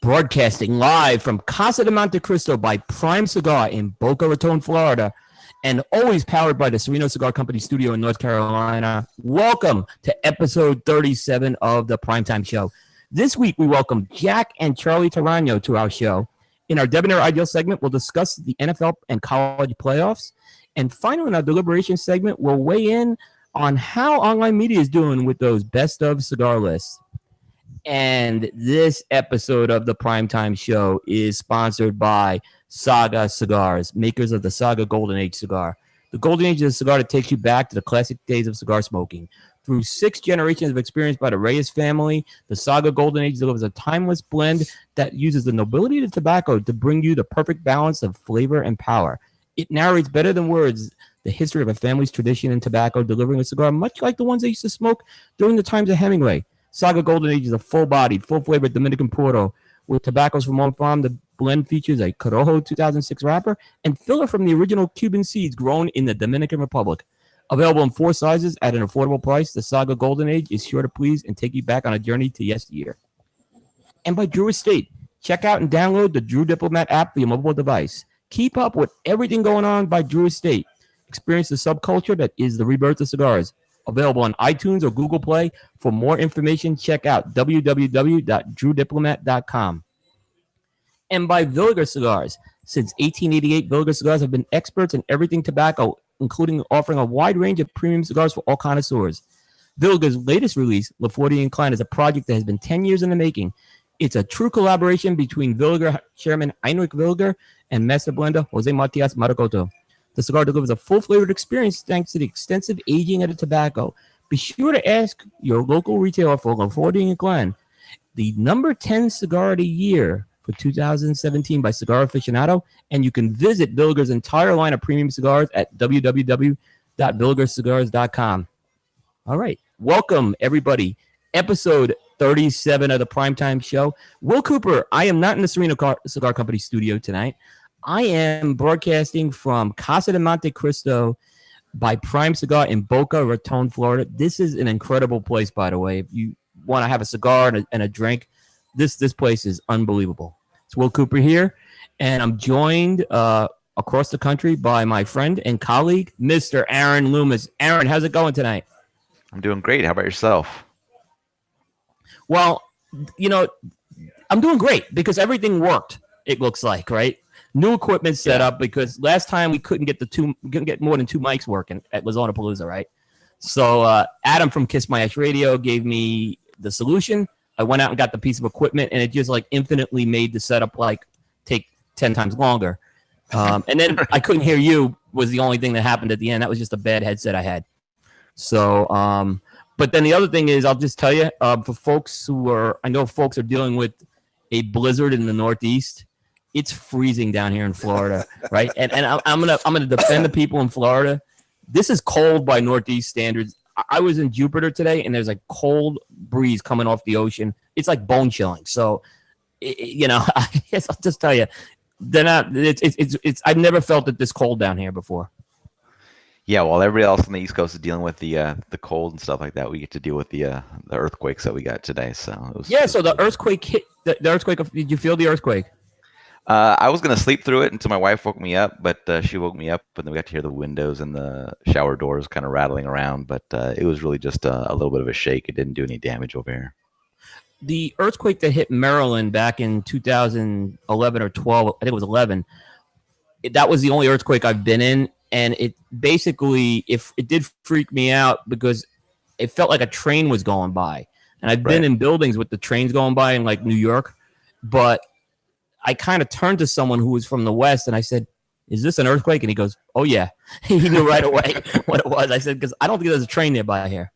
Broadcasting live from Casa de Monte Cristo by Prime Cigar in Boca Raton, Florida, and always powered by the Sereno Cigar Company studio in North Carolina. Welcome to episode 37 of the Primetime Show. This week, we welcome Jack and Charlie Toraño to our show. In our Debonair Ideal segment, we'll discuss the NFL and college playoffs. And finally, in our deliberation segment, we'll weigh in on how online media is doing with those best of cigar lists. And this episode of the Primetime Show is sponsored by Saga Cigars, makers of the Saga Golden Age cigar. The Golden Age is a cigar that takes you back to the classic days of cigar smoking. Through 6 generations of experience by the Reyes family, the Saga Golden Age delivers a timeless blend that uses the nobility of the tobacco to bring you the perfect balance of flavor and power. It narrates better than words the history of a family's tradition in tobacco, delivering a cigar much like the ones they used to smoke during the times of Hemingway. Saga Golden Age is a full-bodied, full-flavored Dominican Puro with tobaccos from one farm. The blend features a Corojo 2006 wrapper and filler from the original Cuban seeds grown in the Dominican Republic. Available in 4 sizes at an affordable price, the Saga Golden Age is sure to please and take you back on a journey to yesteryear. And by Drew Estate, check out and download the Drew Diplomat app for your mobile device. Keep up with everything going on by Drew Estate. Experience the subculture that is the rebirth of cigars. Available on iTunes or Google Play. For more information, check out www.drewdiplomat.com. And by Villiger Cigars. Since 1888, Villiger Cigars have been experts in everything tobacco, including offering a wide range of premium cigars for all connoisseurs. Villiger's latest release, La Forty Incline, is a project that has been 10 years in the making. It's a true collaboration between Villiger chairman Heinrich Villiger and master blender Jose Matias Maracoto. The cigar delivers a full-flavored experience thanks to the extensive aging of the tobacco. Be sure to ask your local retailer for La Forty Incline, the number 10 cigar of the year for 2017 by Cigar Aficionado, and you can visit Villiger's entire line of premium cigars at www.villigercigars.com. All right, welcome, everybody. Episode 37 of the Primetime Show. Will Cooper, I am not in the Sereno Cigar Company studio tonight. I am broadcasting from Casa de Monte Cristo by Prime Cigar in Boca Raton, Florida. This is an incredible place, by the way. If you want to have a cigar and a drink, this place is unbelievable. It's Will Cooper here, and I'm joined across the country by my friend and colleague, Mr. Aaron Loomis. Aaron, how's it going tonight? I'm doing great. How about yourself? Well, you know, I'm doing great because everything worked, it looks like, right? New equipment set up because last time we couldn't get more than 2 mics working at Lazona Palooza, right? So Adam from Kiss My Ash Radio gave me the solution. I went out and got the piece of equipment, and it just like infinitely made the setup like take 10 times longer. And then I couldn't hear you was the only thing that happened at the end. That was just a bad headset I had. So, but then the other thing is, I'll just tell you, for folks I know folks are dealing with a blizzard in the Northeast. It's freezing down here in Florida, right? And I'm gonna defend the people in Florida. This is cold by Northeast standards. I was in Jupiter today, and there's a cold breeze coming off the ocean. It's like bone chilling. So, I guess I'll just tell you, they're not. It's. I've never felt it this cold down here before. Yeah, while everybody else on the East Coast is dealing with the cold and stuff like that, we get to deal with the earthquakes that we got today. So so the earthquake hit. The earthquake. Did you feel the earthquake? I was going to sleep through it until my wife woke me up, but she woke me up, and then we got to hear the windows and the shower doors kind of rattling around. But it was really just a little bit of a shake. It didn't do any damage over here. The earthquake that hit Maryland back in 2011 or 12, I think it was 11, that was the only earthquake I've been in. And it basically, it did freak me out because it felt like a train was going by. And I've been in buildings with the trains going by in like New York, but I kind of turned to someone who was from the West, and I said, "Is this an earthquake?" And he goes, "Oh, yeah." He knew right away what it was. I said, because I don't think there's a train nearby here.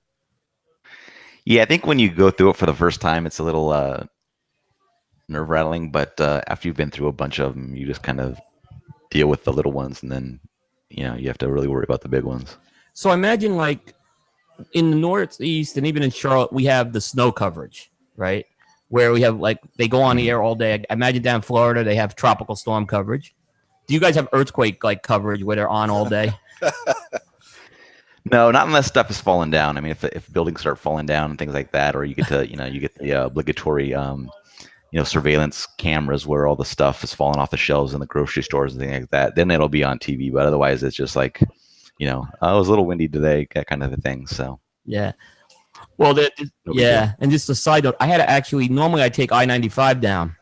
Yeah, I think when you go through it for the first time, it's a little nerve-rattling. But after you've been through a bunch of them, you just kind of deal with the little ones, and then you have to really worry about the big ones. So imagine like in the Northeast and even in Charlotte, we have the snow coverage, right? Where we have like they go on the air all day. I imagine down in Florida they have tropical storm coverage. Do you guys have earthquake like coverage where they're on all day? No, not unless stuff is falling down. I mean, if buildings start falling down and things like that, or you get to, you get the obligatory surveillance cameras where all the stuff is falling off the shelves in the grocery stores and things like that. Then it'll be on TV. But otherwise, it's just like, oh, it was a little windy today, that kind of a thing. So yeah. Well, yeah. And just a side note, I had to actually normally I take I-95 down,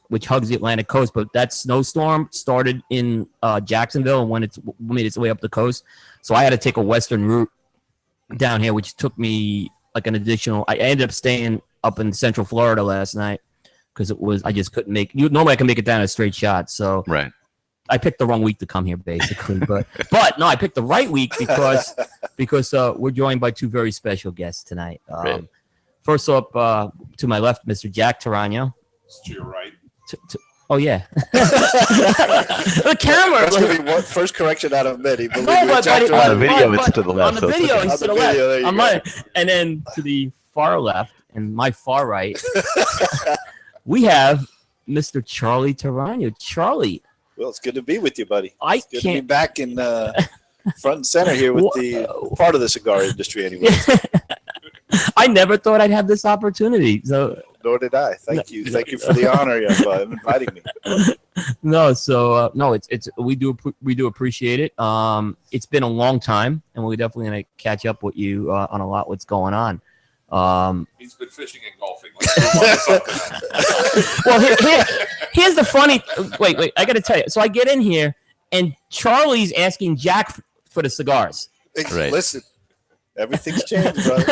which hugs the Atlantic coast, but that snowstorm started in Jacksonville and made its way up the coast. So I had to take a western route down here, which took me like an additional. I ended up staying up in Central Florida last night because I just couldn't make. Normally I can make it down a straight shot. So right. I picked the wrong week to come here, basically. but no, I picked the right week because we're joined by two very special guests tonight. Right. First up, to my left, Mr. Jack Toraño. To your right. Oh yeah, the camera. That's gonna be one first correction out of many. On the video, it's to the left. On the video, he's to the left. On mine, and then to the far left and my far right, we have Mr. Charlie Toraño. Charlie. Well, it's good to be with you, buddy. It's good to be back in front and center here with the part of the cigar industry, anyway. I never thought I'd have this opportunity. So. Nor did I. Thank you for the honor of inviting me. No, so no, we do appreciate it. It's been a long time, and we're definitely gonna catch up with you on a lot what's going on. He's been fishing and golfing. Well, here's the funny. Wait, I gotta tell you. So I get in here, and Charlie's asking Jack for the cigars. Right. Listen. Everything's changed, brother.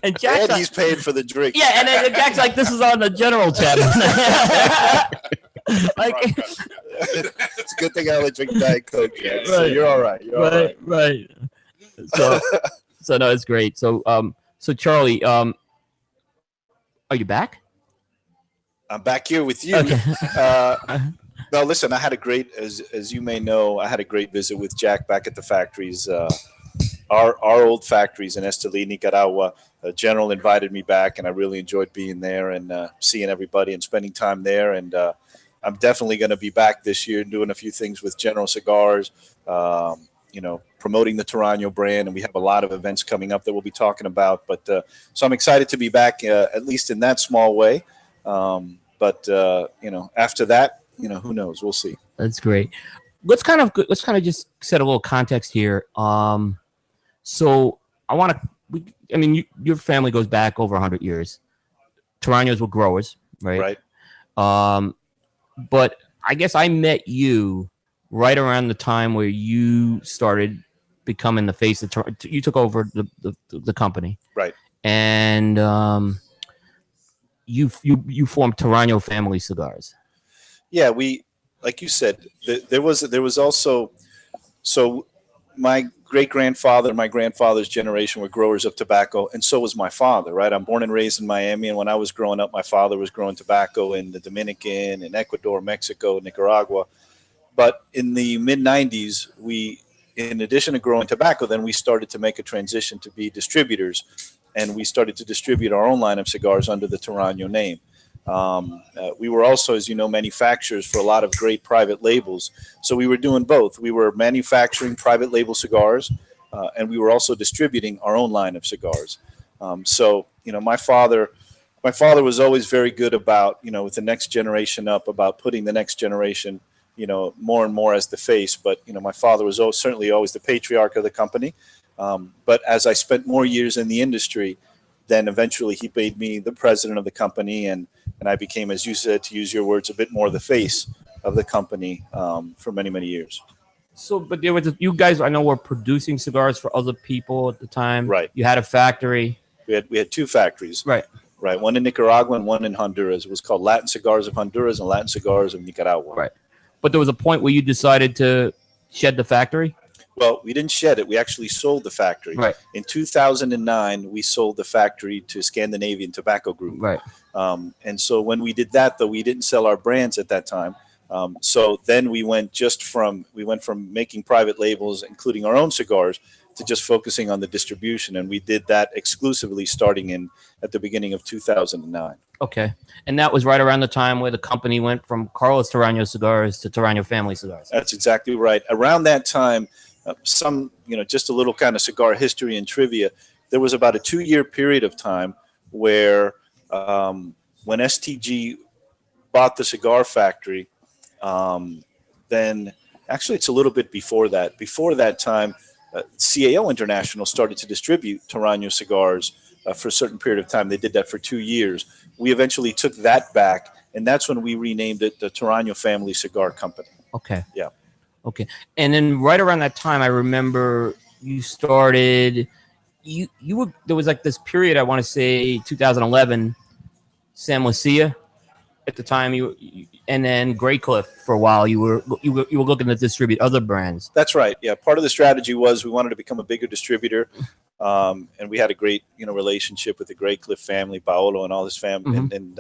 and he's paying for the drink. Yeah, and then Jack's like, "This is on the general tab." It's a good thing I only drink Diet Coke. Yeah. Right. So you're all right. You're all right. Right. So no, it's great. So Charlie, are you back? I'm back here with you. Okay. No, listen, I had a great, as you may know, I had a great visit with Jack back at the factories. Our old factories in Esteli, Nicaragua. General invited me back, and I really enjoyed being there and seeing everybody and spending time there. And I'm definitely going to be back this year doing a few things with General Cigars, promoting the Toraño brand. And we have a lot of events coming up that we'll be talking about. But so I'm excited to be back, at least in that small way. But after that, who knows? We'll see. That's great. Let's kind of just set a little context here. So I want to. Your family goes back over 100 years. Toraños were growers, right? Right. But I guess I met you right around the time where you started becoming the face of Toraño. You took over the company, right? And you formed Toraño Family Cigars. Yeah, we, like you said, there was also, so my great-grandfather, my grandfather's generation were growers of tobacco, and so was my father, right? I'm born and raised in Miami, and when I was growing up, my father was growing tobacco in the Dominican, in Ecuador, Mexico, Nicaragua. But in the mid-'90s, we, in addition to growing tobacco, then we started to make a transition to be distributors, and we started to distribute our own line of cigars under the Toraño name. We were also, as you know, manufacturers for a lot of great private labels. So we were doing both. We were manufacturing private label cigars, and we were also distributing our own line of cigars. My father was always very good about, with the next generation up, about putting the next generation, more and more as the face. But, my father was certainly always the patriarch of the company. But as I spent more years in the industry, then eventually he made me the president of the company, and I became, as you said, to use your words, a bit more the face of the company for many, many years. So, but there was you guys, I know, were producing cigars for other people at the time. Right. You had a factory. We had two factories. Right. Right. One in Nicaragua and one in Honduras. It was called Latin Cigars of Honduras and Latin Cigars of Nicaragua. Right. But there was a point where you decided to shed the factory? Well, we didn't shed it. We actually sold the factory. Right. In 2009, we sold the factory to Scandinavian Tobacco Group. Right. And so when we did that, though, we didn't sell our brands at that time. So then we went from making private labels, including our own cigars, to just focusing on the distribution. And we did that exclusively starting at the beginning of 2009. Okay. And that was right around the time where the company went from Carlos Toraño Cigars to Toraño Family Cigars. That's exactly right. Around that time, just a little kind of cigar history and trivia, there was about a 2-year period of time where when STG bought the cigar factory, then actually it's a little bit before that. Before that time, CAO International started to distribute Toraño cigars for a certain period of time. They did that for 2 years. We eventually took that back, and that's when we renamed it the Toraño Family Cigar Company. Okay. Yeah. Okay. And then right around that time, I remember you started. You were, there was like this period, I want to say 2011, San Lucia at the time, and then Grey Cliff for a while. You were looking to distribute other brands. That's right. Yeah, part of the strategy was we wanted to become a bigger distributor, and we had a great relationship with the Grey Cliff family, Paolo and all his family, and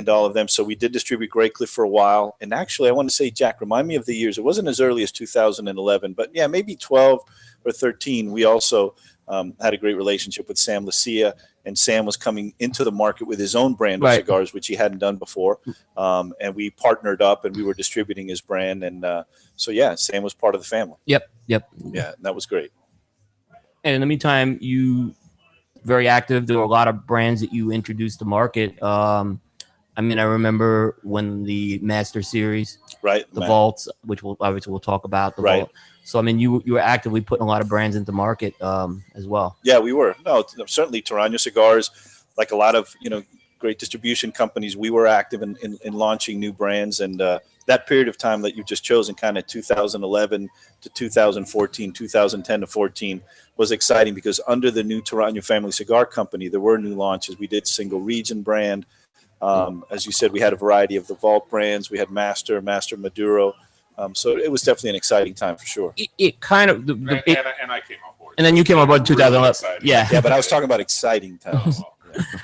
all of them. So we did distribute Grey Cliff for a while. And actually, I want to say, Jack, remind me of the years. It wasn't as early as 2011, but yeah, maybe 12 or 13. We also had a great relationship with Sam Lucia, and Sam was coming into the market with his own brand of cigars, which he hadn't done before. And we partnered up, and we were distributing his brand. And so, yeah, Sam was part of the family. Yep. Yeah, that was great. And in the meantime, you very active. There were a lot of brands that you introduced to market. I mean, I remember when the Master Series, the Vaults, which we'll talk about, the Vault. So, I mean, you were actively putting a lot of brands into market as well. Yeah, we were. No, certainly Toraño Cigars, like a lot of, great distribution companies, we were active in launching new brands. And that period of time that you've just chosen, kind of 2011 to 2014, 2010 to 14, was exciting because under the new Toraño Family Cigar Company, there were new launches. We did single region brand. As you said, we had a variety of the Vault brands. We had Master Maduro. So it was definitely an exciting time for sure. It kind of, and I came on board. And then you came on board in 2011. Really yeah, but I was talking about exciting times.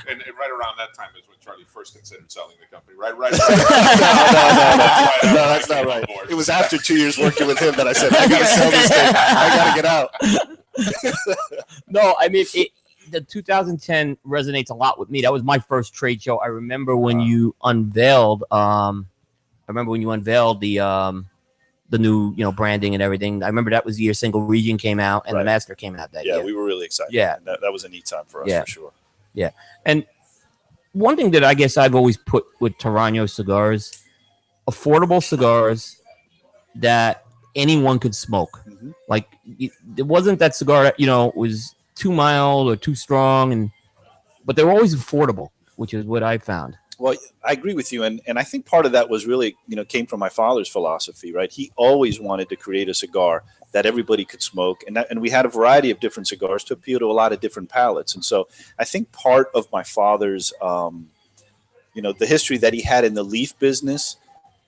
And right around that time is when Charlie first considered selling the company. Right. No, that's not right. It was after 2 years working with him that I said, I got to sell this thing. I got to get out. No, I mean, the 2010 resonates a lot with me. That was my first trade show. I remember when you unveiled. The new, branding and everything. I remember that was the year Single Region came out and the Master came out that year. Yeah, we were really excited. Yeah, that was a neat time for us for sure. Yeah, and one thing that I guess I've always put with Toraño cigars, affordable cigars that anyone could smoke. Mm-hmm. Like it wasn't that cigar that was too mild or too strong, but they were always affordable, which is what I found. Well, I agree with you, and I think part of that was really, came from my father's philosophy, right? He always wanted to create a cigar that everybody could smoke, and we had a variety of different cigars to appeal to a lot of different palates. And so I think part of my father's, the history that he had in the leaf business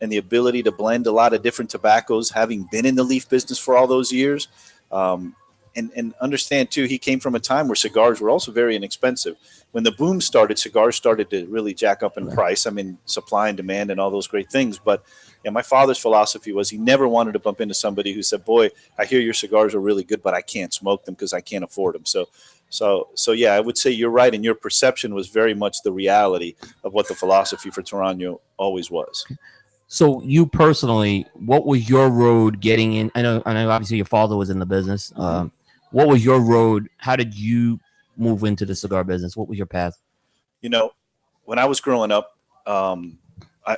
and the ability to blend a lot of different tobaccos, having been in the leaf business for all those years, and understand, too, he came from a time where cigars were also very inexpensive. When the boom started, cigars started to really jack up in price. I mean, supply and demand and all those great things. But my father's philosophy was he never wanted to bump into somebody who said, boy, I hear your cigars are really good, but I can't smoke them because I can't afford them. So yeah, I would say you're right. And your perception was very much the reality of what the philosophy for Toraño always was. So you personally, what was your road getting in? I know obviously your father was in the business. Mm-hmm. What was your road? How did you move into the cigar business? What was your path? When I was growing up, I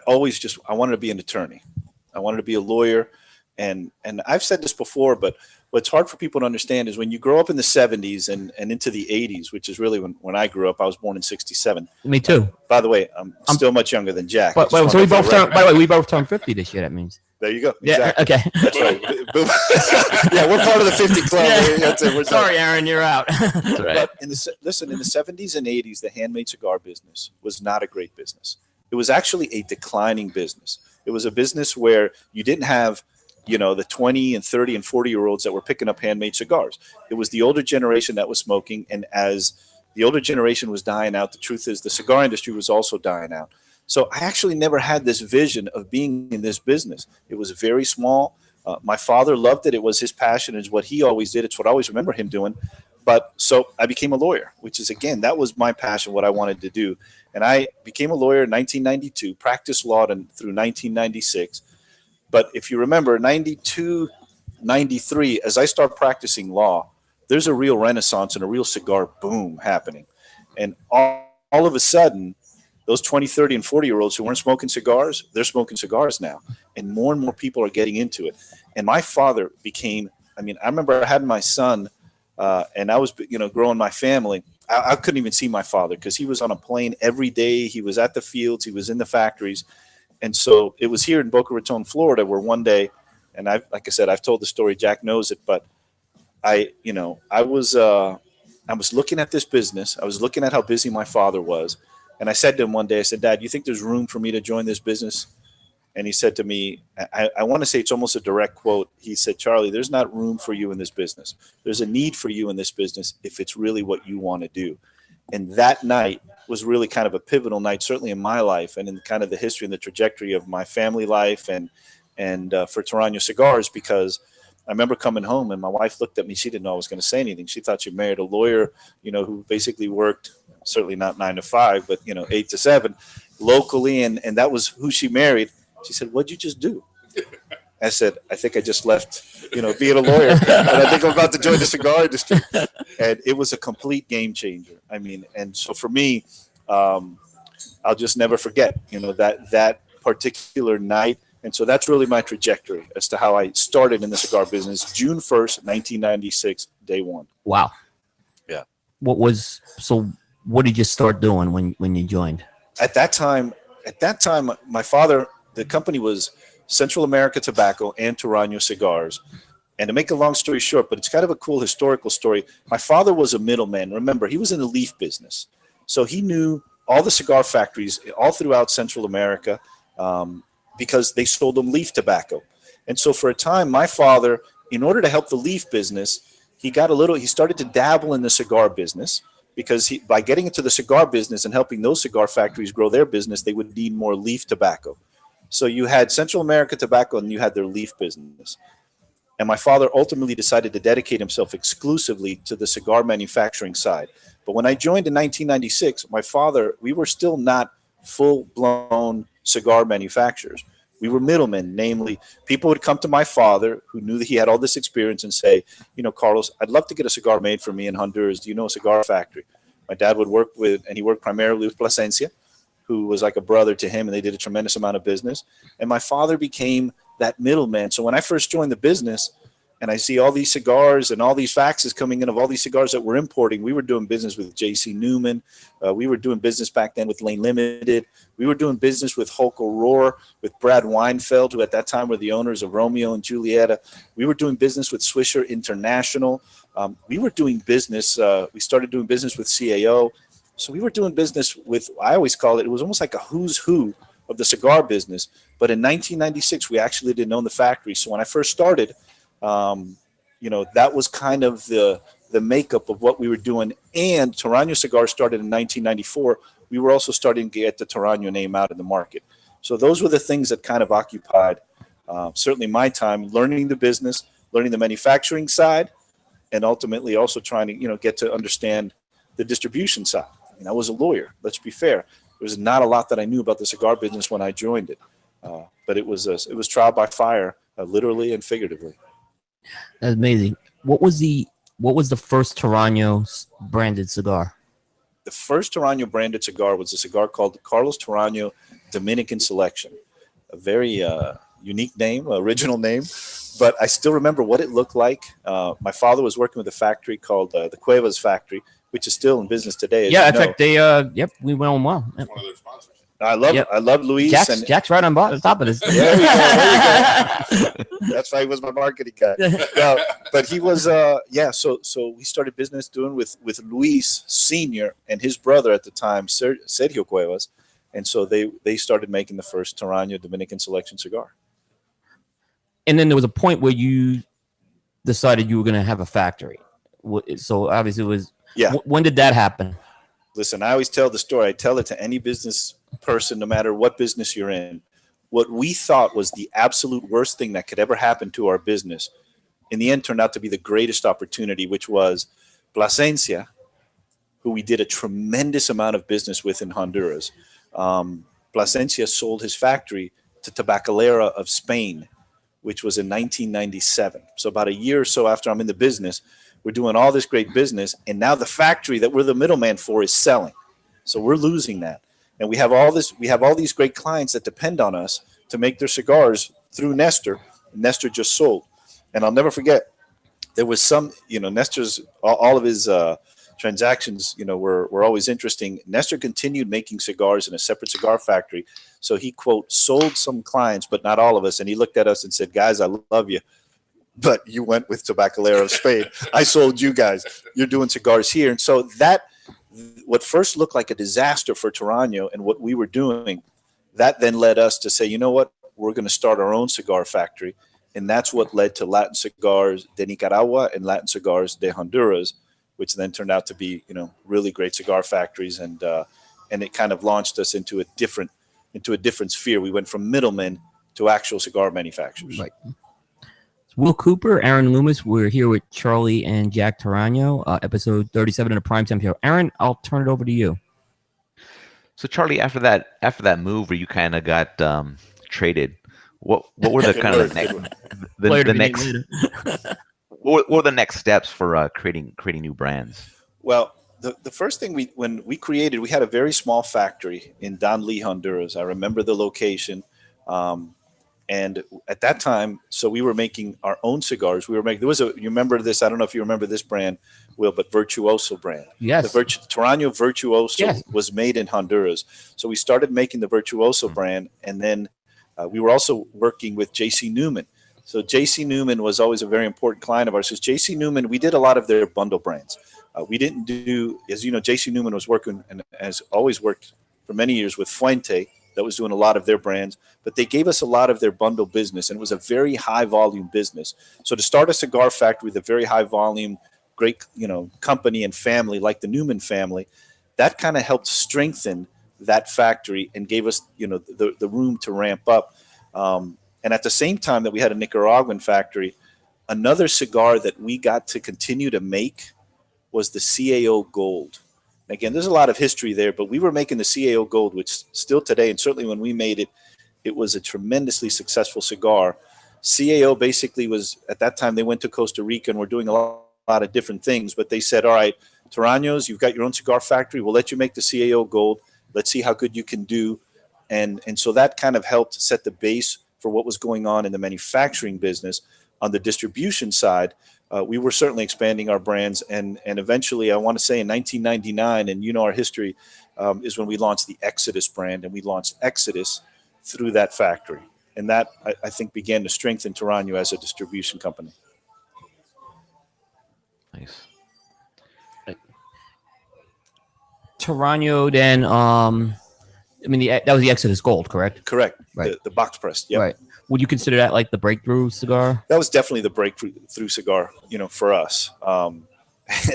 wanted to be an attorney. I wanted to be a lawyer. And I've said this before, but what's hard for people to understand is when you grow up in the 70s and into the 80s, which is really when I grew up. I was born in 67. Me too. By the way, I'm still much younger than Jack. But so we both turned 50 this year, that means. There you go. Yeah, exactly. okay. That's right. Yeah, we're part of the 50 club. Yeah. That's it. We're Sorry, done. Aaron, you're out. That's right. But in the 70s and 80s, the handmade cigar business was not a great business. It was actually a declining business. It was a business where you didn't have, the 20 and 30 and 40-year-olds that were picking up handmade cigars. It was the older generation that was smoking. And as the older generation was dying out, the truth is the cigar industry was also dying out. So I actually never had this vision of being in this business. It was very small. My father loved it. It was his passion. It's what he always did. It's what I always remember him doing. But so I became a lawyer, which is, again, that was my passion, what I wanted to do. And I became a lawyer in 1992, practiced law through 1996. But if you remember, 92, 93, as I start practicing law, there's a real renaissance and a real cigar boom happening. And all of a sudden, those 20, 30, and 40-year-olds who weren't smoking cigars, they're smoking cigars now. And more people are getting into it. And my father became, I remember I had my son, and I was, growing my family. I couldn't even see my father because he was on a plane every day. He was at the fields. He was in the factories. And so it was here in Boca Raton, Florida, where one day, and like I said, I've told the story, Jack knows it, but I was looking at this business. I was looking at how busy my father was. And I said to him one day, I said, Dad, you think there's room for me to join this business? And he said to me, I want to say it's almost a direct quote. He said, Charlie, there's not room for you in this business. There's a need for you in this business if it's really what you want to do. And that night was really kind of a pivotal night, certainly in my life and in kind of the history and the trajectory of my family life and for Toraño Cigars, because I remember coming home and my wife looked at me. She didn't know I was going to say anything. She thought she married a lawyer, who basically worked, certainly not 9 to 5, but 8 to 7 locally. And that was who she married. She said, "What'd you just do?" I said, "I think I just left, being a lawyer, and I think I'm about to join the cigar industry." And it was a complete game changer. And so for me, I'll just never forget, that particular night. And so that's really my trajectory as to how I started in the cigar business. June 1st, 1996, day one. Wow. Yeah. What did you start doing when you joined? At that time, my father, the company was Central America Tobacco and Toraño Cigars. And to make a long story short, but it's kind of a cool historical story. My father was a middleman. Remember, he was in the leaf business. So he knew all the cigar factories all throughout Central America, because they sold them leaf tobacco. And so for a time, my father, in order to help the leaf business, he started to dabble in the cigar business, because by getting into the cigar business and helping those cigar factories grow their business, they would need more leaf tobacco. So you had Central America Tobacco and you had their leaf business. And my father ultimately decided to dedicate himself exclusively to the cigar manufacturing side. But when I joined in 1996, we were still not full-blown cigar manufacturers. We were middlemen, namely, people would come to my father who knew that he had all this experience and say, Carlos, I'd love to get a cigar made for me in Honduras. Do you know a cigar factory? My dad would work with, and he worked primarily with Plasencia, who was like a brother to him, and they did a tremendous amount of business. And my father became that middleman. So when I first joined the business, and I see all these cigars and all these faxes coming in of all these cigars that we're importing. We were doing business with J.C. Newman. We were doing business back then with Lane Limited. We were doing business with Hulk O'Rourke, with Brad Weinfeld, who at that time were the owners of Romeo and Julieta. We were doing business with Swisher International. We were doing business. We started doing business with CAO. So we were doing business with, I always call it was almost like a who's who of the cigar business. But in 1996, we actually didn't own the factory. So when I first started, that was kind of the makeup of what we were doing. And Toraño Cigars started in 1994. We were also starting to get the Toraño name out in the market. So those were the things that kind of occupied certainly my time, learning the business, learning the manufacturing side, and ultimately also trying to get to understand the distribution side. I was a lawyer. Let's be fair. There was not a lot that I knew about the cigar business when I joined it, but it was trial by fire, literally and figuratively. That's amazing. What was the first Toraño branded cigar? The first Toraño branded cigar was a cigar called the Carlos Toraño Dominican Selection. A very unique name, original name, but I still remember what it looked like. My father was working with a factory called the Cuevas factory, which is still in business today. Yeah, in fact, they we went on well. One of their sponsors. I love Luis. Jack's right on top of this. There we go. That's why he was my marketing guy. No, but he was, So we started business doing with Luis Senior and his brother at the time, Sergio Cuevas, and so they started making the first Toraño Dominican Selection cigar. And then there was a point where you decided you were going to have a factory. So obviously it was. Yeah. When did that happen? Listen, I always tell the story. I tell it to any business person, no matter what business you're in. What we thought was the absolute worst thing that could ever happen to our business, in the end, turned out to be the greatest opportunity, which was Plasencia, who we did a tremendous amount of business with in Honduras. Plasencia sold his factory to Tabacalera of Spain, which was in 1997. So about a year or so after I'm in the business, we're doing all this great business, and now the factory that we're the middleman for is selling. So we're losing that. and we have all these great clients that depend on us to make their cigars through Nestor. Nestor just sold, and I'll never forget. There was some, Nestor's all of his transactions, were always interesting. Nestor continued making cigars in a separate cigar factory. So he, quote, sold some clients, but not all of us. And he looked at us and said, guys, I love you, but you went with Tabacalera of Spain. I sold you guys. You're doing cigars here. And so what first looked like a disaster for Toraño and what we were doing, that then led us to say, you know what, we're going to start our own cigar factory. And that's what led to Latin Cigars de Nicaragua and Latin Cigars de Honduras, which then turned out to be, really great cigar factories. And it kind of launched us into a different sphere. We went from middlemen to actual cigar manufacturers. Right. Will Cooper, Aaron Loomis. We're here with Charlie and Jack Toraño, episode 37 of the Primetime Show. Aaron, I'll turn it over to you. So Charlie, after that move where you kind of got traded, what were the kind of the next what were the next steps for creating new brands? Well, the first thing when we created, we had a very small factory in Danlí, Honduras. I remember the location. And at that time, so we were making our own cigars. You remember this? I don't know if you remember this brand, Will, but Virtuoso brand. Yes. The Toraño Virtuoso was made in Honduras. So we started making the Virtuoso brand, and then we were also working with J.C. Newman. So J.C. Newman was always a very important client of ours. Because J.C. Newman, we did a lot of their bundle brands. We didn't do, as you know, J.C. Newman was working and has always worked for many years with Fuente, that was doing a lot of their brands, but they gave us a lot of their bundle business, and it was a very high volume business. So to start a cigar factory with a very high volume, great, company and family like the Newman family, that kind of helped strengthen that factory and gave us, the room to ramp up. And at the same time that we had a Nicaraguan factory, another cigar that we got to continue to make was the CAO Gold. Again, there's a lot of history there, but we were making the CAO Gold, which still today, and certainly when we made it, it was a tremendously successful cigar. CAO basically was, at that time, they went to Costa Rica and were doing a lot of different things, but they said, all right, Toraños, you've got your own cigar factory. We'll let you make the CAO Gold. Let's see how good you can do. And so that kind of helped set the base for what was going on in the manufacturing business. On the distribution side, we were certainly expanding our brands, and eventually, I want to say in 1999, and our history, is when we launched the Exodus brand, and we launched Exodus through that factory, and that I think began to strengthen Toraño as a distribution company. Nice. Toraño, then, that was the Exodus Gold, correct? Correct. Right. The box pressed. Yeah. Right. Would you consider that like the breakthrough cigar? That was definitely the breakthrough cigar, for us. And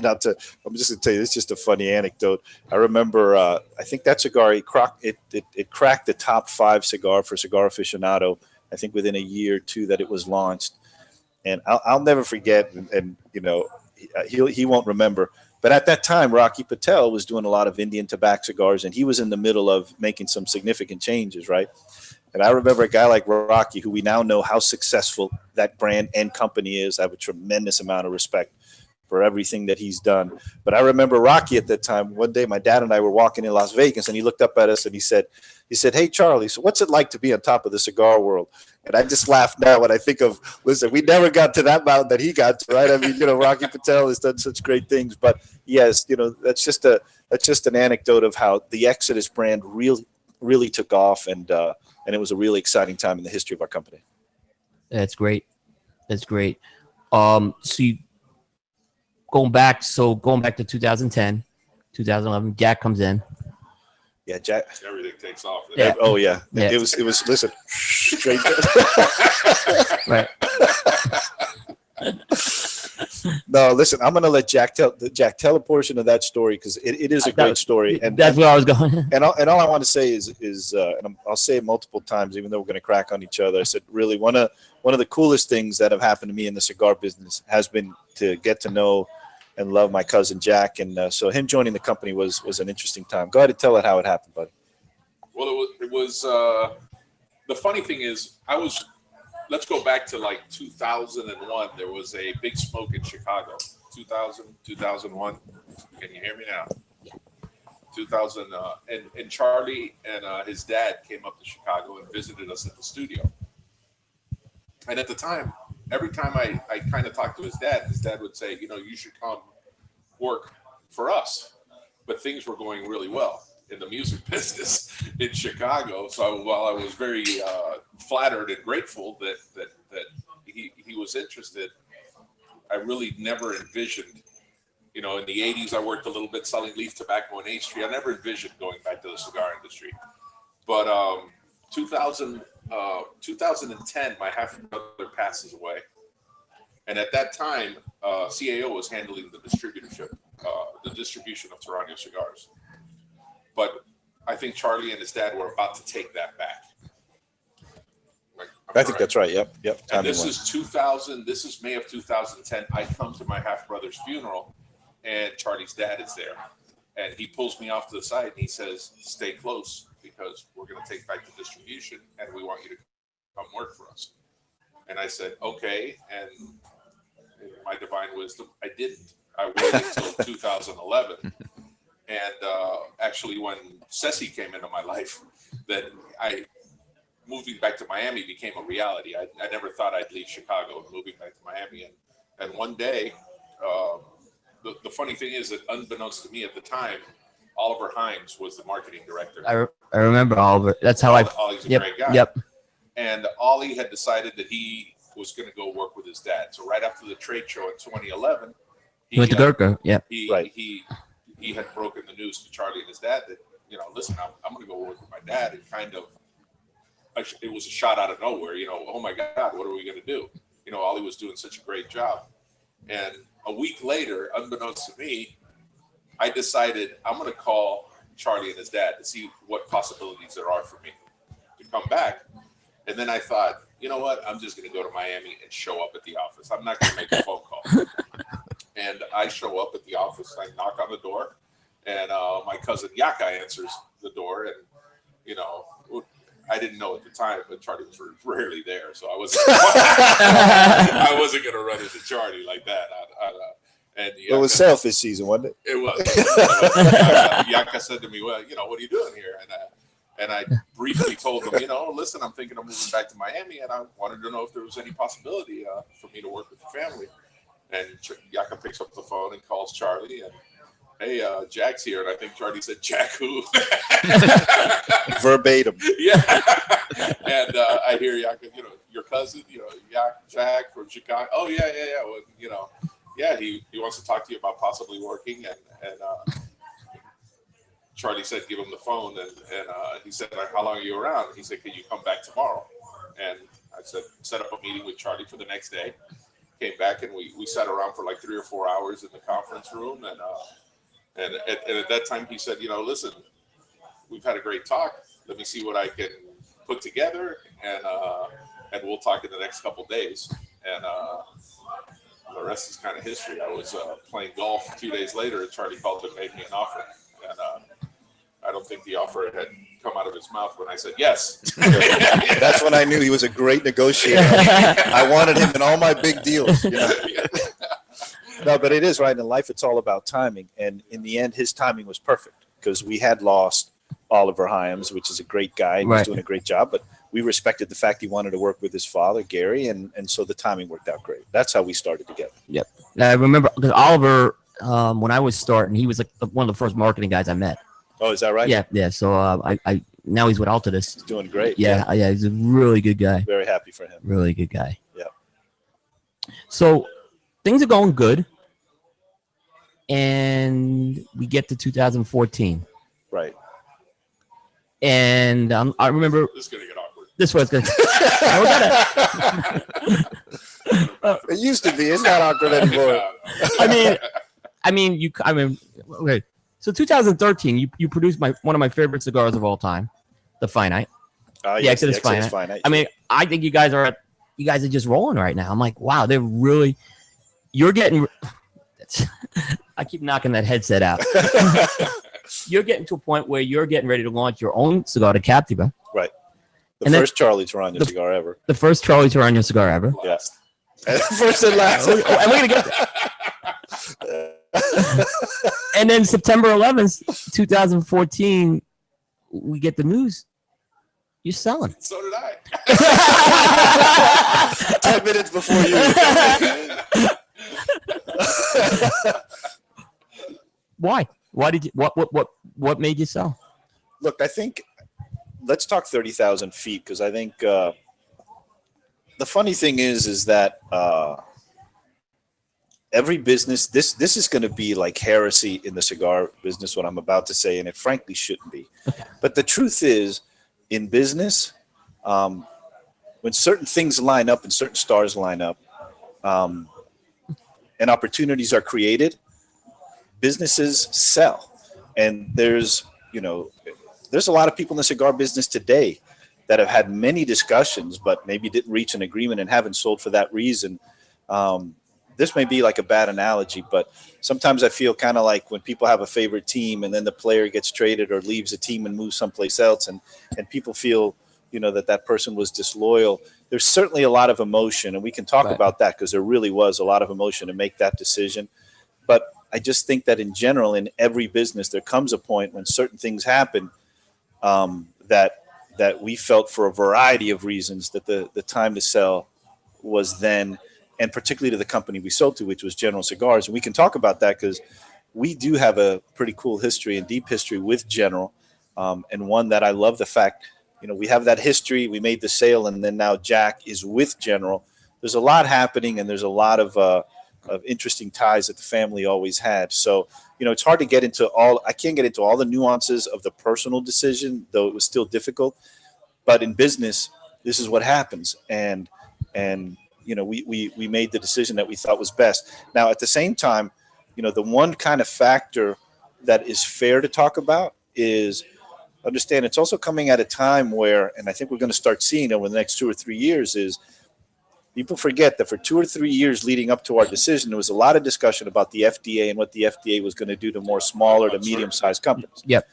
I'm just going to tell you, it's just a funny anecdote. I remember, I think that cigar, it cracked the top 5 cigar for Cigar Aficionado, I think within a year or two that it was launched. And I'll never forget, and he won't remember. But at that time, Rocky Patel was doing a lot of Indian tobacco cigars, and he was in the middle of making some significant changes, right? And I remember a guy like Rocky, who we now know how successful that brand and company is. I have a tremendous amount of respect for everything that he's done. But I remember Rocky at that time. One day, my dad and I were walking in Las Vegas, and he looked up at us and he said, "Hey, Charlie, so what's it like to be on top of the cigar world?" And I just laugh now when I think of, listen, we never got to that mountain that he got to, right? I mean, Rocky Patel has done such great things. But yes, that's just an anecdote of how the Exodus brand really took off, and it was a really exciting time in the history of our company. That's great. So going back to 2010, 2011, Jack comes in. Yeah, Jack. Everything takes off. Yeah. Oh yeah. Yeah. It was. Listen, straight. Right. No, listen. I'm going to let Jack tell a portion of that story, because it is a great story, and that's where I was going. And all I want to say is and I'll say it multiple times, even though we're going to crack on each other. I said, really, one of the coolest things that have happened to me in the cigar business has been to get to know and love my cousin Jack, and so him joining the company was an interesting time. Go ahead and tell it how it happened, buddy. Well, it was the funny thing is, let's go back to like 2001. There was a big smoke in Chicago. 2000, 2001. Can you hear me now? 2000, and Charlie and his dad came up to Chicago and visited us at the studio. And at the time, every time I kind of talked to his dad would say, you know, you should come work for us. But things were going really well in the music business in Chicago. So while I was very flattered and grateful that he was interested, I really never envisioned, you know, in the 80s, I worked a little bit selling leaf tobacco on 8th Street. I never envisioned going back to the cigar industry. But 2010, my half-brother passes away. And at that time, CAO was handling the distribution of Toraño cigars. But I think Charlie and his dad were about to take that back. I think that's right. Yep. And this is 2000. This is May of 2010. I come to my half-brother's funeral, and Charlie's dad is there. And he pulls me off to the side, and he says, stay close, because we're going to take back the distribution, and we want you to come work for us. And I said, okay. And in my divine wisdom, I didn't. I waited until 2011. And actually, when Ceci came into my life, that moving back to Miami became a reality. I never thought I'd leave Chicago and moving back to Miami. And one day, the funny thing is that unbeknownst to me at the time, Oliver Himes was the marketing director. I remember Oliver. That's how Ollie's a great guy. Yep. And Ollie had decided that he was going to go work with his dad. So right after the trade show in 2011, he went to Gurkha. Yeah. He had broken the news to Charlie and his dad that, you know, listen, I'm going to go work with my dad. And kind of, it was a shot out of nowhere, you know, oh my God, what are we going to do? You know, Ollie was doing such a great job. And a week later, unbeknownst to me, I decided I'm going to call Charlie and his dad to see what possibilities there are for me to come back. And then I thought, you know what? I'm just going to go to Miami and show up at the office. I'm not going to make a phone call. And I show up at the office. I knock on the door, and my cousin Yaka answers the door. And, you know, I didn't know at the time, but Charlie was rarely there. So I wasn't going to run into Charlie like that. And Yaka, it was selfish season, wasn't it? It was. Yaka said to me, well, you know, what are you doing here? And I briefly told him, you know, listen, I'm thinking of moving back to Miami, and I wanted to know if there was any possibility for me to work with the family. And Yaka picks up the phone and calls Charlie, and hey, Jack's here. And I think Charlie said, Jack who? Verbatim. Yeah. And I hear Yaka, you know, your cousin, you know, Jack from Chicago. Oh, yeah. Well, you know, yeah, he wants to talk to you about possibly working. And Charlie said, give him the phone. And he said, how long are you around? He said, can you come back tomorrow? And I said, set up a meeting with Charlie for the next day. Came back, and we sat around for like 3 or 4 hours in the conference room. And at that time, he said, you know, listen, we've had a great talk. Let me see what I can put together, and we'll talk in the next couple days. And the rest is kind of history. I was playing golf 2 days later, and Charlie called and made me an offer. And I don't think the offer had come out of his mouth when I said yes. That's when I knew he was a great negotiator. I wanted him in all my big deals. You know? No, but it is right. In life, it's all about timing. And in the end, his timing was perfect, because we had lost Oliver Himes, which is a great guy. He was doing a great job. But we respected the fact he wanted to work with his father, Gary. And so the timing worked out great. That's how we started together. Yep. Now, I remember, because Oliver, when I was starting, he was like one of the first marketing guys I met. Oh, is that right? Yeah. So I now he's with Altadis. He's doing great. Yeah, he's a really good guy. Very happy for him. Really good guy. Yeah. So things are going good, and we get to 2014. Right. And I remember This is gonna get awkward. this was good. It used to be. It's not awkward anymore. I mean, okay. So 2013, you produced one of my favorite cigars of all time, the Finite. The Exodus Finite. I mean, I think you guys are just rolling right now. I'm like, wow, you're getting. I keep knocking that headset out. You're getting to a point where you're getting ready to launch your own Sonata Captiva. Right. The first Charlie Toraño cigar ever. The first Charlie Toraño cigar ever. Yes. First and last. And we're gonna get there. And then September 11th, 2014, we get the news. You're selling. So did I. 10 minutes before you. Why? Why did you? What made you sell? Look, I think let's talk 30,000 feet because I think the funny thing is that every business. This is going to be like heresy in the cigar business. What I'm about to say, and it frankly shouldn't be. But the truth is, in business, when certain things line up and certain stars line up, and opportunities are created, businesses sell. And there's a lot of people in the cigar business today that have had many discussions, but maybe didn't reach an agreement and haven't sold for that reason. This may be like a bad analogy, but sometimes I feel kind of like when people have a favorite team and then the player gets traded or leaves a team and moves someplace else, and people feel, that person was disloyal. There's certainly a lot of emotion, and we can talk about that because there really was a lot of emotion to make that decision. But I just think that in general, in every business, there comes a point when certain things happen that we felt for a variety of reasons that the time to sell was then, and particularly to the company we sold to, which was General Cigars. And we can talk about that because we do have a pretty cool history and deep history with General, and one that I love the fact, we have that history. We made the sale, and then now Jack is with General. There's a lot happening, and there's a lot of interesting ties that the family always had. So, it's hard to get into I can't get into all the nuances of the personal decision, though it was still difficult. But in business, this is what happens. And we made the decision that we thought was best. Now, at the same time, the one kind of factor that is fair to talk about is understand it's also coming at a time where, and I think we're going to start seeing over the next 2 or 3 years, is people forget that for 2 or 3 years leading up to our decision, there was a lot of discussion about the FDA and what the FDA was going to do to more smaller to medium-sized companies. Yep.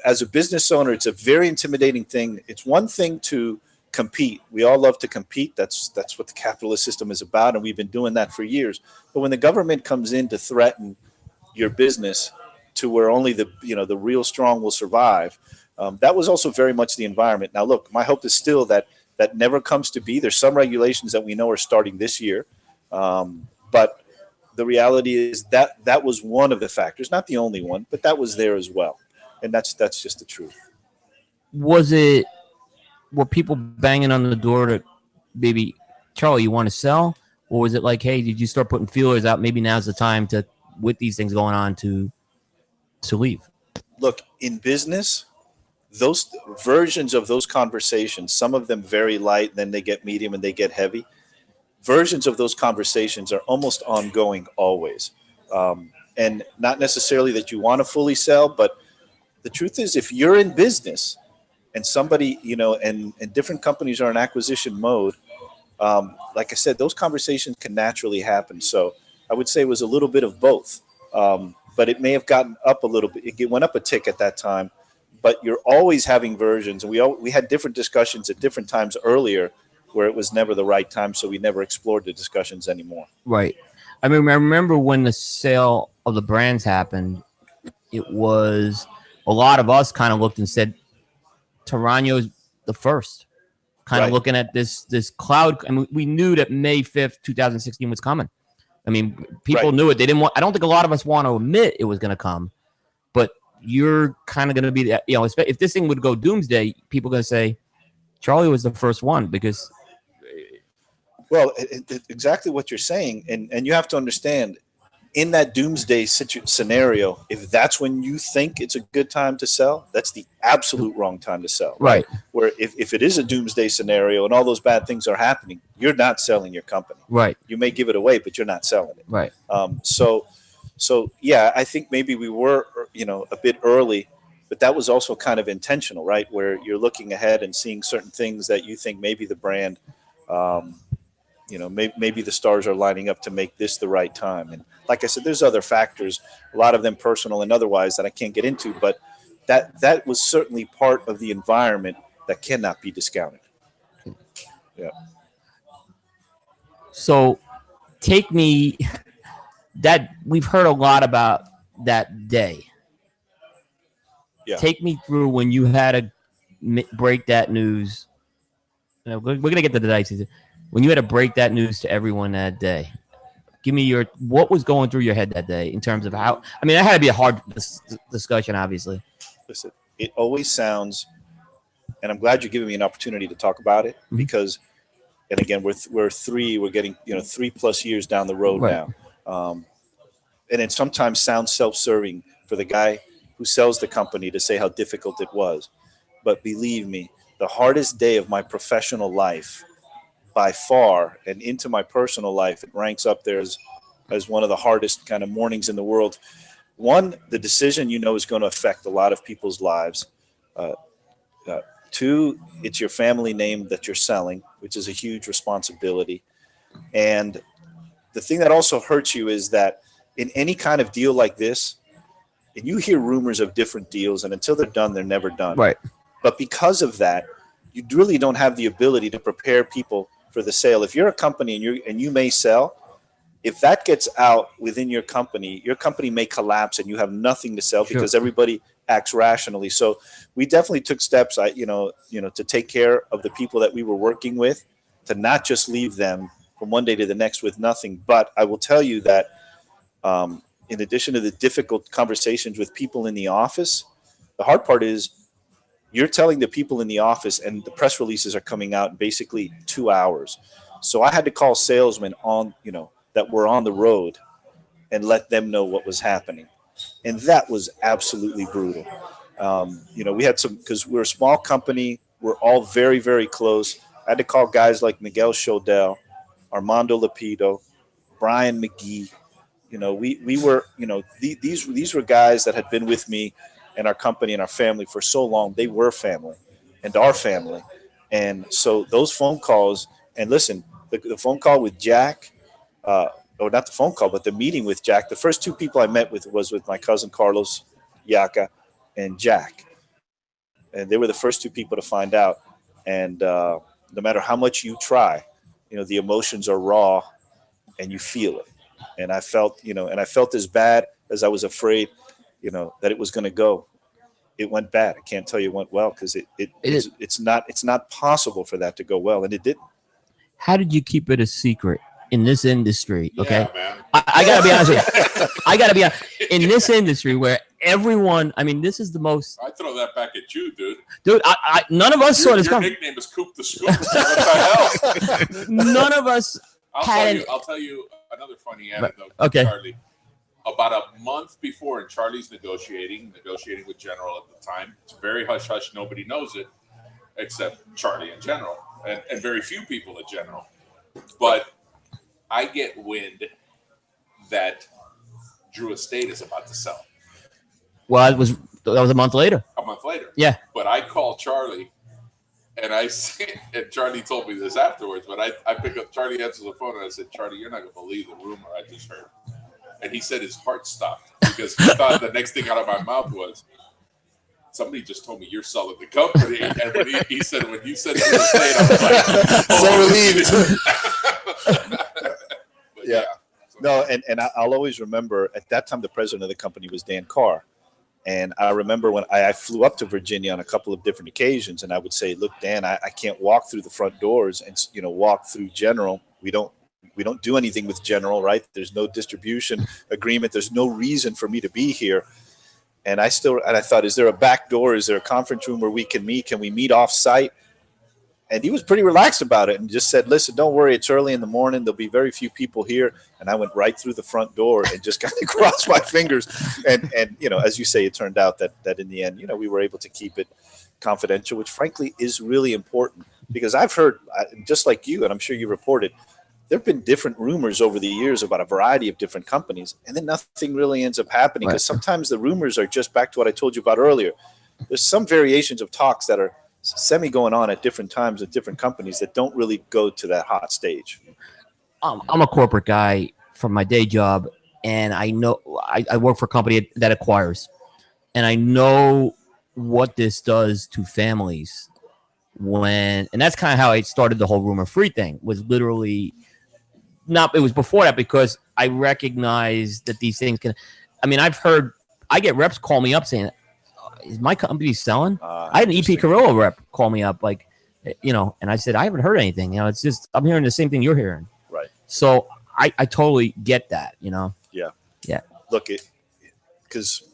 As a business owner, it's a very intimidating thing. It's one thing to compete. We all love to compete. That's what the capitalist system is about, and we've been doing that for years. But when the government comes in to threaten your business to where only the real strong will survive, that was also very much the environment. Now, look, my hope is still that never comes to be. There's some regulations that we know are starting this year, but the reality is that was one of the factors, not the only one, but that was there as well, and that's just the truth. Were people banging on the door to maybe, Charlie, you want to sell? Or was it like, hey, did you start putting feelers out? Maybe now's the time to, with these things going on, to leave? Look, in business, those versions of those conversations, some of them very light, then they get medium and they get heavy. Versions of those conversations are almost ongoing always. And not necessarily that you want to fully sell, but the truth is if you're in business and somebody, and different companies are in acquisition mode, like I said, those conversations can naturally happen. So I would say it was a little bit of both. But it may have gotten up a little bit. It went up a tick at that time. But you're always having versions. And we had different discussions at different times earlier where it was never the right time, so we never explored the discussions anymore. Right. I mean, I remember when the sale of the brands happened, it was a lot of us kind of looked and said, Toraño's the first. Kind of looking at this cloud. I mean, we knew that May 5th, 2016 was coming. I mean, people knew it. They didn't want. I don't think a lot of us want to admit it was going to come, but you're kind of going to be that. If this thing would go doomsday, people are going to say Charlie was the first one because. Well, exactly what you're saying, and you have to understand, in that doomsday scenario, if that's when you think it's a good time to sell, that's the absolute wrong time to sell. Right. Where if it is a doomsday scenario and all those bad things are happening, you're not selling your company. Right. You may give it away, but you're not selling it. Right. So yeah, I think maybe we were, a bit early, but that was also kind of intentional, right? Where you're looking ahead and seeing certain things that you think maybe the brand, maybe the stars are lining up to make this the right time. And like I said, there's other factors, a lot of them personal and otherwise that I can't get into, but that was certainly part of the environment that cannot be discounted. Yeah. So take me that we've heard a lot about that day. Yeah. Take me through when you had to break that news. You know, we're gonna get to the dice. When you had to break that news to everyone that day. Give me what was going through your head that day in terms of how. I mean, that had to be a hard discussion, obviously. Listen, it always sounds, and I'm glad you're giving me an opportunity to talk about it because, and again, we're getting 3+ years down the road now, and it sometimes sounds self-serving for the guy who sells the company to say how difficult it was, but believe me, the hardest day of my professional life, by far, and into my personal life, it ranks up there as one of the hardest kind of mornings in the world. One, the decision is going to affect a lot of people's lives. Two, it's your family name that you're selling, which is a huge responsibility. And the thing that also hurts you is that in any kind of deal like this, and you hear rumors of different deals, and until they're done, they're never done. Right. But because of that, you really don't have the ability to prepare people for the sale. If you're a company and you may sell, if that gets out within your company may collapse and you have nothing to sell because everybody acts rationally. So we definitely took steps, to take care of the people that we were working with, to not just leave them from one day to the next with nothing. But I will tell you that in addition to the difficult conversations with people in the office, the hard part is you're telling the people in the office, and the press releases are coming out in basically 2 hours. So I had to call salesmen that were on the road and let them know what was happening. And that was absolutely brutal. We had because we're a small company. We're all very, very close. I had to call guys like Miguel Shodell, Armando Lapido, Brian McGee. We were, these were guys that had been with me and our company and our family for so long. They were family and our family. And so those phone calls, and listen, the phone call with Jack, or not the phone call, but the meeting with Jack, the first two people I met with was with my cousin Carlos Yaca and Jack. And they were the first two people to find out. And no matter how much you try, the emotions are raw and you feel it. And I felt, as bad as I was afraid, that it was going to go. It went bad. I can't tell you it went well because it's not possible for that to go well, and it didn't. How did you keep it a secret in this industry? Okay, man. I gotta be honest with you. I gotta be honest. In this industry where everyone, I mean, this is the most. I throw that back at you, dude. Dude, none of us saw this Your coming. nickname is Coop the Scoop. What the hell? None of us. I'll tell you another funny anecdote. Okay. Charlie. About a month before, and Charlie's negotiating with General at the time. It's very hush-hush. Nobody knows it except Charlie and General, and very few people at General. But I get wind that Drew Estate is about to sell. Well, that was a month later. A month later. Yeah. But I call Charlie, and and Charlie told me this afterwards, but I pick up, Charlie answers the phone, and I said, Charlie, you're not going to believe the rumor I just heard. And he said his heart stopped because he thought the next thing out of my mouth was, somebody just told me you're selling the company. And when he said, when you said it was Estate, I was like, so relieved. Yeah. No, and I'll always remember at that time the president of the company was Dan Carr. And I remember when I flew up to Virginia on a couple of different occasions, and I would say, look, Dan, I can't walk through the front doors and walk through General. We don't do anything with General, right? There's no distribution agreement. There's no reason for me to be here. And I thought, is there a back door? Is there a conference room where we can meet? Can we meet off site? And he was pretty relaxed about it and just said, listen, don't worry. It's early in the morning. There'll be very few people here. And I went right through the front door and just kind of crossed my fingers. And as you say, it turned out that in the end, we were able to keep it confidential, which frankly is really important because I've heard, just like you, and I'm sure you reported, there have been different rumors over the years about a variety of different companies, and then nothing really ends up happening because sometimes the rumors are just back to what I told you about earlier. There's some variations of talks that are semi going on at different times at different companies that don't really go to that hot stage. I'm a corporate guy from my day job, and I know I work for a company that acquires, and I know what this does to families and that's kind of how I started the whole rumor-free thing, was literally not. It was before that because I recognized that these things can. I mean, I get reps call me up saying, "Is my company selling?" I had an EP Carrillo rep call me up, like, and I said, "I haven't heard anything. It's just I'm hearing the same thing you're hearing." Right. So I totally get that. Yeah. Yeah. Look, because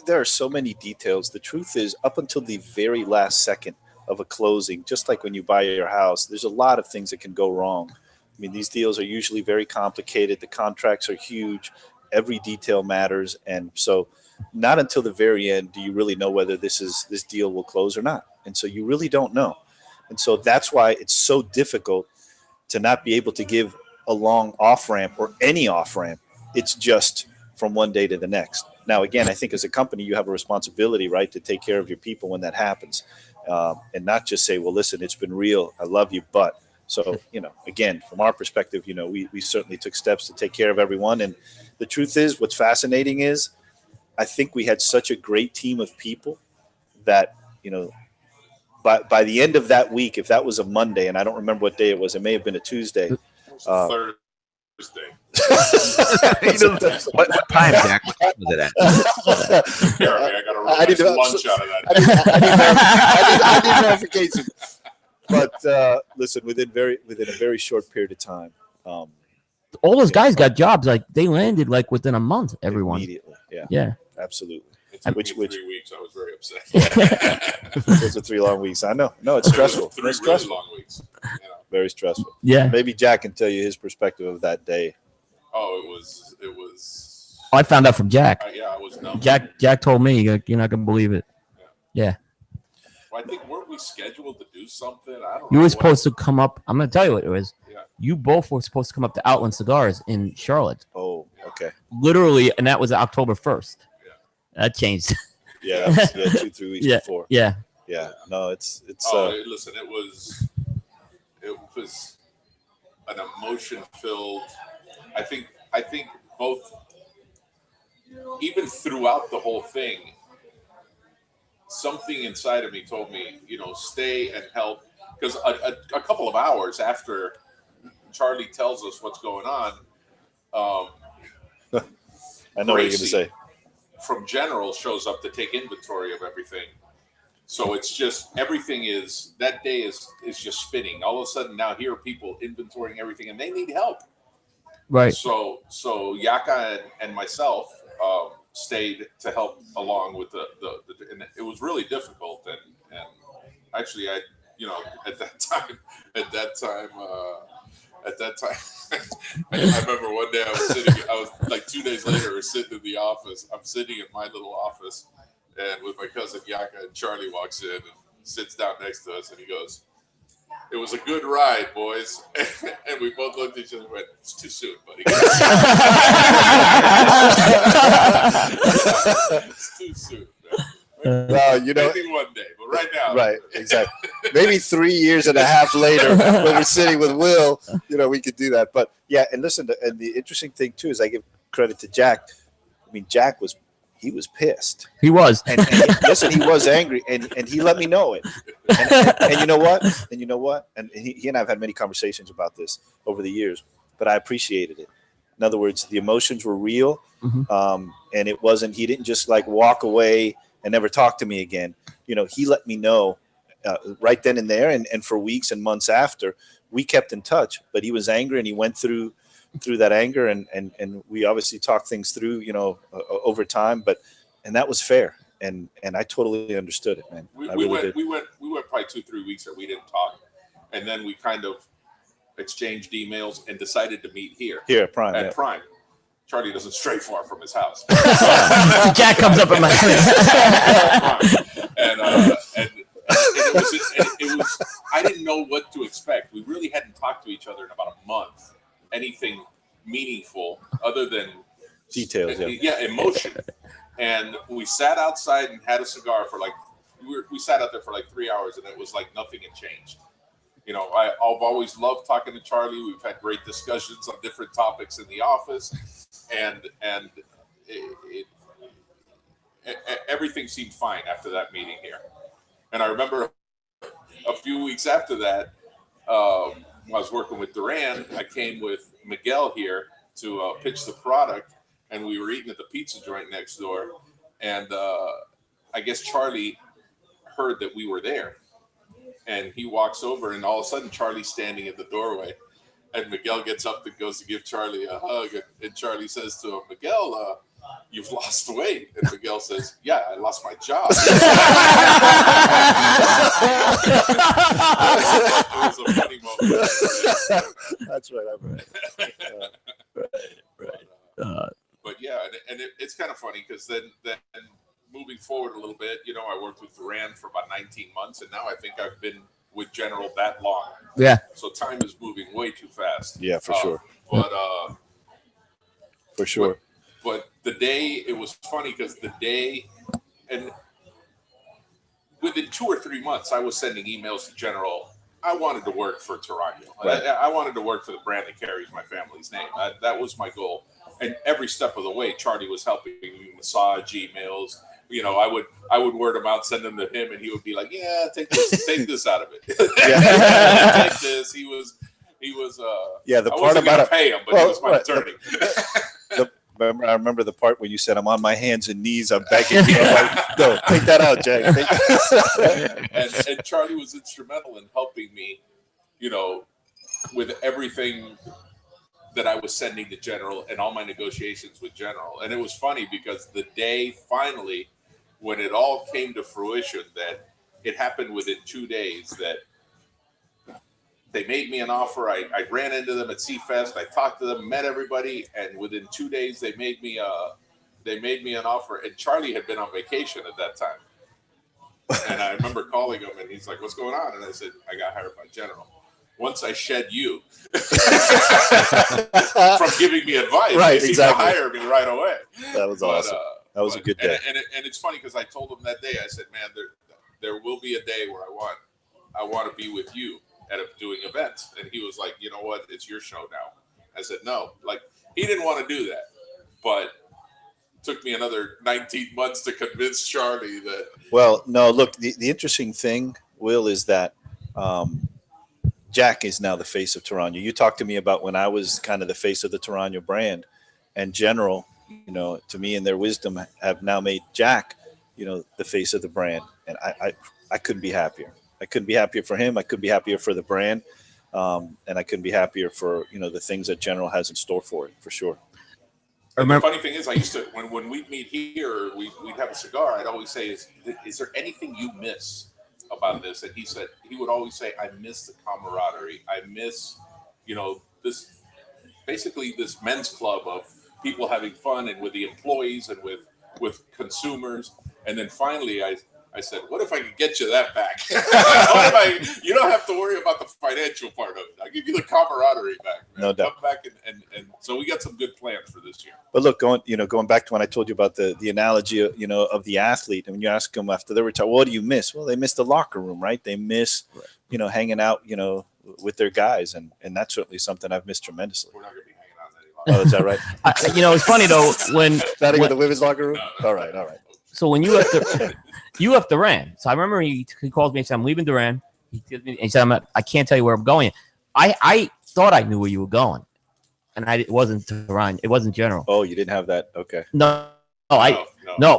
there are so many details. The truth is, up until the very last second of a closing, just like when you buy your house, there's a lot of things that can go wrong. I mean, these deals are usually very complicated. The contracts are huge. Every detail matters. And so not until the very end do you really know whether this deal will close or not. And so you really don't know. And so that's why it's so difficult to not be able to give a long off-ramp or any off-ramp. It's just from one day to the next. Now, again, I think as a company, you have a responsibility, right, to take care of your people when that happens, and not just say, well, listen, it's been real. I love you. But so, again, from our perspective, we certainly took steps to take care of everyone. And the truth is, what's fascinating is I think we had such a great team of people that, by the end of that week, if that was a Monday, and I don't remember what day it was, it may have been a Tuesday. Thursday. What time, Jack? What time was it at? I got a lunch out of that. I need verification. But listen, within a very short period of time, all those guys got jobs. Like they landed like within a month. Everyone immediately. Yeah. Absolutely. It took me 3 weeks. I was very upset. Those are 3 long weeks. I know. No, it's stressful. Three It's stressful. really long weeks. Very stressful. Yeah. Maybe Jack can tell you his perspective of that day. Oh, it was. I found out from Jack. I was numb. Jack told me you're not gonna believe it. Yeah. Well, I think weren't we scheduled to do something? I don't know. You were supposed to come up. I'm gonna tell you what it was. Yeah. You both were supposed to come up to Outland Cigars in Charlotte. Oh, okay. Literally, and that was October 1st. Yeah. That changed. Yeah, that was 2-3 weeks before. Yeah. Yeah. No, it's. Listen, it was an emotion-filled. I think both, even throughout the whole thing, something inside of me told me, stay and help, because a couple of hours after Charlie tells us what's going on, I know what you're going to say. From General shows up to take inventory of everything. So it's just everything is that day is just spinning. All of a sudden now here are people inventorying everything and they need help. Right. So Yaka and myself stayed to help along with the and it was really difficult and actually I at that time I remember one day I was like 2 days later we're sitting in the office. I'm sitting in my little office and with my cousin Yaka, and Charlie walks in and sits down next to us and he goes, "It was a good ride, boys." And we both looked at each other and went, "It's too soon, buddy." It's too soon, man. Well, maybe one day, but right now. Right, exactly. Maybe 3 years and a half later, when we're sitting with Will, we could do that. But yeah, and listen, and the interesting thing too is I give credit to Jack. I mean, Jack was pissed. He was. And listen, he was angry, and he let me know it. And you know what? And he and I have had many conversations about this over the years, but I appreciated it. In other words, the emotions were real, and it wasn't. He didn't just like walk away and never talk to me again. He let me know right then and there, and for weeks and months after, we kept in touch. But he was angry, and he went through that anger, and we obviously talked things through, over time. And that was fair, and I totally understood it, man. We went probably 2-3 weeks that we didn't talk, and then we kind of exchanged emails and decided to meet here at Prime. At Prime. Charlie doesn't stray far from his house. Jack comes up in my and it was I didn't know what to expect. We really hadn't talked to each other in about a month. Anything meaningful other than details, emotion. And we sat outside and had a cigar for we sat out there for 3 hours, and it was like nothing had changed. I've always loved talking to Charlie. We've had great discussions on different topics in the office, and everything seemed fine after that meeting here. And I remember a few weeks after that, I was working with Duran, I came with Miguel here to pitch the product, and we were eating at the pizza joint next door, and I guess Charlie heard that we were there, and he walks over, and all of a sudden Charlie's standing at the doorway, and Miguel gets up and goes to give Charlie a hug, and Charlie says to him, Miguel, you've lost weight. And Miguel says, yeah, I lost my job. It was a funny moment. That's right. Right. But yeah, and it's kind of funny because then moving forward a little bit, you know, I worked with Duran for about 19 months, and now I think I've been with General that long. Yeah. So time is moving way too fast. Yeah, for sure. But for sure. But the day, it was funny because the day, and within 2 or 3 months, I was sending emails to General. I wanted to work for Toraño. Right. I wanted to work for the brand that carries my family's name. That was my goal. And every step of the way, Charlie was helping me massage emails. You know, I would word them out, send them to him, and he would be like, "Yeah, take this out of it. Take this." He was. Yeah, the I part wasn't about gonna pay him, but he was my right. attorney. I remember the part when you said, "I'm on my hands and knees, I'm begging you." I'm like, no, take that out, Jack. And Charlie was instrumental in helping me, you know, with everything that I was sending to General and all my negotiations with General. And it was funny because the day finally, when it all came to fruition, that it happened within 2 days, that they made me an offer. I ran into them at Seafest. I talked to them, met everybody, and within 2 days they made me an offer. And Charlie had been on vacation at that time. And I remember calling him, and he's like, "What's going on?" And I said, "I got hired by General." Once I shed you from giving me advice, right? you Exactly. to hire me right away. That was awesome. That was a good day. And it's funny because I told him that day. I said, "Man, there will be a day where I want to be with you at doing events." And he was like, "You know what? It's your show now." I said, "No." Like, he didn't want to do that, but it took me another 19 months to convince Charlie that. Well, no, look, the interesting thing, Will, is that Jack is now the face of Toraño. You talked to me about when I was kind of the face of the Toraño brand, and General, you know, to me in their wisdom, have now made Jack, you know, the face of the brand. And I couldn't be happier. I couldn't be happier for him. I couldn't be happier for the brand. And I couldn't be happier for, you know, the things that General has in store for it, for sure. The funny thing is, I used to, when we'd meet here, we'd have a cigar, I'd always say, is there anything you miss about this? And he would always say, "I miss the camaraderie. I miss, you know, this men's club of people having fun, and with the employees and with consumers." And then finally I said, "What if I could get you that back?" You don't have to worry about the financial part of it. I'll give you the camaraderie back, man. No doubt. Come back and so we got some good plans for this year. But look, going back to when I told you about the analogy, you know, of the athlete, and when you ask them after they retire, what do you miss? Well, they miss the locker room, right? They miss, you know, hanging out, you know, with their guys, and that's certainly something I've missed tremendously. We're not going to be hanging out any longer. Oh, is that right? You know, it's funny though when the women's locker room. All right. So when you left Duran, so I remember he called me and said, "I'm leaving Duran." He said, I can't tell you where I'm going. I thought I knew where you were going, and it wasn't Duran. It wasn't General. Oh, you didn't have that? Okay. No,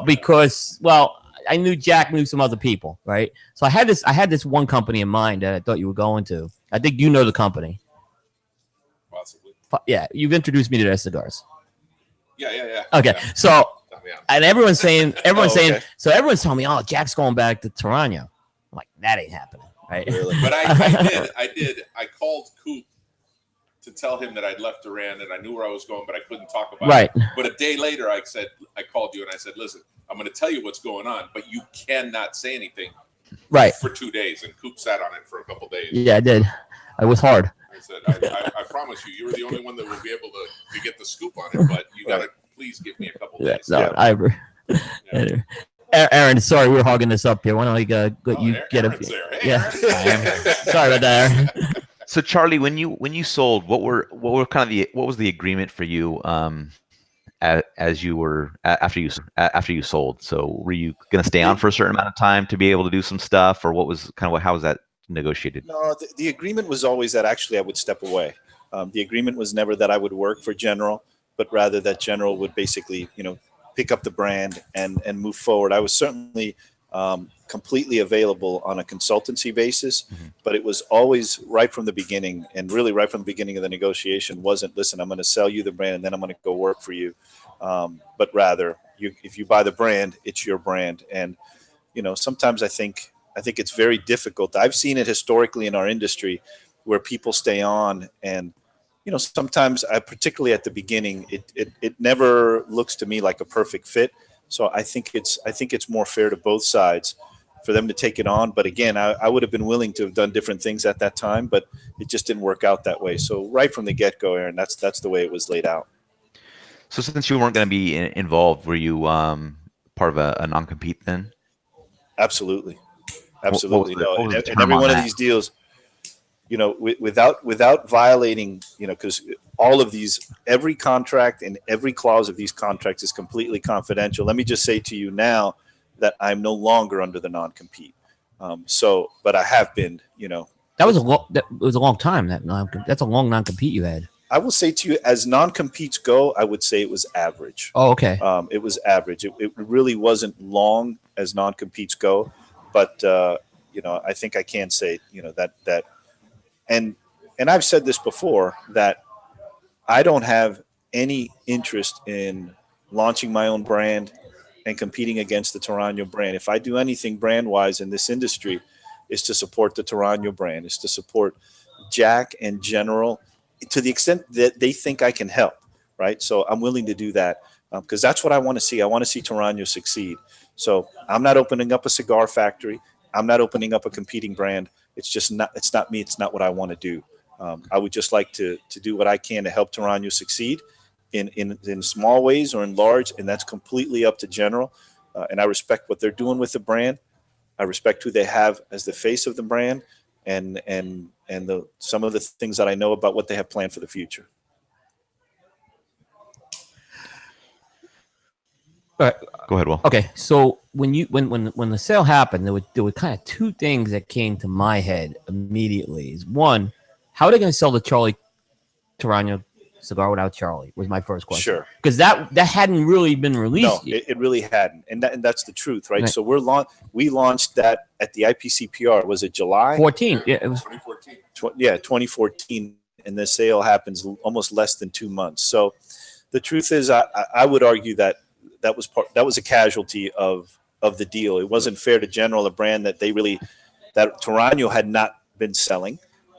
because, well, I knew Jack knew some other people, right? So I had this one company in mind that I thought you were going to. I think you know the company. Possibly. Yeah, you've introduced me to their cigars. Yeah. Okay, Yeah. so. Yeah. And everyone's saying, okay. So everyone's telling me, "Oh, Jack's going back to Toraño." I'm like, that ain't happening, right? Really? But I did. I called Coop to tell him that I'd left Duran and I knew where I was going, but I couldn't talk about it. But a day later, I called you and I said, "Listen, I'm going to tell you what's going on, but you cannot say anything." Right. For 2 days, and Coop sat on it for a couple of days. Yeah, I did. It was hard. I said, I promise you were the only one that would be able to get the scoop on it, but you got to please give me a couple of days. No, I agree. Yeah. Aaron, sorry, we're hogging this up here. Why don't we get Aaron's there. Hey, yeah. Aaron. Sorry about that, Aaron. So Charlie, when you sold, what was the agreement for you as you were after you sold? So were you going to stay on for a certain amount of time to be able to do some stuff, or how was that negotiated? No, the agreement was always that actually I would step away. The agreement was never that I would work for General, but rather that General would basically, pick up the brand and move forward. I was certainly completely available on a consultancy basis, but it was always right from the beginning, and really right from the beginning of the negotiation wasn't, listen, I'm going to sell you the brand and then I'm going to go work for you. But rather, if you buy the brand, it's your brand. And, sometimes I think it's very difficult. I've seen it historically in our industry where people stay on and, sometimes particularly at the beginning, it never looks to me like a perfect fit. So I think it's more fair to both sides for them to take it on. But again, I would have been willing to have done different things at that time, but it just didn't work out that way. So right from the get-go, Aaron, that's the way it was laid out. So since you weren't going to be involved, were you part of a non-compete then? Absolutely. What was the And every term one on of these deals, without violating, because all of these, every contract and every clause of these contracts is completely confidential. Let me just say to you now that I'm no longer under the non-compete. But I have been, That was a long time. That's a long non-compete you had. I will say to you, as non-competes go, I would say it was average. Oh, okay. It was average. It really wasn't long as non-competes go, but I think I can say, that, and I've said this before, that I don't have any interest in launching my own brand and competing against the Toraño brand. If I do anything brand-wise in this industry, is to support the Toraño brand, is to support Jack and General to the extent that they think I can help, right? So I'm willing to do that because that's what I want to see. I want to see Toraño succeed. So I'm not opening up a cigar factory. I'm not opening up a competing brand. It's not me. It's not what I want to do. I would just like to do what I can to help Toraño succeed in small ways or in large, and that's completely up to General. And I respect what they're doing with the brand. I respect who they have as the face of the brand, and some of the things that I know about what they have planned for the future. All right. Go ahead, Will. Okay, so when the sale happened, there were kind of two things that came to my head immediately. Is one, how are they going to sell the Charlie Toraño cigar without Charlie? Was my first question. Sure, because that hadn't really been released. No, it really hadn't, and that's the truth, right? So we launched that at the IPCPR. Was it July 14? Yeah, it was 2014. 2014, and the sale happens almost less than 2 months. So the truth is, I would argue that was a casualty of the deal. It wasn't fair to General, a brand that that Toraño had not been selling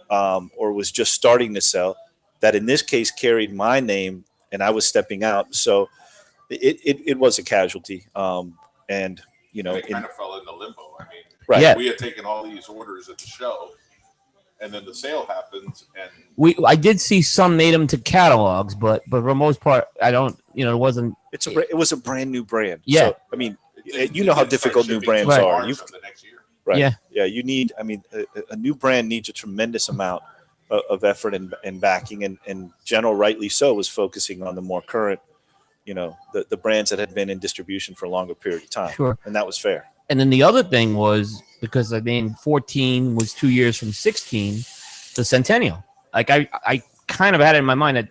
or was just starting to sell, that in this case carried my name and I was stepping out. So it was a casualty. And it kind of fell into limbo. I mean, right. Yeah. We had taken all these orders at the show, and then the sale happened, and I did see some made them to catalogs, but for the most part, I don't. It wasn't. It was a brand new brand. Yeah. So, I mean, you know how difficult new brands Right. are. the next year. Right. Yeah. You need. I mean, a new brand needs a tremendous amount of effort and backing, and General, rightly so, was focusing on the more current, the brands that had been in distribution for a longer period of time. Sure. And that was fair. And then the other thing was, because 14 was 2 years from 16, the Centennial. Like I kind of had it in my mind that,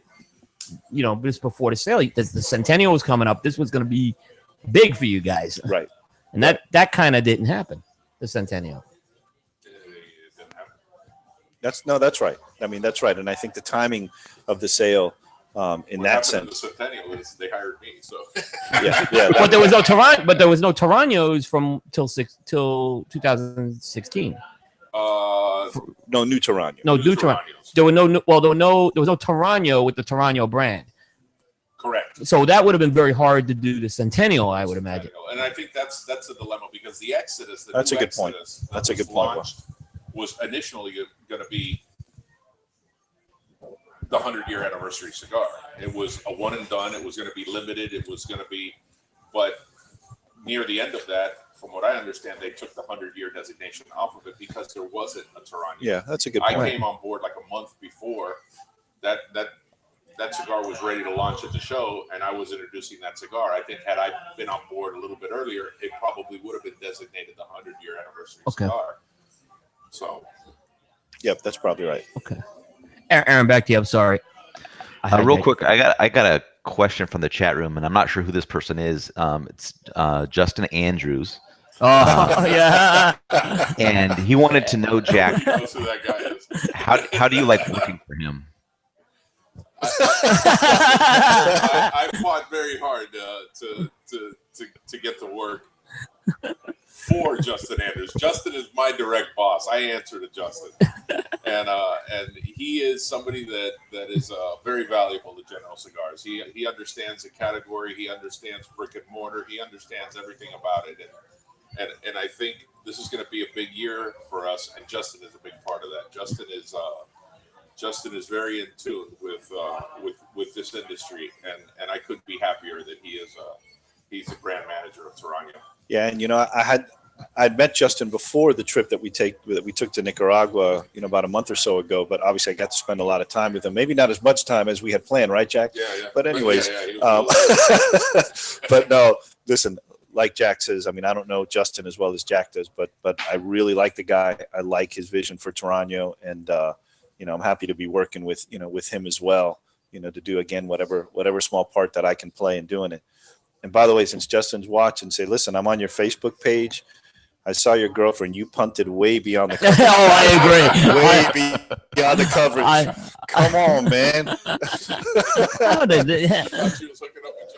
just before the sale, the Centennial was coming up. This was going to be big for you guys. Right. And that kind of didn't happen, the Centennial. That's right. I mean, that's right. And I think the timing of the sale, in that sense, the Centennial is they hired me. So yeah. But there was no Toraño. But there was no Toraños from till 2016. No new Toraño. No new Toraño. There was no Toraño with the Toraño brand. Correct. So that would have been very hard to do the Centennial, I would imagine. And I think that's a dilemma, because the Exodus. That's a good point. That's a good point. Was initially going to be the 100-year anniversary cigar. It was a one and done. It was going to be limited. It was going to be, but near the end of that, from what I understand, they took the 100-year designation off of it because there wasn't a Toraño. Yeah, that's a good point. I came on board like a month before that cigar was ready to launch at the show, and I was introducing that cigar. I think had I been on board a little bit earlier, it probably would have been designated the 100-year anniversary cigar. So Yep, that's probably right. Okay. Aaron, back to you. I'm sorry. Real quick, I got a question from the chat room, and I'm not sure who this person is. It's Justin Andrews. Oh, yeah. And he wanted to know, Jack, He knows who that guy is. how do you like working for him? I fought very hard to get to work for Justin Andrews. Justin is my direct boss. I answer to Justin, and he is somebody that is very valuable to General Cigars. He understands the category. He understands brick and mortar. He understands everything about it, and I think this is going to be a big year for us. And Justin is a big part of that. Justin is very in tune with this industry, and I couldn't be happier that he's a brand manager of Toraño. Yeah, and I'd met Justin before the trip that we took to Nicaragua, about a month or so ago. But obviously, I got to spend a lot of time with him. Maybe not as much time as we had planned, right, Jack? Yeah. But anyways, Yeah, but no, listen. Like Jack says, I mean, I don't know Justin as well as Jack does, but I really like the guy. I like his vision for Toraño, and I'm happy to be working with him as well. To do again whatever small part that I can play in doing it. And by the way, since Justin's watching, say, listen, I'm on your Facebook page. I saw your girlfriend. You punted way beyond the coverage. Oh, I agree. Way beyond the coverage. Come on, man. Oh, I thought she was hooking up with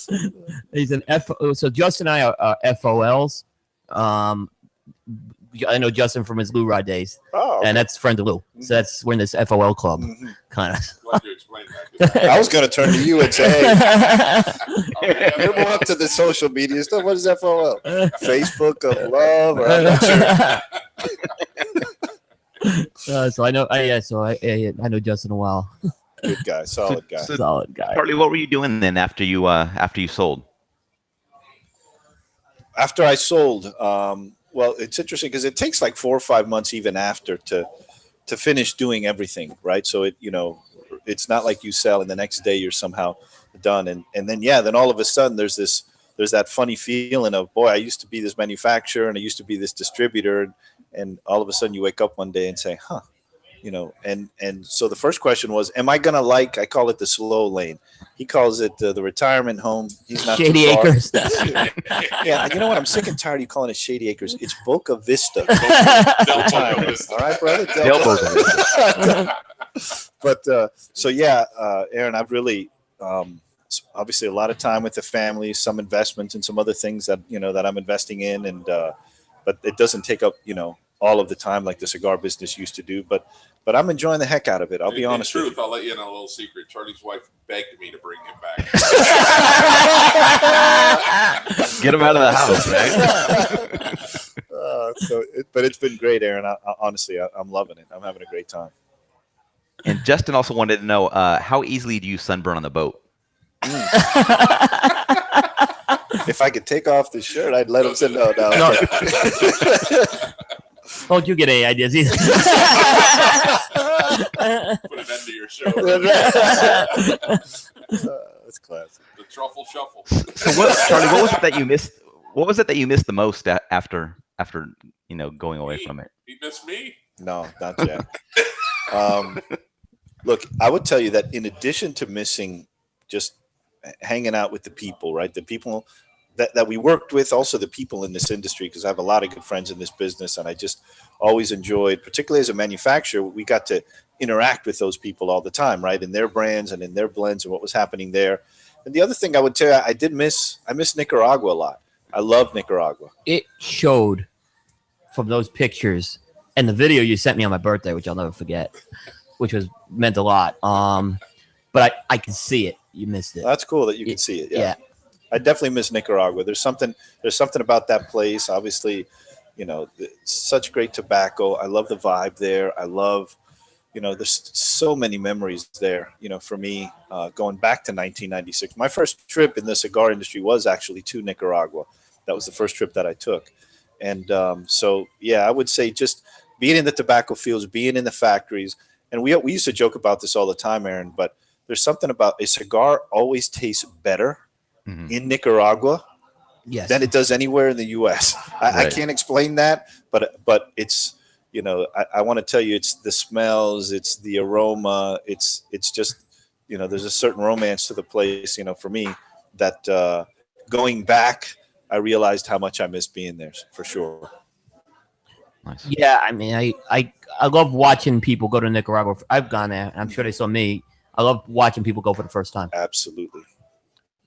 John. He's an F. So Justin and I are FOLs. I know Justin from his Lou Rod days, and that's friend of Lou. So that's we're in this FOL club, kind of. Glad you explained that. I was going to turn to you and say, hey, you're more up to the social media stuff. What is FOL? Facebook of love? Or I'm not sure. So I know. I know Justin a while. Good guy, solid guy. Solid guy. Charlie, what were you doing then after you sold? After I sold, well, it's interesting because it takes like 4 or 5 months even after to finish doing everything, right? So it's not like you sell and the next day you're somehow done, and then all of a sudden there's that funny feeling of, boy, I used to be this manufacturer and I used to be this distributor, and all of a sudden you wake up one day and say, huh. And so the first question was, am I gonna I call it the slow lane. He calls it the retirement home. He's not Shady too far. Acres. Yeah, you know what? I'm sick and tired of you calling it Shady Acres. It's Boca Vista. All right, brother. But so yeah, Aaron, I've really obviously a lot of time with the family, some investments and some other things that that I'm investing in, and but it doesn't take up all of the time like the cigar business used to do. But I'm enjoying the heck out of it. I'll be honest with you. I'll let you in on a little secret. Charlie's wife begged me to bring him back. Get him out of the house, man. But it's been great, Aaron. Honestly, I'm loving it. I'm having a great time. And Justin also wanted to know, how easily do you sunburn on the boat? If I could take off the shirt, I'd let him sit. No. Don't you get any ideas either? Put an end to your show. That's classic. The truffle shuffle. So Charlie, what was it that you missed? What was it that you missed the most after going away from it? He missed me. No, not Jack. Look, I would tell you that in addition to missing just hanging out with the people, right? The people that we worked with, also the people in this industry, because I have a lot of good friends in this business, and I just always enjoyed, particularly as a manufacturer, we got to interact with those people all the time, right? In their brands and in their blends and what was happening there. And the other thing I would tell you, I miss Nicaragua a lot. I love Nicaragua. It showed from those pictures and the video you sent me on my birthday, which I'll never forget, which meant a lot. But I can see it. You missed it. That's cool that you can see it. Yeah. I definitely miss Nicaragua. There's something about that place. Obviously, such great tobacco. I love the vibe there. I love, there's so many memories there, for me, going back to 1996. My first trip in the cigar industry was actually to Nicaragua. That was the first trip that I took. And so, yeah, I would say just being in the tobacco fields, being in the factories. And we used to joke about this all the time, Aaron, but there's something about a cigar always tastes better in Nicaragua Yes. than it does anywhere in the U.S. I Right. can't explain that, but it's, you know, I want to tell you, it's the smells, it's the aroma, it's just, you know, there's a certain romance to the place, you know, for me that going back, I realized how much I missed being there for sure. Nice. Yeah, I mean, I love watching people go to Nicaragua. I've gone there, and I'm sure they saw me. I love watching people go for the first time. Absolutely.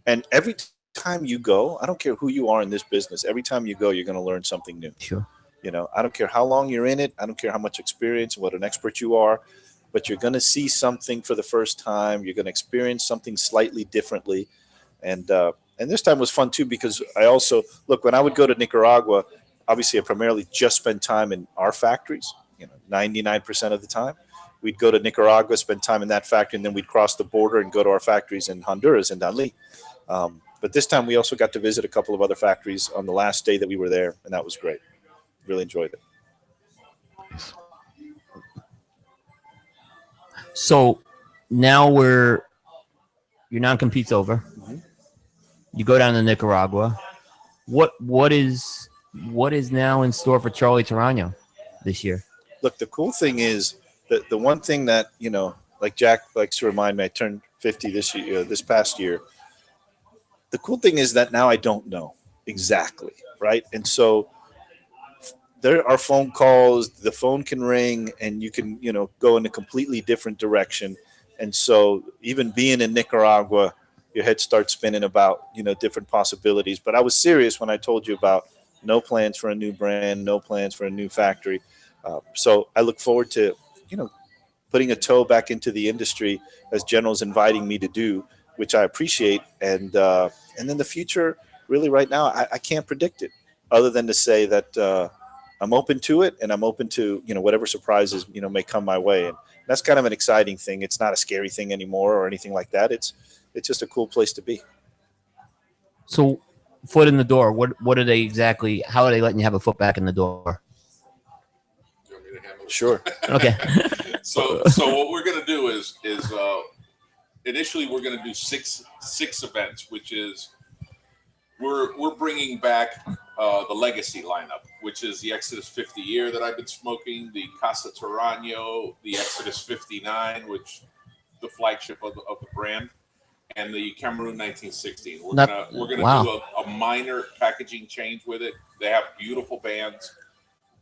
And every time you go, I don't care who you are in this business, every time you go, you're going to learn something new. Sure. You know, I don't care how long you're in it. I don't care how much experience, what an expert you are, but you're going to see something for the first time. You're going to experience something slightly differently. And this time was fun too, because I also, look, when I would go to Nicaragua, obviously I primarily just spend time in our factories, you know, 99% of the time. We'd go to Nicaragua, spend time in that factory, and then we'd cross the border and go to our factories in Honduras and Danlí. But this time we also got to visit a couple of other factories on the last day that we were there, and that was great. Really enjoyed it. So now your non-compete's over. Mhm. You go down to Nicaragua. What is now in store for Charlie Toraño this year? Look, the cool thing is that the one thing that, you know, like Jack likes to remind me, I turned 50 this past year. The cool thing is that now I don't know exactly, right? And so there are phone calls, the phone can ring, and you can, you know, go in a completely different direction. And so even being in Nicaragua, your head starts spinning about, you know, different possibilities. But I was serious when I told you about no plans for a new brand, no plans for a new factory. So I look forward to, you know, putting a toe back into the industry as General's inviting me to do, which I appreciate. And then the future, really right now, I can't predict it other than to say that I'm open to it, and I'm open to, you know, whatever surprises, you know, may come my way. And that's kind of an exciting thing. It's not a scary thing anymore or anything like that. It's just a cool place to be. So, foot in the door. What are they exactly? How are they letting you have a foot back in the door? You want me to handle it? Sure. Okay. So what we're gonna do is initially we're gonna do six events, which is we're bringing back the legacy lineup, which is the Exodus 50 year that I've been smoking, the Casa Toraño, the Exodus 59, which the flagship of the brand, and the Cameroon 1916. We're gonna wow. do a minor packaging change with it. They have beautiful bands.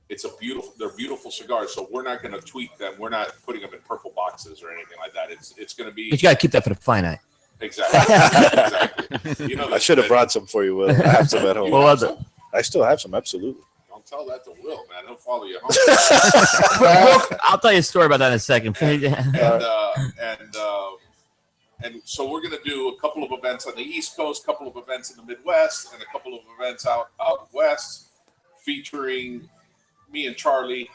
They're beautiful cigars, so we're not going to tweak them. We're not putting them in purple boxes or anything like that. It's going to be. But you got to keep that for the finite. Exactly. Exactly. You know, I should have brought some for you, Will. I have some at home. What was it? I still have some, absolutely. Don't tell that to Will, man. He'll follow you home. I'll tell you a story about that in a second. And so we're going to do a couple of events on the East Coast, a couple of events in the Midwest, and a couple of events out west, featuring me and Charlie.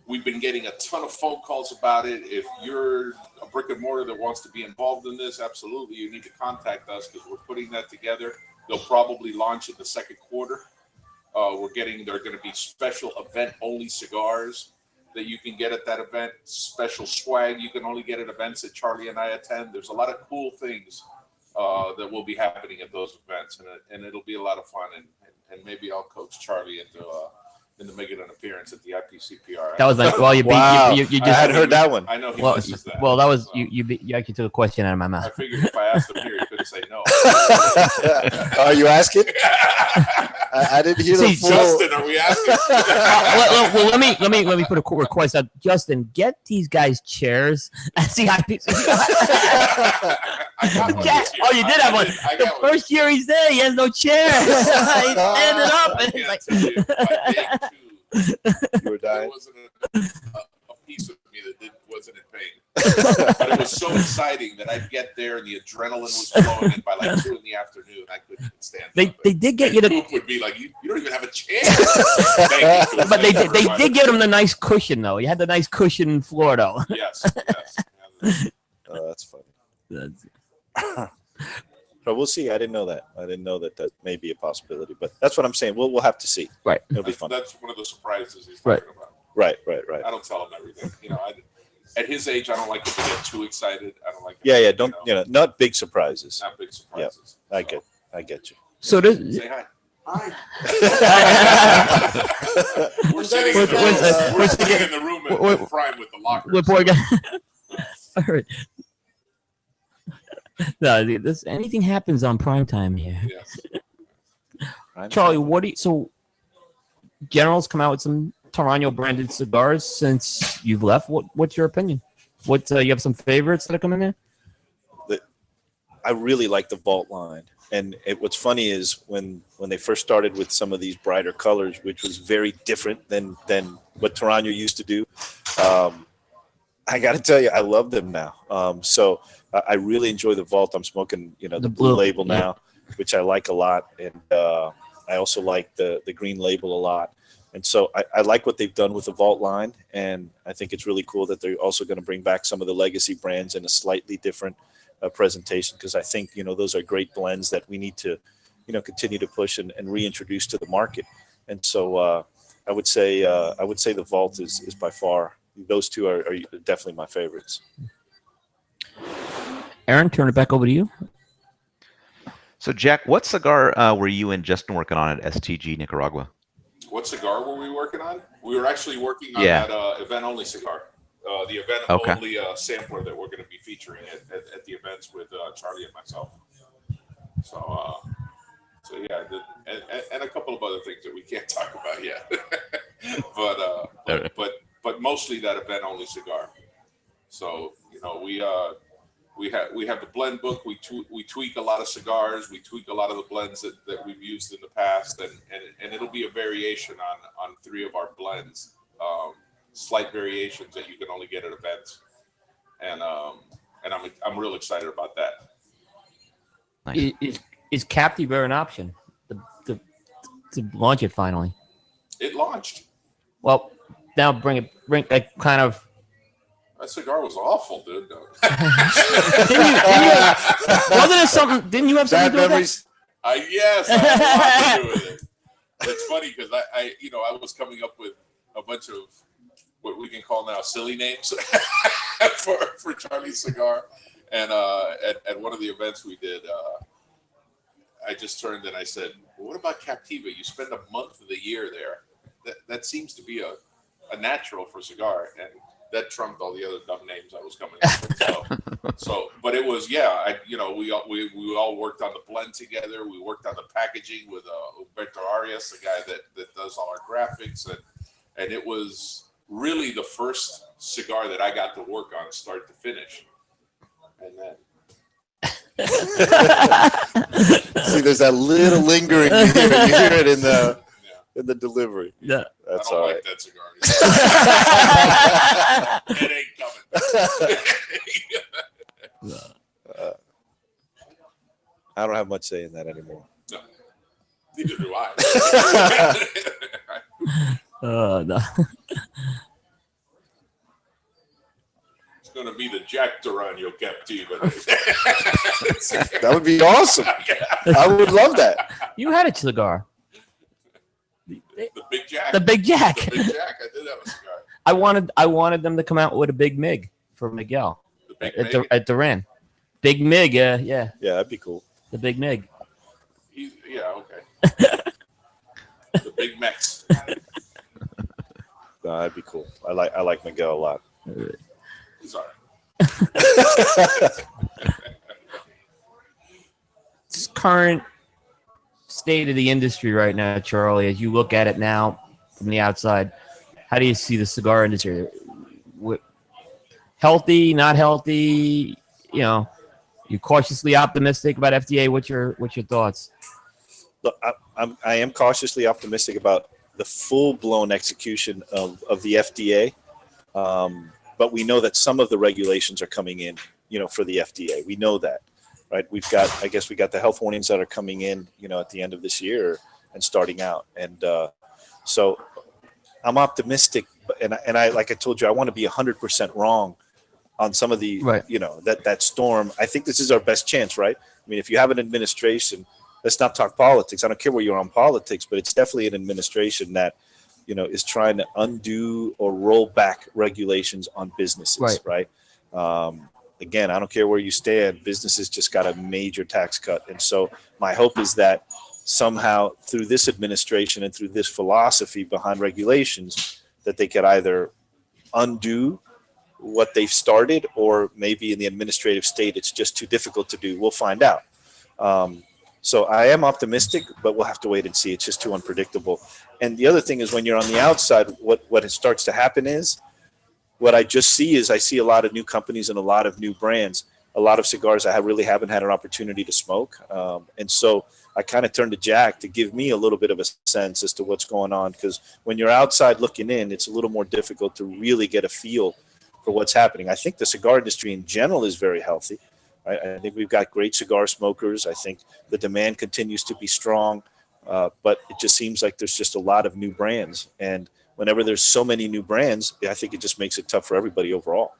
We've been getting a ton of phone calls about it. If you're a brick and mortar that wants to be involved in this, absolutely, you need to contact us because we're putting that together. They'll probably launch in the second quarter. There are going to be special event-only cigars that you can get at that event, special swag you can only get at events that Charlie and I attend. There's a lot of cool things that will be happening at those events, and it'll be a lot of fun. And maybe I'll coach Charlie into making an appearance at the IPCPR. That was like, well, you just I had heard that one. I know he well, misses that. well, that was So you actually took a question out of my I mouth. figured if I asked him here, he couldn't say no. Are you asking? I didn't hear the See, full. Justin, are we asking? well, let me put a request out. Justin, get these guys chairs at the IPC. I got one this year. Oh, you did have one. I The got one. first year he's there, he has no chair. He standing up, and I it's like, can't tell you, by day two, You were there dying. wasn't a piece of me that wasn't in pain. But it was so exciting that I'd get there and the adrenaline was flowing, and by like 2 PM, I couldn't stand it. they did get you And the, Coop would be like, you don't even have a chair. Thank you, Coop. but they Thank you, did give him the nice cushion though. You had the nice cushion floor though. Yes. Oh, that's funny. But we'll see. I didn't know that. I didn't know that may be a possibility. But that's what I'm saying. We'll have to see. Right. It'll be fun. That's one of the surprises he's Right. talking about. Right. I don't tell him everything. You know, at his age, I don't like him to get too excited. I don't like him Yeah. to, Don't not big surprises. not big surprises. I So, get you. So this, Say hi. Hi. We're sitting in the room at Prime with the locker. All right. No, anything happens on prime time here. Yes. Charlie, so General's come out with some Toraño branded cigars since you've left. What's your opinion? You have some favorites that are coming in? I really like the Vault line. And what's funny is when they first started with some of these brighter colors, which was very different than what Toraño used to do, I got to tell you, I love them now. So I really enjoy the Vault. I'm smoking, the blue label now, which I like a lot. And I also like the green label a lot. And so I like what they've done with the Vault line. And I think it's really cool that they're also going to bring back some of the legacy brands in a slightly different presentation, because I think, those are great blends that we need to, continue to push and reintroduce to the market. And so I would say the Vault is by far, those two are definitely my favorites. Aaron, turn it back over to you. So, Jack, what cigar were you and Justin working on at STG Nicaragua? What cigar were we working on? We were actually working on that event-only cigar. The event-only sampler that we're going to be featuring at the events with Charlie and myself. So yeah, and a couple of other things that we can't talk about yet. but mostly that event-only cigar. So we have the blend book. We tweak a lot of cigars. We tweak a lot of the blends that we've used in the past, and it'll be a variation on 3 of our blends. Slight variations that you can only get at events, and I'm real excited about that. Nice. Is Captiva an option to launch it finally? It launched. Well, now bring kind of. That cigar was awful, dude. Wasn't it something? Didn't you have something to do with that? Yes, I had a lot to do with it. It's funny because I was coming up with a bunch of what we can call now silly names for Charlie's cigar, and at one of the events we did, I just turned and I said, well, "What about Captiva? You spend a month of the year there. That seems to be a natural for cigar." And that trumped all the other dumb names I was coming up with. So, but it was, we all worked on the blend together. We worked on the packaging with Humberto Arias, the guy that does all our graphics, and it was really the first cigar that I got to work on start to finish. And then see, there's that little lingering. You hear it in the delivery. Yeah, that's all right. Like that cigar. It ain't coming. I don't have much say in that anymore. No, neither do I. No. It's going to be the Jack Toraño Captiva. That would be awesome. I would love that. You had a cigar. The Big Jack. The Big Jack. The Big Jack. I did have a cigar. I wanted them to come out with a Big Mig for Miguel at Duran. Big Mig, yeah. Yeah, that'd be cool. The Big Mig. Okay. The Big Mex. No, that'd be cool. I like Miguel a lot. He's all right. This current state of the industry right now, Charlie, as you look at it now from the outside, how do you see the cigar industry? Healthy, not healthy? You cautiously optimistic about FDA. What's your thoughts? Look, I am cautiously optimistic about the full-blown execution of the FDA, but we know that some of the regulations are coming in, for the FDA. We know that, right? We got the health warnings that are coming in, at the end of this year and starting out, and so I'm optimistic. And I, like I told you, I want to be 100% wrong on some of the, right. That storm. I think this is our best chance, right? I mean, if you have an administration. Let's not talk politics. I don't care where you're on politics, but it's definitely an administration that, is trying to undo or roll back regulations on businesses, right? Again, I don't care where you stand. Businesses just got a major tax cut. And so my hope is that somehow through this administration and through this philosophy behind regulations that they could either undo what they've started, or maybe in the administrative state it's just too difficult to do. We'll find out. So I am optimistic, but we'll have to wait and see. It's just too unpredictable. And the other thing is, when you're on the outside, what starts to happen is, what I just see is, I see a lot of new companies and a lot of new brands, a lot of cigars I really haven't had an opportunity to smoke. And so I kind of turned to Jack to give me a little bit of a sense as to what's going on, because when you're outside looking in, it's a little more difficult to really get a feel for what's happening. I think the cigar industry in general is very healthy. Right? I think we've got great cigar smokers. I think the demand continues to be strong, but it just seems like there's just a lot of new brands. And whenever there's so many new brands, I think it just makes it tough for everybody overall.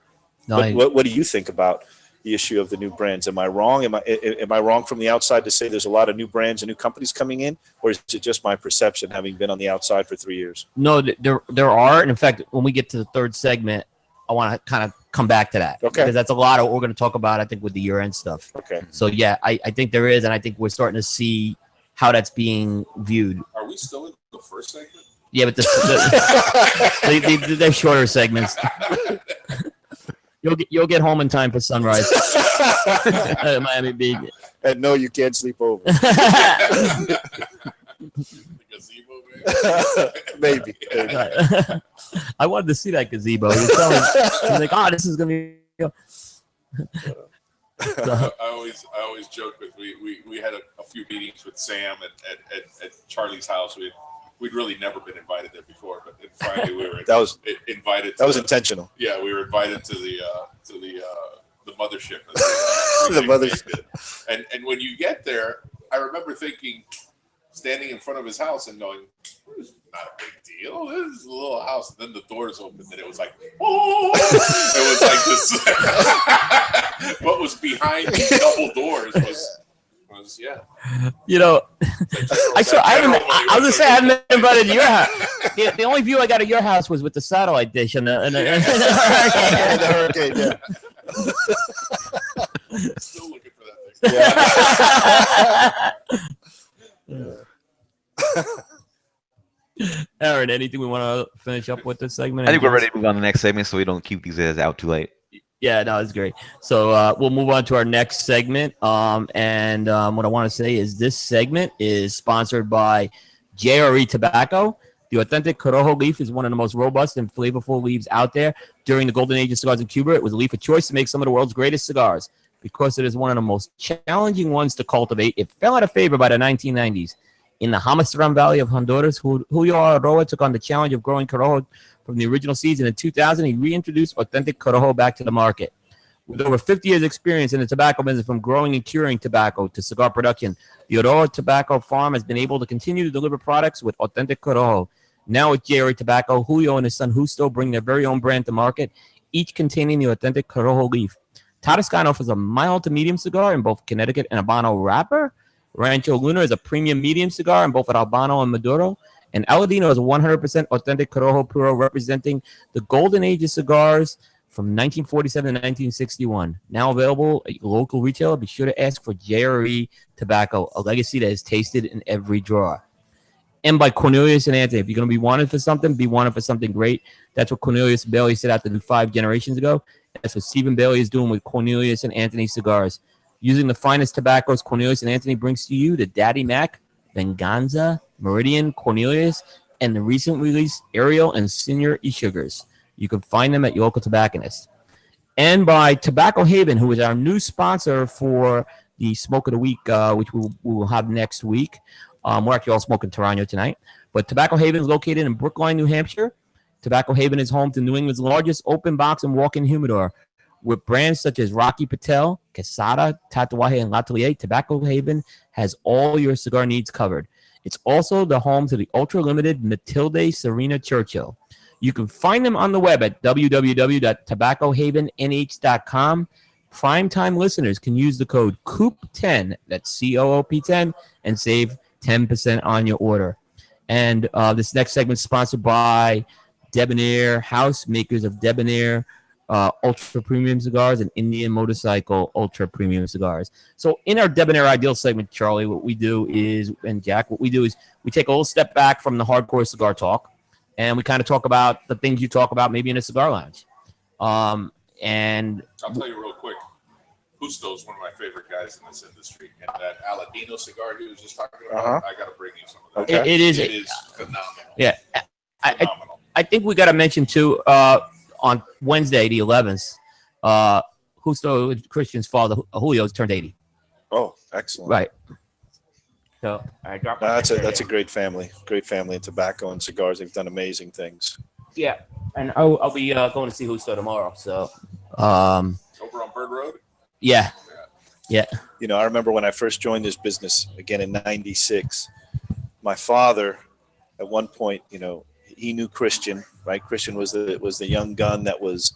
What do you think about the issue of the new brands? Am I wrong? Am I wrong from the outside to say there's a lot of new brands and new companies coming in, or is it just my perception, having been on the outside for 3 years? No, there are. And in fact, when we get to the third segment, I want to kind of come back to that. Okay. Because that's a lot of what we're going to talk about, I think, with the year-end stuff. Okay. So, yeah, I think there is, and I think we're starting to see how that's being viewed. Are we still in the first segment? Yeah, but they're shorter segments. You'll get home in time for sunrise. Miami Beach. And no, you can't sleep over. The gazebo, Maybe. I wanted to see that gazebo. He was like, "Oh, this is gonna be." I always joke with we had a few meetings with Sam at Charlie's house. We'd really never been invited there before, but finally we were invited. That was intentional. Yeah, we were invited to the mothership. The mothership. And when you get there, I remember standing in front of his house and going, "This is not a big deal. This is a little house." And then the doors opened and it was like, oh! It was like this. What was behind these double doors was yeah. You know, I was gonna say I haven't been invited to your house. The only view I got at your house was with the satellite dish and the hurricane. Yeah. Still looking for that thing. Aaron, anything we want to finish up with this segment? I think we're ready to move on to the next segment, so we don't keep these guys out too late. Yeah, no, it's great. So we'll move on to our next segment. And what I want to say is this segment is sponsored by JRE Tobacco. The authentic Corojo leaf is one of the most robust and flavorful leaves out there. During the golden age of cigars in Cuba, it was a leaf of choice to make some of the world's greatest cigars. Because it is one of the most challenging ones to cultivate, it fell out of favor by the 1990s. In the Jamastran Valley of Honduras, Julio Aroa took on the challenge of growing Corojo from the original seeds. In 2000, he reintroduced authentic Corojo back to the market. With over 50 years' experience in the tobacco business, from growing and curing tobacco to cigar production, the Aroa Tobacco Farm has been able to continue to deliver products with authentic Corojo. Now with JRE Tobacco, Julio and his son Justo bring their very own brand to market, each containing the authentic Corojo leaf. Toscano offers a mild to medium cigar in both Connecticut and Habano wrapper. Rancho Luna is a premium medium cigar in both Albano and Maduro. And Aladino is a 100% authentic Corojo Puro, representing the golden age of cigars from 1947 to 1961. Now available at your local retailer. Be sure to ask for JRE Tobacco, a legacy that is tasted in every drawer. And by Cornelius and Anthony. If you're going to be wanted for something, be wanted for something great. That's what Cornelius Bailey set out to do 5 generations ago. That's what Stephen Bailey is doing with Cornelius and Anthony cigars. Using the finest tobaccos, Cornelius and Anthony brings to you the Daddy Mac, Venganza, Meridian, Cornelius, and the recent released Ariel and Senior E-Sugars. You can find them at your local tobacconist. And by Tobacco Haven, who is our new sponsor for the Smoke of the Week, which we will have next week. We're actually all smoking Toraño tonight. But Tobacco Haven is located in Brookline, New Hampshire. Tobacco Haven is home to New England's largest open box and walk-in humidor. With brands such as Rocky Patel, Quesada, Tatuaje, and L'Atelier, Tobacco Haven has all your cigar needs covered. It's also the home to the ultra-limited Matilde Serena Churchill. You can find them on the web at www.tobaccohavennh.com. Primetime listeners can use the code COOP10, that's COOP10, and save 10% on your order. And this next segment is sponsored by Debonair House, makers of Debonair ultra premium cigars, and Indian motorcycle ultra premium cigars. So in our Debonair Ideal segment, Charlie, what we do is, and Jack, what we do is we take a little step back from the hardcore cigar talk, and we kind of talk about the things you talk about maybe in a cigar lounge. And I'll tell you real quick. Justo is one of my favorite guys in this industry, and that Aladino cigar he was just talking about, I got to bring you some of that. Okay. it is phenomenal. Yeah, Phenomenal. I think we got to mention too. On Wednesday, the 11th, Justo Christian's father, Julio's turned 80. Oh, excellent. Right. So I dropped. That's a great family in tobacco and cigars. They've done amazing things. Yeah, and I'll be going to see Justo tomorrow. So, Over on Bird Road. yeah. You know, I remember when I first joined this business again in '96. My father, at one point, you know, he knew Christian. Right, Christian was the young gun that was,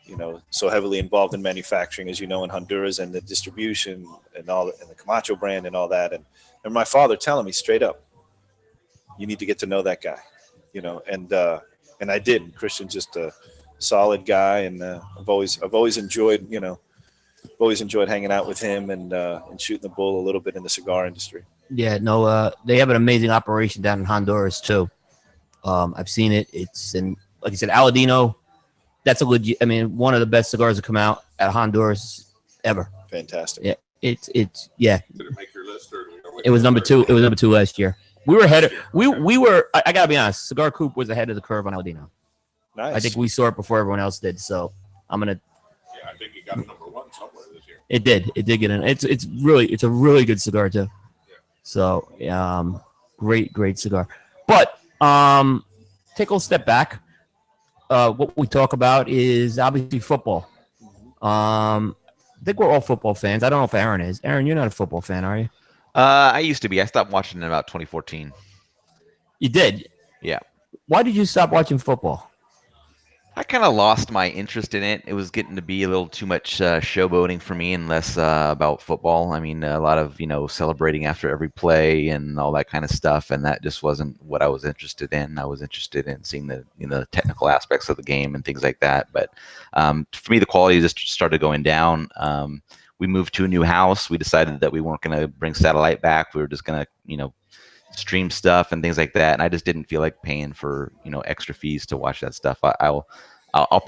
you know, so heavily involved in manufacturing, as you know, in Honduras and the distribution and all, and the Camacho brand and all that. And my father telling me straight up, you need to get to know that guy, you know, and I did. And Christian's just a solid guy, and I've always enjoyed, you know, hanging out with him and shooting the bull a little bit in the cigar industry. Yeah, no, they have an amazing operation down in Honduras too. I've seen it. It's in, like you said, Aladino. That's a legit. I mean, one of the best cigars to come out at Honduras ever. Fantastic. Yeah, it's yeah. Did it make your list, or It was number 2. It was number 2 last year. We were ahead. We were. I gotta be honest. Cigar Coop was ahead of the curve on Aladino. Nice. I think we saw it before everyone else did. So I'm gonna. Yeah, I think it got number 1 somewhere this year. It did. It did get in. It's a really good cigar too. Yeah. So great cigar. But take a little step back. What we talk about is obviously football. I think we're all football fans. I don't know if Aaron is. Aaron, you're not a football fan, are you? I used to be. I stopped watching in about 2014. You did? Yeah. Why did you stop watching football? I kind of lost my interest in it. It was getting to be a little too much showboating for me and less about football. I mean, a lot of, celebrating after every play and all that kind of stuff. And that just wasn't what I was interested in. I was interested in seeing the technical aspects of the game and things like that. But for me, the quality just started going down. We moved to a new house. We decided that we weren't going to bring satellite back. We were just going to, stream stuff and things like that, and I just didn't feel like paying for extra fees to watch that stuff. I'll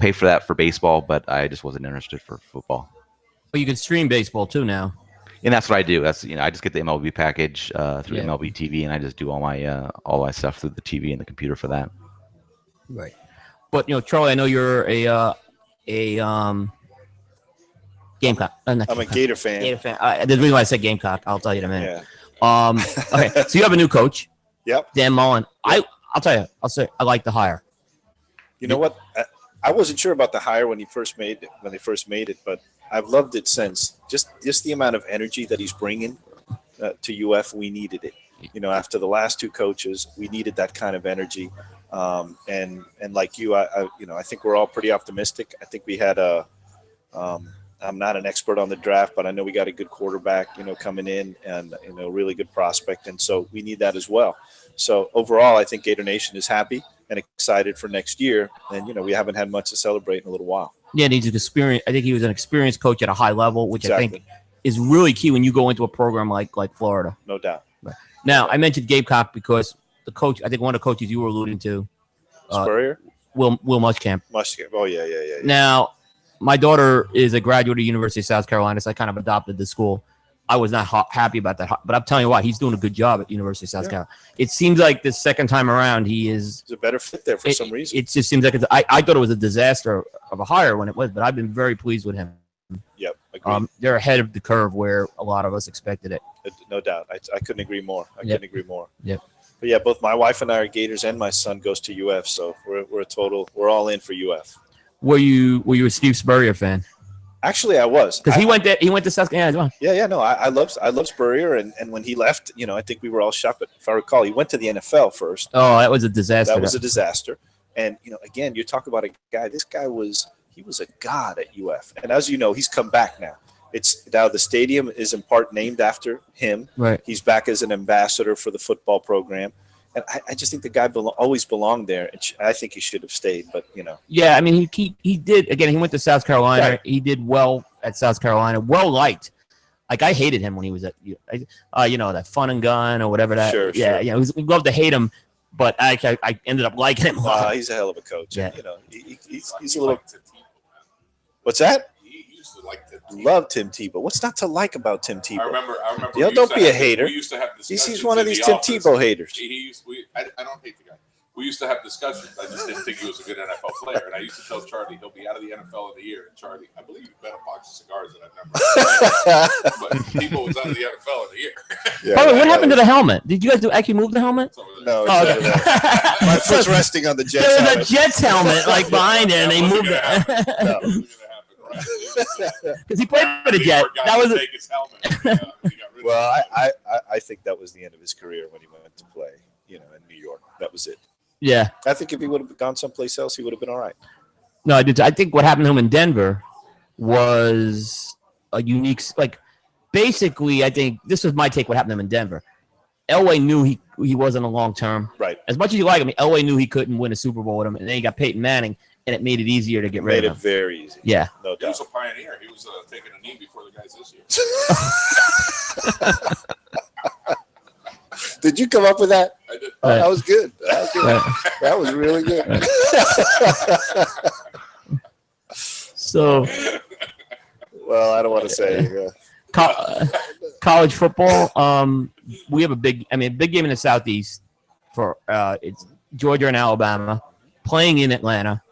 pay for that for baseball, but I just wasn't interested for football. Well, you can stream baseball too now, and that's what I do. That's I just get the MLB package through MLB TV, and I just do all my stuff through the TV and the computer for that. Right. But Charlie, I know you're a Gamecock. I'm a Gator fan. Gator fan. The reason why I said Gamecock, I'll tell you in a minute. Yeah. Okay, so you have a new coach. Yep. Dan Mullen. I'll tell you. I'll say I like the hire. You know what? I wasn't sure about the hire when they first made it, but I've loved it since. Just the amount of energy that he's bringing to UF, we needed it. After the last 2 coaches, we needed that kind of energy. And like you, I think we're all pretty optimistic. I think we had I'm not an expert on the draft, but I know we got a good quarterback, coming in, and a really good prospect, and so we need that as well. So overall, I think Gator Nation is happy and excited for next year, and we haven't had much to celebrate in a little while. Yeah, and he's an experience. I think he was an experienced coach at a high level, which Exactly. I think is really key when you go into a program like Florida. No doubt. Now, I mentioned Gamecock because the coach, I think one of the coaches you were alluding to, Spurrier, Will Muschamp. Oh yeah. Now, my daughter is a graduate of the University of South Carolina, so I kind of adopted the school. I was not happy about that, but I'm telling you what, he's doing a good job at the University of South Carolina. It seems like the second time around He's a better fit there for some reason. It just seems like I thought it was a disaster of a hire when it was, but I've been very pleased with him. Yep, agreed. They're ahead of the curve where a lot of us expected it. No doubt. I couldn't agree more. Couldn't agree more. Yep. But yeah, both my wife and I are Gators, and my son goes to UF, so we're all in for UF. Were you a Steve Spurrier fan? Actually, I was, because he went to South Carolina as well. Yeah. No, I love Spurrier, and when he left, I think we were all shocked. But if I recall, he went to the NFL first. Oh, that was a disaster. That was a disaster. And again, you talk about a guy. This guy was a god at UF, and as you know, he's come back now. It's now the stadium is in part named after him. Right. He's back as an ambassador for the football program. And I just think the guy always belonged there. And I think he should have stayed, but Yeah, I mean, he did. Again, he went to South Carolina. Right. He did well at South Carolina. Well liked. Like, I hated him when he was at, that Fun and Gun or whatever that. Sure. We loved to hate him, but I ended up liking him a lot. He's a hell of a coach. Yeah. He's a little. What's that? He used to like Tim Tebow. Love Tim Tebow. What's not to like about Tim Tebow? I remember. Yo, don't be a hater. We used to have discussions. He's one of these in Tim the office. Tebow haters. I don't hate the guy. We used to have discussions. I just didn't think he was a good NFL player. And I used to tell Charlie he'll be out of the NFL in a year. And Charlie, I believe you bet a box of cigars that I've never. But Tebow was out of the NFL in a year. Yeah, By the way, what happened to the helmet? Did you guys actually move the helmet? No, Oh, it's over there. My foot's resting on the Jets. There was a helmet. Jets helmet like behind it, and they moved it because he played for the Jets. That was take his helmet. Well, I think that was the end of his career when he went to play, in New York. That was it. yeah. I think if he would have gone someplace else, he would have been all right. No, I did. I think what happened to him in Denver was a unique. Like, basically, I think this was my take. What happened to him in Denver? Elway knew he wasn't a long term. Right. As much as you like him, Elway knew he couldn't win a Super Bowl with him, and then he got Peyton Manning, and it made it easier to get rid Made of it him. very easy. Yeah. No He was doubt. a pioneer. He was taking a knee before the guys this year. Did you come up with that? I did. Right. That was good. That was good. Right. That was really good. So, Well, I don't want to say. college football. We have a big game in the Southeast for it's Georgia and Alabama playing in Atlanta.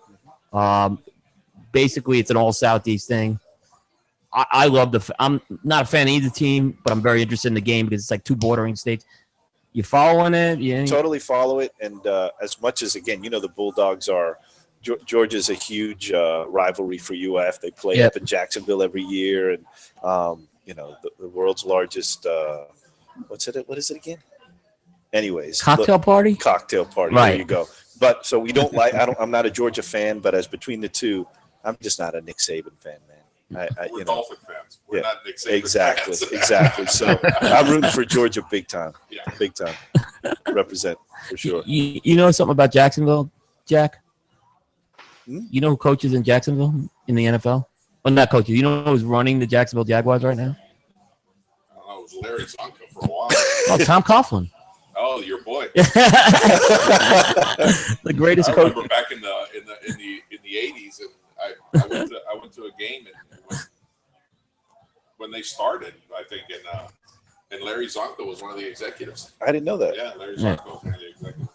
Basically, it's an all Southeast thing. I love I'm not a fan of either team, but I'm very interested in the game because it's like two bordering states. You following it? Yeah. Totally follow it. And as much as, again, the Bulldogs are – Georgia's a huge rivalry for UF. They play up in Jacksonville every year. And, the world's largest what is it again? Anyways. Cocktail party? Cocktail party. Right. There you go. But so we don't like – I'm not a Georgia fan, but as between the two, I'm just not a Nick Saban fan, man. We're Dolphin fans. We're not Nick Saban Exactly. fans. Exactly. So I'm rooting for Georgia big time. Yeah. Big time. Represent for sure. You know something about Jacksonville, Jack? Hmm? You know who coaches in Jacksonville in the NFL? Well, not coaches. You know who's running the Jacksonville Jaguars right now? I don't know. It was Larry Zonka for a while. Oh, Tom Coughlin. Oh, your boy. The greatest I coach. remember back in the 80s, and I went to a game and when they started, I think, and Larry Zonka was one of the executives. I didn't know that. Yeah, Larry Zonka was one of the executives.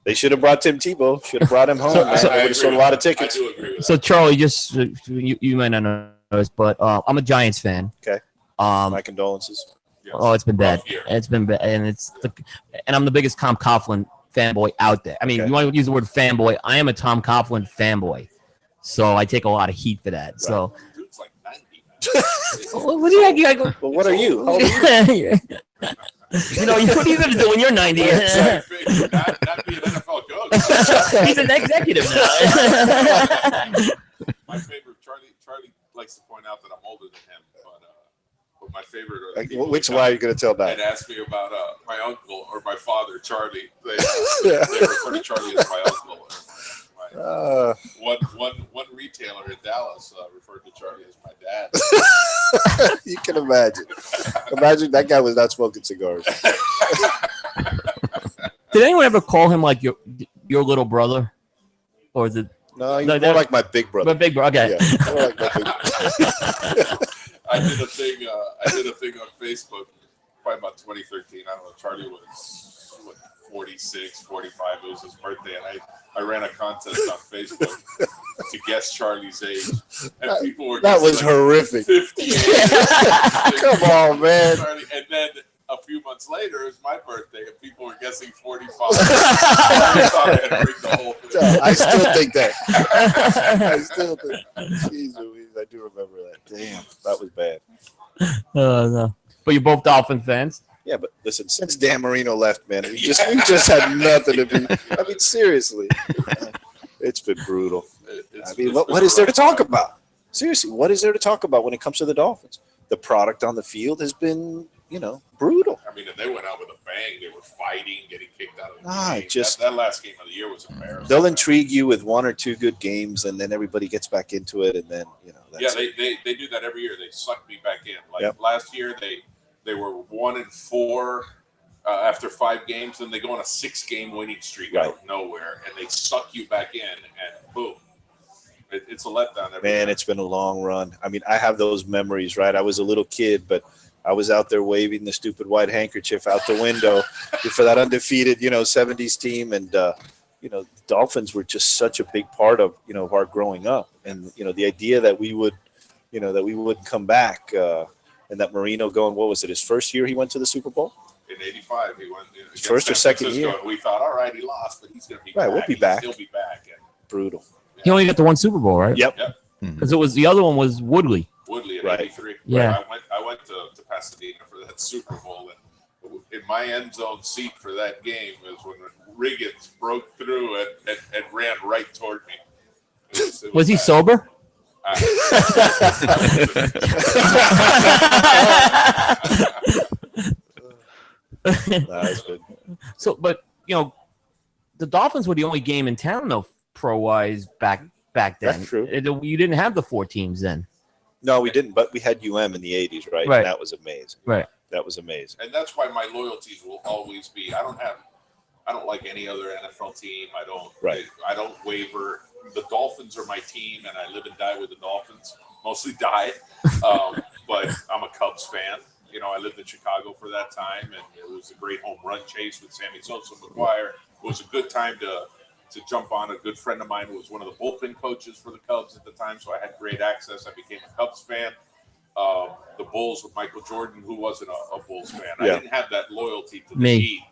They should have brought Tim Tebow. Should have brought him home. So- man. so- They would have sold a lot of tickets. I do agree with So, that. Charlie, just you might not know this, but I'm a Giants fan. Okay. My condolences. Yes. Oh, it's been bad. Rough year. It's been bad, and I'm the biggest Tom Coughlin fanboy out there. I mean, Okay. you want to use the word fanboy? I am a Tom Coughlin fanboy, so I take a lot of heat for that. So, Dude's like 90. what do you go? Well, what are you? How old are you? What are you going to do when you're 90? Not be an NFL coach. He's an executive now. My favorite, Charlie likes to point out that I'm older than him, but my favorite are the Like, people which that lie are come you going to tell and now? ask me about my uncle or my father, Charlie. They refer to Charlie as my uncle. One retailer in Dallas referred to Charlie as my dad. You can imagine. Imagine that guy was not smoking cigars. Did anyone ever call him like your little brother, or is it No, he's No, more that- like my big brother. my big brother? Okay. Yeah, more like my big brother. I did a thing on Facebook probably about 2013. I don't know. Charlie was 46, 45. It was his birthday, and I ran a contest on Facebook to guess Charlie's age, and people were That was guessing, like, horrific. 58. Come on, man. Charlie, and then a few months later, it was my birthday, and people were guessing 45. I thought I had to read the whole thing. I still think that. I still think. Jeez Louise, I do remember that. Damn, that was bad. No. But you're both Dolphin fans. Yeah, but listen, since Dan Marino left, man, we just had nothing to be. I mean, seriously, it's been brutal. I mean, what is there to talk about? Seriously, what is there to talk about when it comes to the Dolphins? The product on the field has been brutal. I mean, if they went out with a bang, they were fighting, getting kicked out of the game. Just that last game of the year was embarrassing. They'll intrigue you with 1 or 2 good games, and then everybody gets back into it, and then that's they do that every year. They suck me back in. Like last year, they were 1-4 after 5 games, and they go on a 6-game winning streak out of nowhere, and they suck you back in, and boom. It's a letdown. Man, it's been a long run. I mean, I have those memories, right? I was a little kid, but I was out there waving the stupid white handkerchief out the window for that undefeated, 70s team. And, Dolphins were just such a big part of, of our growing up. And, the idea that we would, that we would come back and that Marino going, what was it, his first year he went to the Super Bowl? In 85, he went. First or second year. And we thought, all right, he lost, but he's going to be back. Right, we'll be back. He'll be back. And, brutal. He only got the 1 Super Bowl, right? Yep. Because it was the other one was Woodley. Woodley in 83. Yeah. Right. I went to Pasadena for that Super Bowl, and in my end zone seat for that game was when Riggins broke through and ran right toward me. It was he bad. sober? That's good. So, but the Dolphins were the only game in town, though, pro-wise back then. That's true. You didn't have the 4 teams then. No, we didn't, but we had UM in the 80s, right? Right. And that was amazing. Right. That was amazing. And that's why my loyalties will always be. I don't like any other NFL team. I don't waver. The Dolphins are my team, and I live and die with the Dolphins. Mostly die, but I'm a Cubs fan. I lived in Chicago for that time, and it was a great home run chase with Sammy Sosa McGuire. It was a good time to jump on. A good friend of mine who was one of the bullpen coaches for the Cubs at the time, so I had great access. I became a Cubs fan. The Bulls with Michael Jordan, who wasn't a Bulls fan. I didn't have that loyalty to the Heat.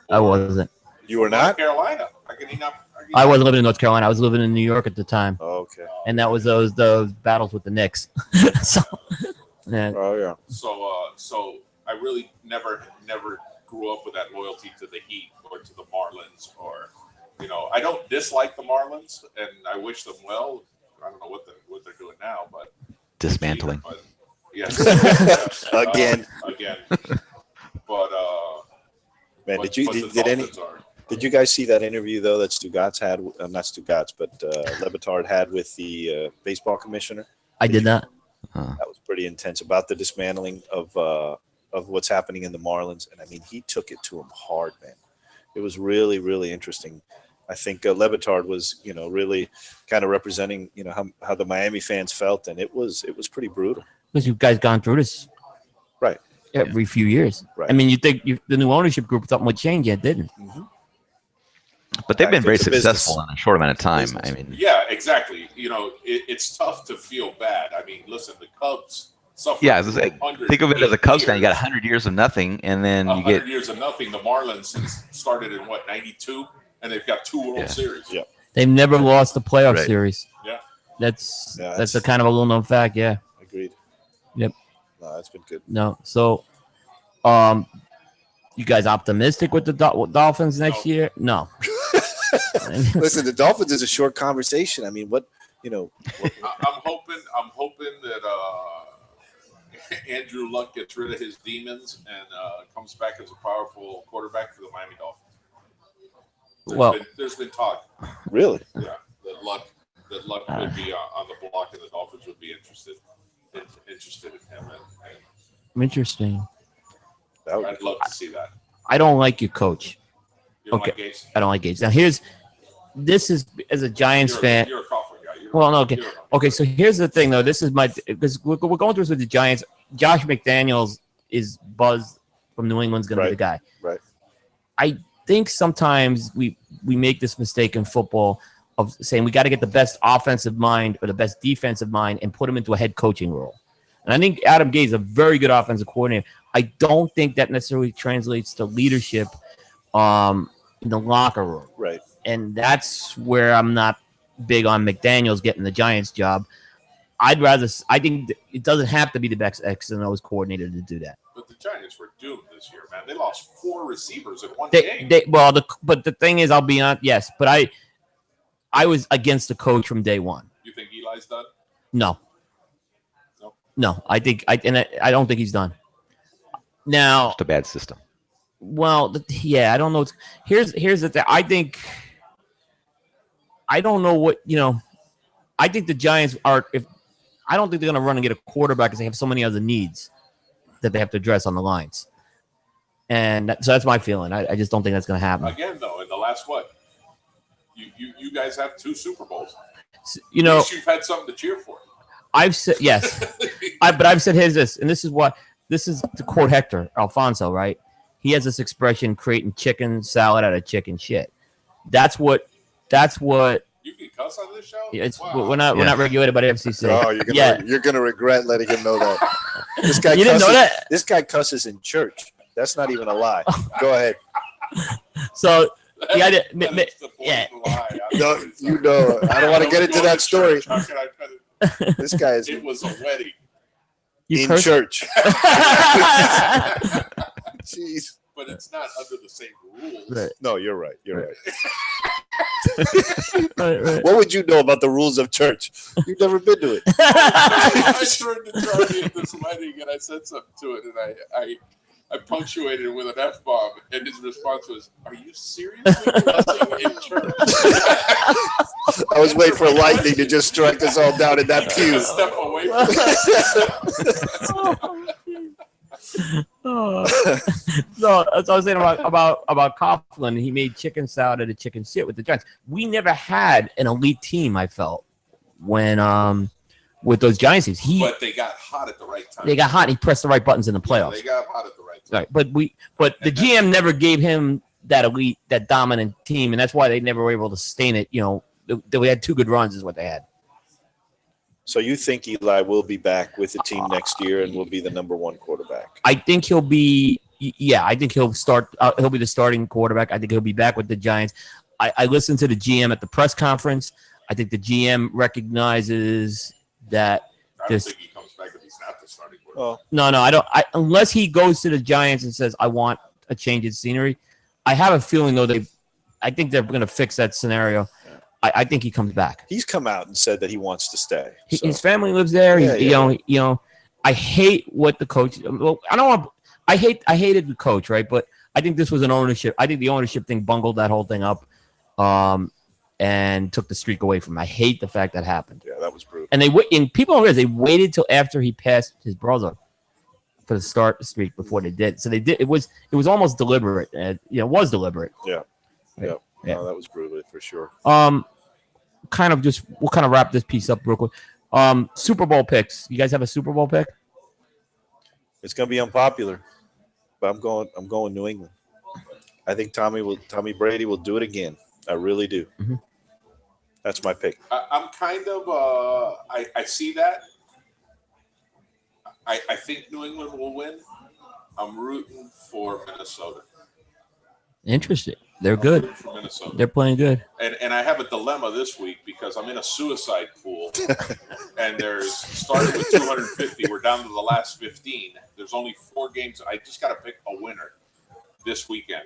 I wasn't. You were not? North Carolina. I wasn't living in North Carolina. I was living in New York at the time. Oh, okay. And that was those battles with the Knicks. So, yeah. Oh, yeah. So I really never grew up with that loyalty to the Heat or to the Marlins or, I don't dislike the Marlins and I wish them well. I don't know what they're doing now, but dismantling. Yes. Again. But man, did you guys see that interview though that Stugatz had? Not Stugatz, but Levitard had with the baseball commissioner. I did not. That was pretty intense about the dismantling of what's happening in the Marlins, and I mean he took it to him hard, man. It was really, really interesting. I think Levitard was, really kind of representing, how the Miami fans felt, and it was pretty brutal. Because you guys gone through this, right? Every few years. Right. I mean, you think the new ownership group something would change, yet didn't. Mm-hmm. But they've been very successful in a short amount of time. I mean, yeah, exactly. It's tough to feel bad. I mean, listen, the Cubs. Yeah, think of it as a Cubs fan. You got 100 years of nothing, and then you get 100 years of nothing. The Marlins started in what, 92, and they've got 2 World Series. Yeah, they've never lost a playoff series. Yeah, that's a kind of a little known fact. Yeah, agreed. Yep. No, that's been good. No, so, you guys optimistic with the Dolphins next year? No. Listen, the Dolphins is a short conversation. I mean, what? I'm hoping that Andrew Luck gets rid of his demons and comes back as a powerful quarterback for the Miami Dolphins. There's been talk. Really? Yeah, that Luck could be on the block, and the Dolphins would be interested in him. Interesting. I'd love to see that. I don't like your coach. You don't like Gase? I don't like Gase. Now this is as a Giants fan. You're a Crawford guy. Okay. So here's the thing, though. This is because we're going through this with the Giants. Josh McDaniels is buzzed from New England's going to be the guy. Right. I think sometimes we make this mistake in football of saying we got to get the best offensive mind or the best defensive mind and put him into a head coaching role. And I think Adam Gase is a very good offensive coordinator. I don't think that necessarily translates to leadership in the locker room. Right. And that's where I'm not big on McDaniels getting the Giants job. I think it doesn't have to be the best X and O's coordinator to do that. But the Giants were doomed this year, man. They lost 4 receivers in one game. But the thing is, I'll be honest, yes, but I was against the coach from day one. You think Eli's done? No, I don't think he's done. Now, Just a bad system. well, yeah, I don't know. Here's the thing. I don't know what I think the Giants are. I don't think they're going to run and get a quarterback because they have so many other needs that they have to address on the lines. And so that's my feeling. I just don't think that's going to happen. Again, though, in the last what? You guys have 2 Super Bowls. At least you've had something to cheer for. I've said yes, but I've said this, and this is to quote Hector Alfonso, right? He has this expression: creating chicken salad out of chicken shit. That's what. You can cuss on this show. Wow. We're not regulated by the FCC. Oh, you're gonna regret letting him know that. This guy you didn't know that? This guy cusses in church. That's not even a lie. Go ahead. So yeah, no, I don't want to get into that story. This guy is. It was a wedding. In church. Jeez. But it's not under the same rules. Right. No, you're right. You're right. Right. What would you know about the rules of church? You've never been to it. I turned to Charlie at this wedding and I said something to it, and I punctuated it with an F-bomb, and his response was, "Are you seriously cussing in church?" I was waiting for lightning to just strike us all down in that pew. Step away from So that's what I was saying about Coughlin. He made chicken salad out of chicken shit with the Giants. We never had an elite team. I felt when with those Giants teams, but they got hot at the right time. They got hot. And he pressed the right buttons in the playoffs. They got hot at the right time. Right, but the GM never gave him that elite, that dominant team, and that's why they never were able to sustain it. They had 2 good runs, is what they had. So you think Eli will be back with the team next year and will be the number 1 quarterback? I think he'll be. Yeah, I think he'll start. He'll be the starting quarterback. I think he'll be back with the Giants. I listened to the GM at the press conference. I think the GM recognizes that. I don't think he comes back if he's not the starting quarterback. No, I don't. Unless he goes to the Giants and says, "I want a change in scenery." I have a feeling though I think they're going to fix that scenario. I think he comes back. He's come out and said that he wants to stay. So. His family lives there. Yeah. I hate what the coach. Well, I don't want. I hated the coach, right? But I think this was an ownership. I think the ownership thing bungled that whole thing up, and took the streak away from him. I hate the fact that happened. Yeah, that was brutal. And people don't realize they waited till after he passed his brother for the start the streak before they did. So they did. It was almost deliberate. It was deliberate. Yeah. Yeah. No, that was brutal for sure. We'll kind of wrap this piece up real quick. Super Bowl picks. You guys have a Super Bowl pick? It's gonna be unpopular, but I'm going New England. I think Tommy Brady will do it again. I really do. Mm-hmm. That's my pick. I'm kind of I see that. I think New England will win. I'm rooting for Minnesota. Interesting. They're good. For Minnesota. They're playing good. And I have a dilemma this week because I'm in a suicide pool, and there's started with 250. We're down to the last 15. There's only 4 games. I just got to pick a winner this weekend,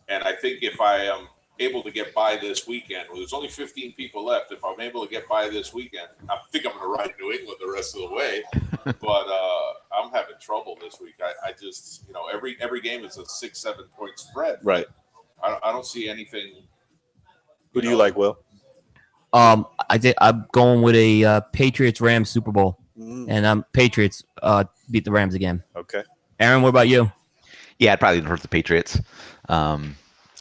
and I think if I am able to get by this weekend, well, there's only 15 people left. If I'm able to get by this weekend, I think I'm going to ride New England the rest of the way. But I'm having trouble this week. I just every game is a 6-7 point spread. Right. I don't see anything. Who do you like, Will? I'm going with a Patriots-Rams Super Bowl, and Patriots beat the Rams again. Okay. Aaron, what about you? Yeah, I'd probably hurt the Patriots. I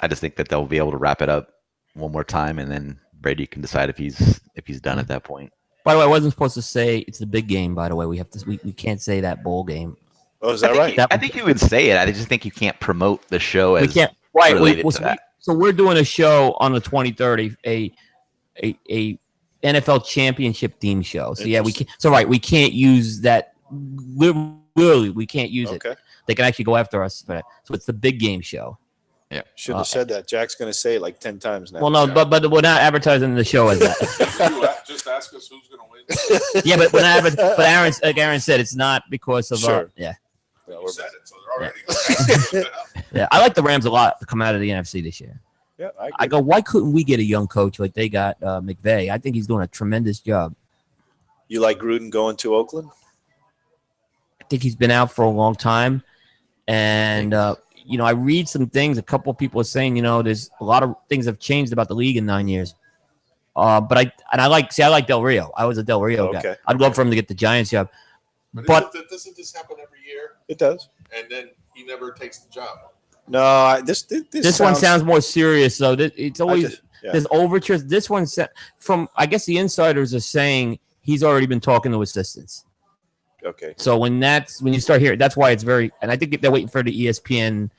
just think that they'll be able to wrap it up one more time, and then Brady can decide if he's done at that point. By the way, I wasn't supposed to say it's the big game. By the way, we can't say that bowl game. Oh, is that right? I think you would say it. I just think you can't promote the show as we can't. Right. related to that. So we're doing a show on the 23rd, a NFL championship theme show. So yeah, we can't. So right, we can't use that. Literally, we can't use it. They can actually go after us for that. So it's the big game show. Yeah, shouldn't have said that. Jack's going to say it like 10 times now. Well, no, but we're not advertising the show as that. Just ask us who's going to win. Yeah, but but Aaron, like Aaron said, it's not because of yeah. You said it, so they're already. Yeah, I like the Rams a lot to come out of the NFC this year. Yeah, I go, why couldn't we get a young coach like they got McVay? I think he's doing a tremendous job. You like Gruden going to Oakland? I think he's been out for a long time, And you know, I read some things. A couple of people are saying, you know, there's a lot of things have changed about the league in 9 years. But I like Del Rio. I was a Del Rio guy. I'd love for him to get the Giants job. But doesn't this happen every year? It does. And then he never takes the job. No, this one sounds more serious though. It's always there's overtures. This one from I guess the insiders are saying he's already been talking to assistants. Okay. So when you start hearing, that's why it's very. And I think they're waiting for the ESPN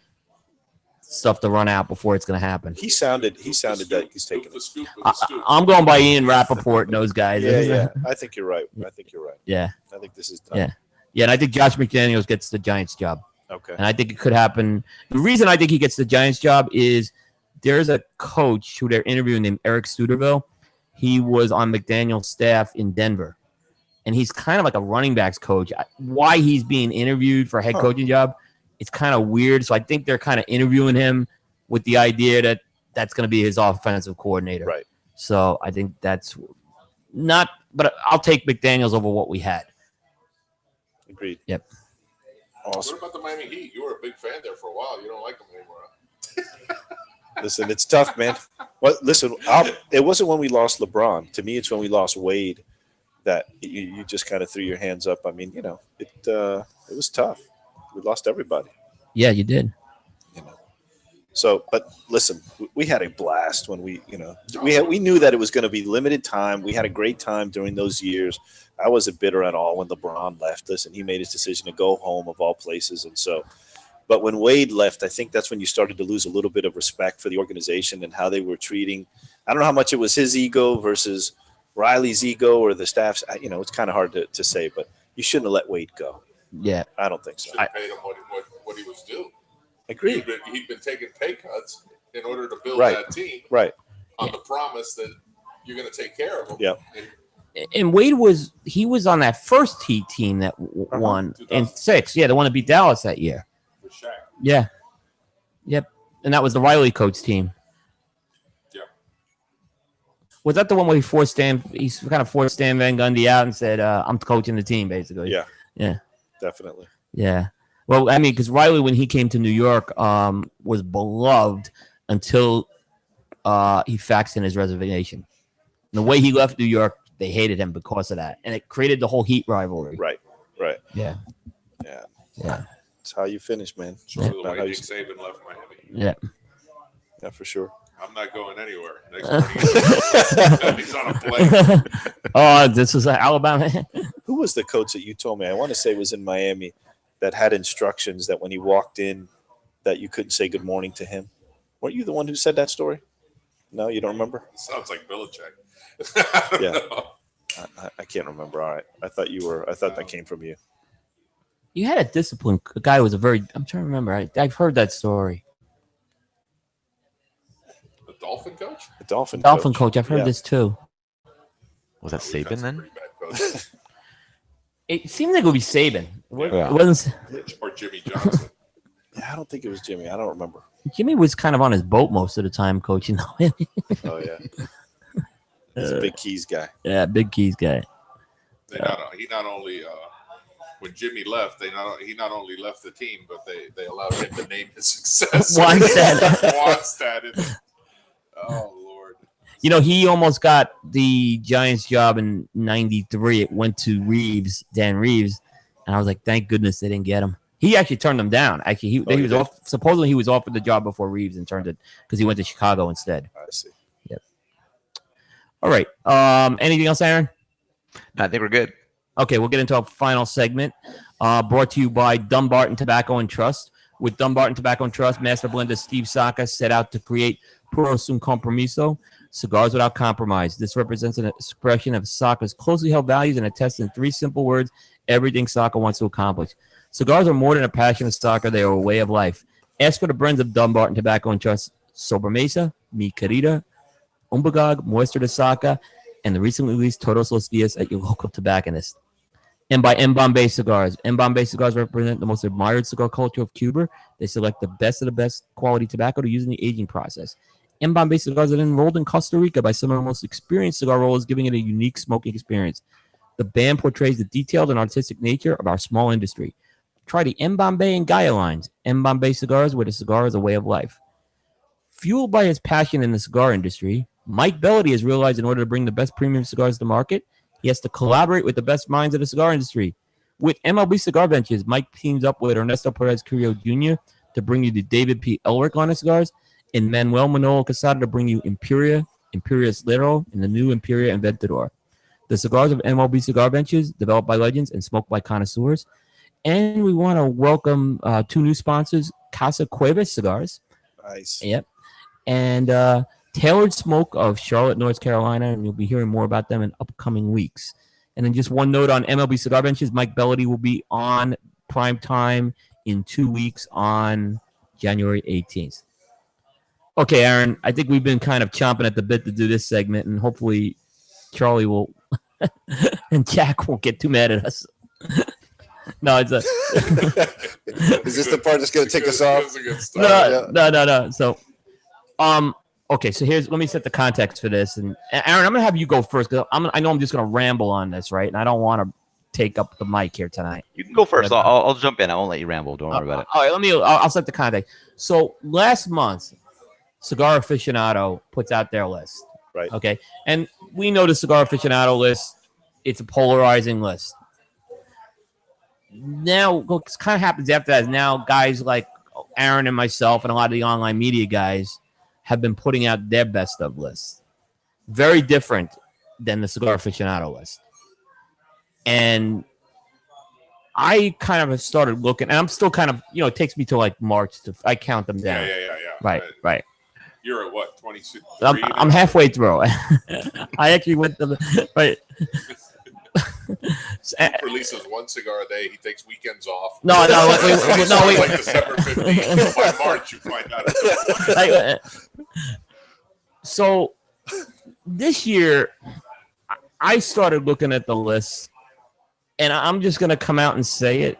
stuff to run out before it's going to happen. He sounded that he's taking the scoop. I'm going by Ian Rappaport and those guys. Yeah. I think you're right. Yeah. I think this is done. Yeah, and I think Josh McDaniels gets the Giants job. Okay. And I think it could happen. The reason I think he gets the Giants job is there's a coach who they're interviewing named Eric Studerville. He was on McDaniel's staff in Denver. And he's kind of like a running backs coach. Why he's being interviewed for a head coaching job, it's kind of weird. So I think they're kind of interviewing him with the idea that that's going to be his offensive coordinator. Right. So I think that's not – but I'll take McDaniels over what we had. Agreed. Yep. Awesome. What about the Miami Heat? You were a big fan there for a while. You don't like them anymore. Listen, it's tough, man. Well, listen, it wasn't when we lost LeBron. To me, it's when we lost Wade that you just kind of threw your hands up. I mean, you know, it was tough. We lost everybody. Yeah, you did. You know. So, but listen, we had a blast when we knew that it was going to be limited time. We had a great time during those years. I wasn't bitter at all when LeBron left us and he made his decision to go home of all places. And so, but when Wade left, I think that's when you started to lose a little bit of respect for the organization and how they were treating. I don't know how much it was his ego versus Riley's ego or the staff's. You know, it's kind of hard to say, but you shouldn't have let Wade go. Yeah. I don't think so. Should have paid him what he was due. Agreed. He'd been taking pay cuts in order to build that team. Right. On the promise that you're going to take care of him. Yeah. And Wade was on that first Heat team that won in 6. Yeah, the one that beat Dallas that year. With Shaq. Yeah. Yep. And that was the Riley coach team. Yeah. Was that the one where he kind of forced Stan Van Gundy out and said, I'm coaching the team, basically? Yeah. Yeah. Definitely. Yeah. Well, I mean, because Riley, when he came to New York, was beloved until he faxed in his resignation. And the way he left New York, they hated him because of that. And it created the whole Heat rivalry. Right. Yeah. That's how you finish, man. Sort of the way Nick Saban left Miami. Yeah. Yeah, for sure. I'm not going anywhere. Next morning, he's on a plane. Oh, this was Alabama. Who was the coach that you told me? I want to say was in Miami that had instructions that when he walked in that you couldn't say good morning to him. Weren't you the one who said that story? No, you don't remember? Sounds like Belichick. I can't remember. All right. I thought that came from you. You had a discipline. A guy who was I'm trying to remember. I've heard that story. The Dolphin coach? The Dolphin coach. I've heard this too. Was that Saban then? It seemed like it would be Saban. Yeah. It wasn't. Or Jimmy Johnson. I don't think it was Jimmy. I don't remember. Jimmy was kind of on his boat most of the time coaching. Oh, yeah. He's a big keys guy. Yeah, big keys guy. He not only when Jimmy left, he not only left the team, but they allowed him to name his successor. Wannstedt. Oh Lord! You know, he almost got the Giants job in '93. It went to Dan Reeves, and I was like, thank goodness they didn't get him. He actually turned them down. Actually, he was off. Supposedly, he was offered the job before Reeves and turned it because he went to Chicago instead. I see. Yep. All right. Anything else, Aaron? No, I think we're good. Okay, we'll get into our final segment. Brought to you by Dumbarton Tobacco and Trust. With Dumbarton Tobacco and Trust, Master Blender Steve Saka set out to create Puro Sin Compromiso, cigars without compromise. This represents an expression of Saka's closely held values and attests in 3 simple words everything Saka wants to accomplish. Cigars are more than a passion of Saka. They are a way of life. Ask for the brands of Dumbarton Tobacco and Trust, Sobremesa, Mi Querida, Umbagog, Moisture de Saka, and the recently released Todos los Dias at your local tobacconist. And by M. Bombay Cigars. M. Bombay Cigars represent the most admired cigar culture of Cuba. They select the best of the best quality tobacco to use in the aging process. M. Bombay Cigars are enrolled in Costa Rica by some of the most experienced cigar rollers, giving it a unique smoking experience. The band portrays the detailed and artistic nature of our small industry. Try the M. Bombay and Gaia lines. M. Bombay cigars, where the cigar is a way of life. Fueled by his passion in the cigar industry, Mike Bellady has realized in order to bring the best premium cigars to market, he has to collaborate with the best minds of the cigar industry. With MLB Cigar Benches, Mike teams up with Ernesto Perez Carrillo Jr. to bring you the David P. Elric line of cigars, and Manuel Manolo Casada to bring you Imperia, Imperius Lero, and the new Imperia Inventador. The cigars of MLB Cigar Benches, developed by legends and smoked by connoisseurs. And we want to welcome two new sponsors, Casa Cuevas Cigars. Nice. Yep. And Tailored Smoke of Charlotte, North Carolina, and you'll be hearing more about them in upcoming weeks. And then just one note on MLB Cigar Benches, Mike Bellady will be on prime time in 2 weeks on January 18th. Okay, Aaron, I think we've been kind of chomping at the bit to do this segment, and hopefully Charlie will and Jack won't get too mad at us. No, it's a. Is this the part that's going to take us off? No. So, okay. So let me set the context for this, and Aaron, I'm gonna have you go first because I know I'm just gonna ramble on this, right? And I don't want to take up the mic here tonight. You can go first. I'll jump in. I won't let you ramble. Don't worry about it. All right, I'll set the context. So last month, Cigar Aficionado puts out their list. Right. Okay. And we know the Cigar Aficionado list. It's a polarizing list. Now, what kind of happens after that is now guys like Aaron and myself and a lot of the online media guys have been putting out their best of lists. Very different than the Cigar Aficionado list. And I kind of have started looking, and I'm still kind of, it takes me to like March I count them down. Yeah. Right. You're at what, 26? I'm halfway through. I actually went to right. Releases one cigar a day. He takes weekends off. No. Wait. Like December 15th. By March, you find out. So this year, I started looking at the list, and I'm just going to come out and say it.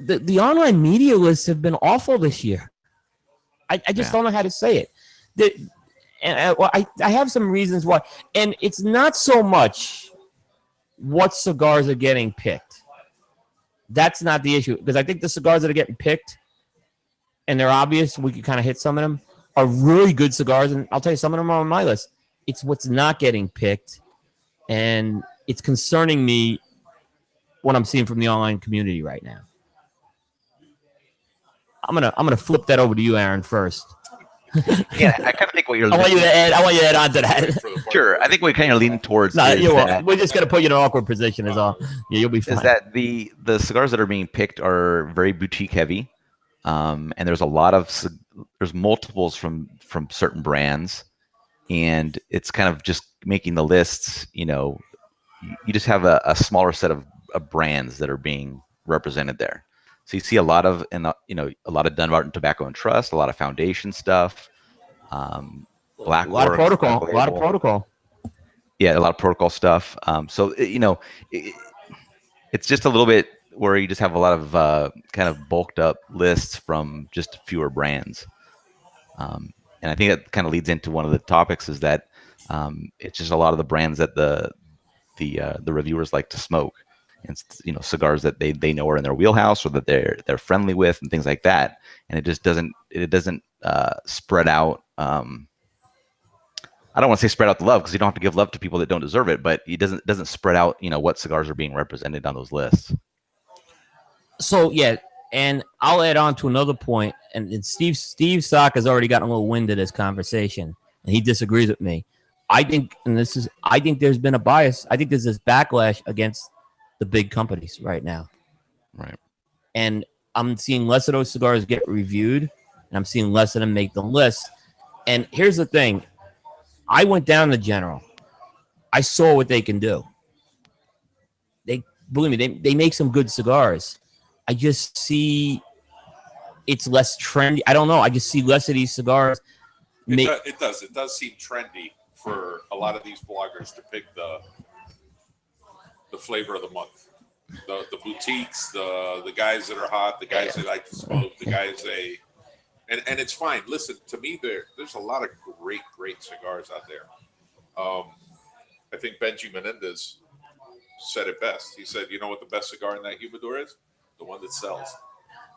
The online media lists have been awful this year. I just don't know how to say it. I have some reasons why. And it's not so much what cigars are getting picked. That's not the issue. Because I think the cigars that are getting picked, and they're obvious, we could kind of hit some of them, are really good cigars. And I'll tell you, some of them are on my list. It's what's not getting picked. And it's concerning me what I'm seeing from the online community right now. I'm gonna flip that over to you, Aaron, first. Yeah, I kind of think what you're. I want you to add on to that. Sure, I think we're kind of leaning towards. We're just gonna put you in an awkward position, is all. Yeah, you'll be fine. Is that the cigars that are being picked are very boutique heavy, and there's there's multiples from certain brands, and it's kind of just making the lists. You just have a smaller set of brands that are being represented there. So you see a lot of Dunbarton Tobacco and Trust, a lot of foundation stuff, Black. A lot of protocol. Yeah, a lot of protocol stuff. So it's just a little bit where you just have a lot of kind of bulked up lists from just fewer brands. And I think that kind of leads into one of the topics is that it's just a lot of the brands that the reviewers like to smoke. And cigars that they know are in their wheelhouse or that they're friendly with and things like that, and it just doesn't spread out. I don't want to say spread out the love because you don't have to give love to people that don't deserve it, but it doesn't spread out what cigars are being represented on those lists. So yeah, and I'll add on to another point, and Steve Sock has already gotten a little wind of this conversation, and he disagrees with me. I think there's been a bias. I think there's this backlash against the big companies right now. Right. And I'm seeing less of those cigars get reviewed, and I'm seeing less of them make the list. And here's the thing. I went down to General. I saw what they can do. Believe me, they make some good cigars. I just see it's less trendy. I don't know. I just see less of these cigars. It does seem trendy for a lot of these bloggers to pick the flavor of the month, the boutiques, the guys that are hot, the guys that like to smoke, the guys and it's fine. Listen, to me, there's a lot of great cigars out there. I think Benji Menendez said it best. He said, "You know what the best cigar in that humidor is? The one that sells.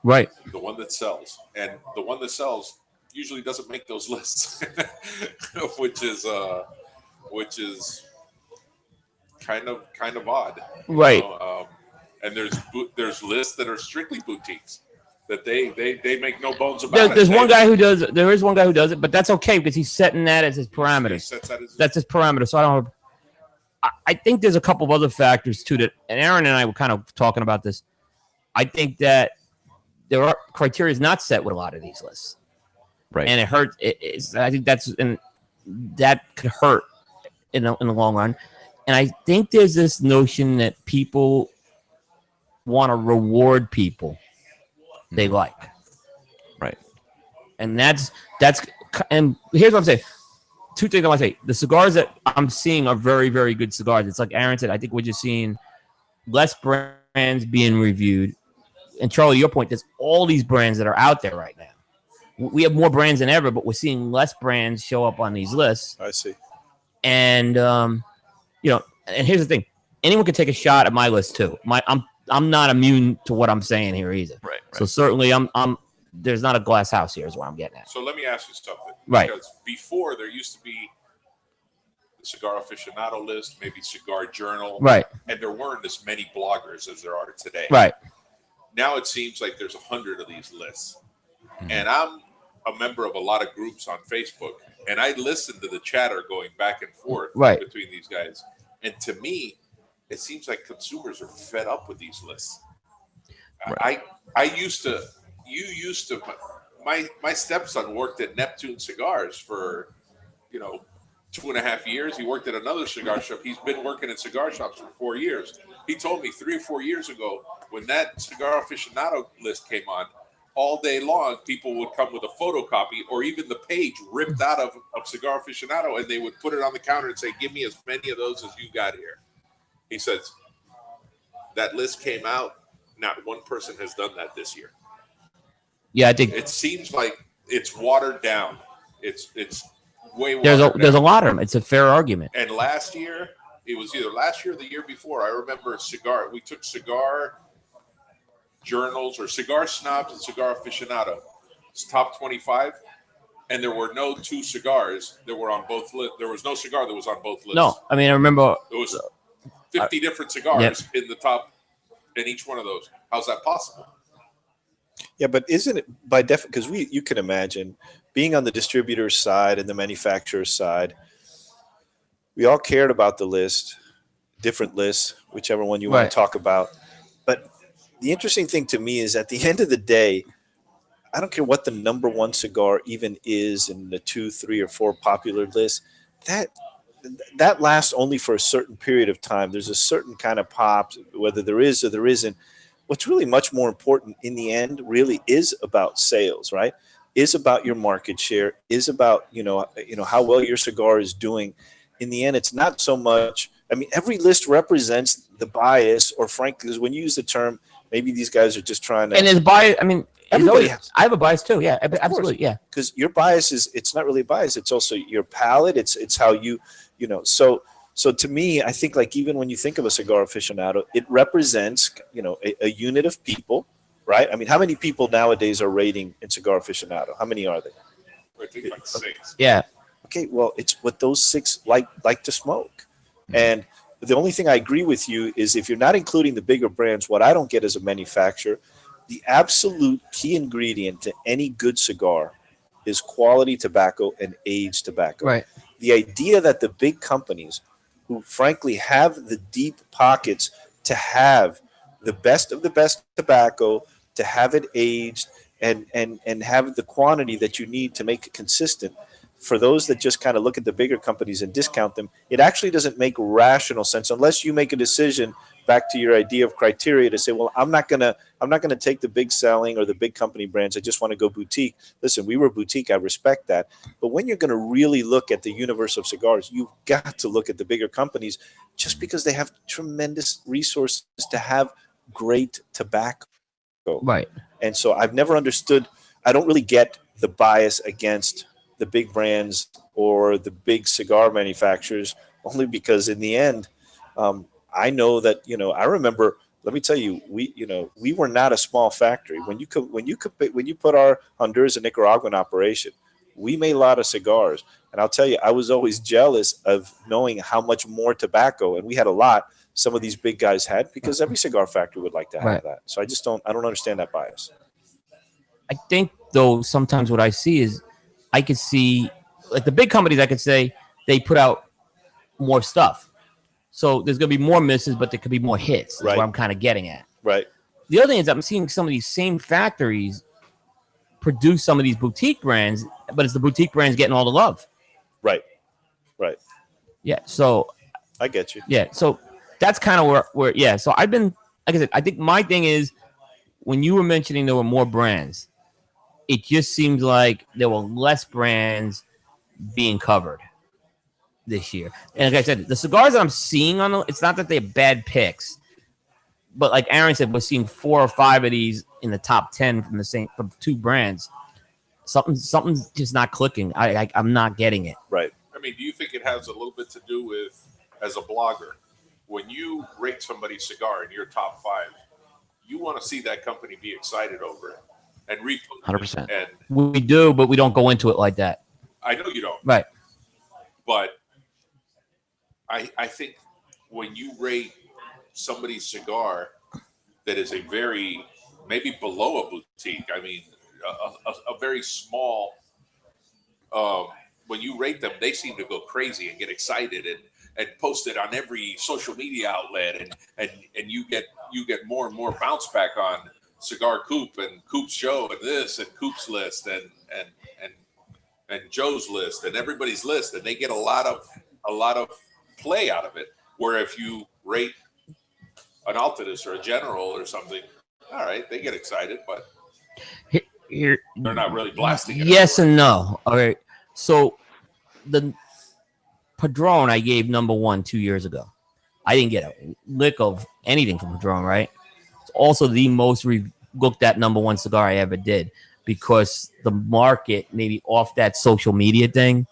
Right. The one that sells, and the one that sells usually doesn't make those lists, which is kind of odd, Right. and there's lists that are strictly boutiques that they make no bones about There's it. one guy who does it. There is one guy who does it, but that's okay because he's setting that as his parameters. He sets that as That's his parameter. So I think there's a couple of other factors too that, and Aaron and I were kind of talking about this. I think that there are criteria is not set with a lot of these lists, Right. and it hurts. I think that could hurt in the long run. And I think there's this notion that people want to reward people they like. Right. And and here's what I'm saying. Two things I want to say. The cigars that I'm seeing are very, very good cigars. It's like Aaron said, I think we're just seeing less brands being reviewed. And Charlie, your point, there's all these brands that are out there right now. We have more brands than ever, but we're seeing less brands show up on these lists. I see. And and here's the thing. Anyone can take a shot at my list too. I'm not immune to what I'm saying here either. Right. So certainly I'm there's not a glass house here is what I'm getting at. So let me ask you something. Right. Because before there used to be the Cigar Aficionado list, maybe Cigar Journal. Right. And there weren't as many bloggers as there are today. Right. Now it seems like there's 100 of these lists. And I'm a member of a lot of groups on Facebook. And I listen to the chatter going back and forth between these guys. And to me, it seems like consumers are fed up with these lists. Right. My stepson worked at Neptune Cigars for 2.5 years. He worked at another cigar shop. He's been working at cigar shops for 4 years. He told me 3 or 4 years ago when that Cigar Aficionado list came on, all day long people would come with a photocopy or even the page ripped out of Cigar Aficionado, and they would put it on the counter and say, "Give me as many of those as you got here." He says that list came out. Not one person has done that this year. Yeah, I think It seems like it's watered down. It's way watered there's a down. lot of them. It's a fair argument. And last year, it was either last year or the year before. I remember we took cigar journals or cigar snobs and Cigar Aficionado. It's top 25, and there were no two cigars that were on both lists. There was no cigar that was on both lists. No, I mean I remember There was 50 different cigars in the top in each one of those. How's that possible? Yeah, but isn't it by definition? Because you can imagine being on the distributor side and the manufacturer side, we all cared about the list, different lists, whichever one you want to talk about. But the interesting thing to me is at the end of the day, I don't care what the number one cigar even is in the 2, 3, or 4 popular lists. That lasts only for a certain period of time. There's a certain kind of pop, whether there is or there isn't. What's really much more important in the end really is about sales, right? Is about your market share, is about, how well your cigar is doing. In the end, it's not so much. I mean, every list represents the bias, or frankly, because when you use the term, maybe these guys are just trying to. And there's bias. I mean, everybody has. I have a bias too. Yeah, absolutely. Yeah. Because your bias it's not really a bias. It's also your palate. It's how you. So to me, I think like even when you think of a Cigar Aficionado, it represents, a unit of people, right? I mean, how many people nowadays are rating in Cigar Aficionado? How many are they? I think like 6. Yeah. Okay, well, it's what those 6 like to smoke. And the only thing I agree with you is if you're not including the bigger brands, what I don't get as a manufacturer, the absolute key ingredient to any good cigar is quality tobacco and aged tobacco. Right. The idea that the big companies who frankly have the deep pockets to have the best of the best tobacco, to have it aged and have the quantity that you need to make it consistent. For those that just kind of look at the bigger companies and discount them, it actually doesn't make rational sense unless you make a decision back to your idea of criteria to say, well, I'm not gonna take the big selling or the big company brands. I just want to go boutique. Listen, we were boutique. I respect that. But when you're going to really look at the universe of cigars, you've got to look at the bigger companies just because they have tremendous resources to have great tobacco. Right. And so I've never understood. I don't really get the bias against the big brands or the big cigar manufacturers, only because in the end, I know that, I remember, let me tell you, we were not a small factory. When you put our Honduras and Nicaraguan operation, we made a lot of cigars. And I'll tell you, I was always jealous of knowing how much more tobacco, and we had a lot, some of these big guys had, because every cigar factory would like to have that. So I don't understand that bias. I think, though, sometimes what I see is I could see, like the big companies, I could say they put out more stuff. So there's going to be more misses, but there could be more hits. That's what I'm kind of getting at. Right. The other thing is I'm seeing some of these same factories produce some of these boutique brands, but it's the boutique brands getting all the love. Right. Yeah. So I get you. Yeah. So that's kind of where. Yeah. So I've been, like I said, I think my thing is when you were mentioning there were more brands, it just seems like there were less brands being covered this year. And like I said, the cigars that I'm seeing it's not that they're bad picks, but like Aaron said, we're seeing 4 or 5 of these in the top 10 from 2 brands. Something's just not clicking. I'm not getting it. Right. I mean, do you think it has a little bit to do with, as a blogger, when you rate somebody's cigar in your top 5, you want to see that company be excited over it and repost 100%. And We do, but we don't go into it like that. I know you don't. Right. But I think when you rate somebody's cigar that is a very, maybe below a boutique, I mean, a very small, when you rate them, they seem to go crazy and get excited and post it on every social media outlet, and you get more and more bounce back on Cigar Coop and Coop's show and this and Coop's list and Joe's list and everybody's list, and they get a lot of play out of it. Where if you rate an Altadis or a General or something, all right, they get excited, but Here, they're not really blasting it. Yes and no. All right. So the Padron I gave number 1 2 years ago. I didn't get a lick of anything from Padron, right? It's also the most looked at number 1 cigar I ever did, because the market maybe off that social media thing.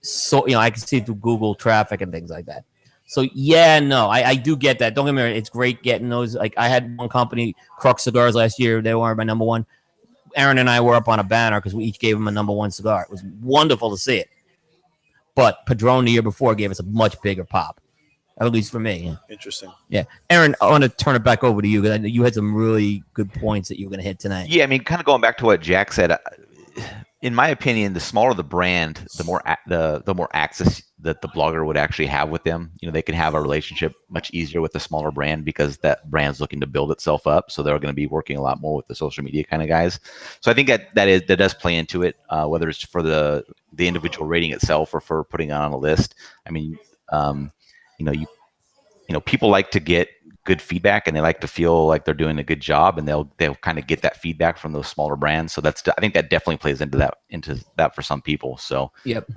So, I can see it through Google traffic and things like that. So, yeah, no, I do get that. Don't get me wrong. It's great getting those. Like, I had one company, Crux Cigars, last year. They were my number 1. Aaron and I were up on a banner because we each gave him a number 1 cigar. It was wonderful to see it. But Padron the year before gave us a much bigger pop, at least for me. Yeah. Interesting. Yeah. Aaron, I want to turn it back over to you because I know you had some really good points that you were going to hit tonight. Yeah, I mean, kind of going back to what Jack said, in my opinion, the smaller the brand, the more access that the blogger would actually have with them. They can have a relationship much easier with the smaller brand because that brand's looking to build itself up. So they're going to be working a lot more with the social media kind of guys. So I think that does play into it, whether it's for the individual rating itself or for putting it on a list. I mean, people like to get good feedback and they like to feel like they're doing a good job, and they'll kind of get that feedback from those smaller brands. So I think that definitely plays into that for some people. So yep,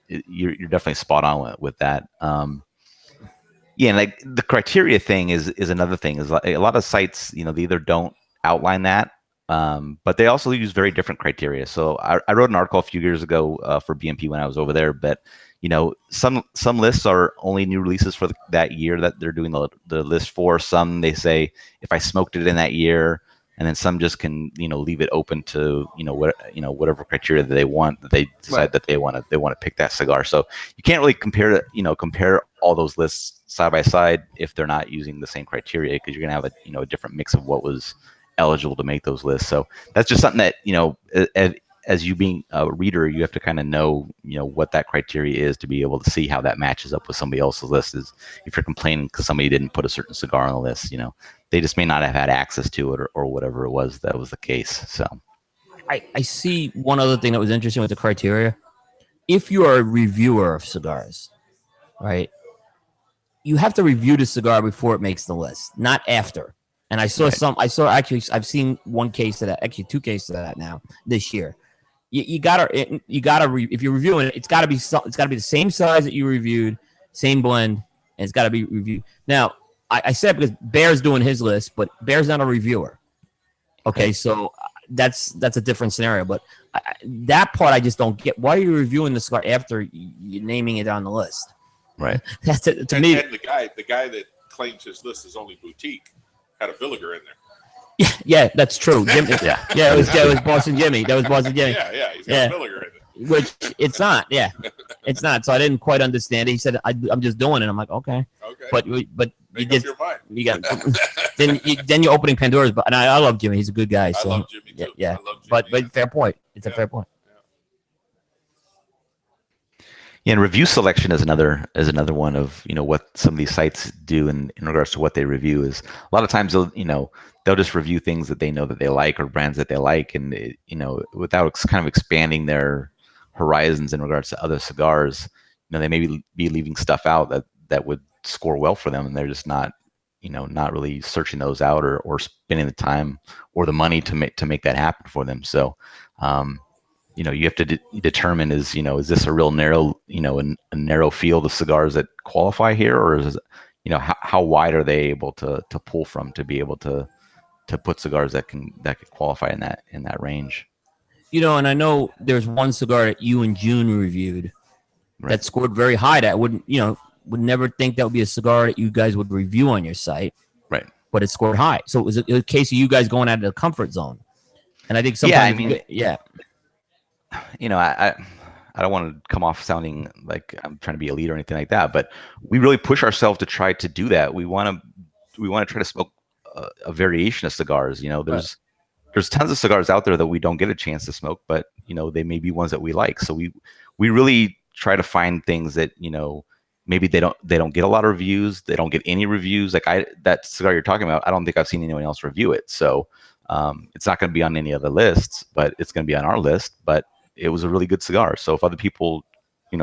you're definitely spot on with that. Yeah, and like the criteria thing is another thing. Is like a lot of sites, they either don't outline that, but they also use very different criteria. So I wrote an article a few years ago for BMP when I was over there, but some lists are only new releases for that year that they're doing the list for. Some they say if I smoked it in that year, and then some just can leave it open to whatever criteria that they want, that they decide that they want to pick that cigar. So you can't really compare all those lists side by side if they're not using the same criteria, because you're gonna have a different mix of what was eligible to make those lists. So that's just something that as you being a reader, you have to kind of know what that criteria is to be able to see how that matches up with somebody else's list. Is if you're complaining because somebody didn't put a certain cigar on the list, they just may not have had access to it or whatever it was that was the case. So I see one other thing that was interesting with the criteria. If you are a reviewer of cigars, right, you have to review the cigar before it makes the list, not after. And I saw I've seen one case of that, actually 2 cases of that now this year. You gotta if you're reviewing it, it's gotta be the same size that you reviewed, same blend, and it's gotta be reviewed. Now, I said because Bear's doing his list, but Bear's not a reviewer. Okay, so that's a different scenario. But that part I just don't get. Why are you reviewing the cigar after you're naming it on the list? Right. That's it to me. And the guy that claims his list is only boutique had a Villiger in there. Yeah, that's true. Jimmy, yeah, it was Boston Jimmy. That was Boston Jimmy. Yeah, he's got a Villiger in it. Which it's not. Yeah, it's not. So I didn't quite understand it. He said, "I'm just doing it." I'm like, okay. But you make did. up your mind. You got then you're opening Pandora's. But I love Jimmy. He's a good guy. So I love Jimmy too. Yeah. I love Jimmy, But fair point. It's a fair point. Yeah, and review selection is another one of what some of these sites do in regards to what they review. Is a lot of times they'll just review things that they know that they like or brands that they like, and without kind of expanding their horizons in regards to other cigars. They may be leaving stuff out that would score well for them, and they're just not really searching those out or spending the time or the money to make that happen for them. So you have to determine is this a real narrow, a narrow field of cigars that qualify here, or is how wide are they able to pull from to be able to put cigars that could qualify in that range. And I know there's one cigar that you and June reviewed that scored very high. That would never think that would be a cigar that you guys would review on your site. Right. But it scored high. So it was a case of you guys going out of the comfort zone. And I think sometimes I don't want to come off sounding like I'm trying to be a leader or anything like that, but we really push ourselves to try to do that. We want to try to smoke a variation of cigars. There's tons of cigars out there that we don't get a chance to smoke, but they may be ones that we like. So we really try to find things that maybe they don't get a lot of reviews. They don't get any reviews. Like that cigar you're talking about, I don't think I've seen anyone else review it. So it's not going to be on any other lists, but it's going to be on our list. But it was a really good cigar. So if other people,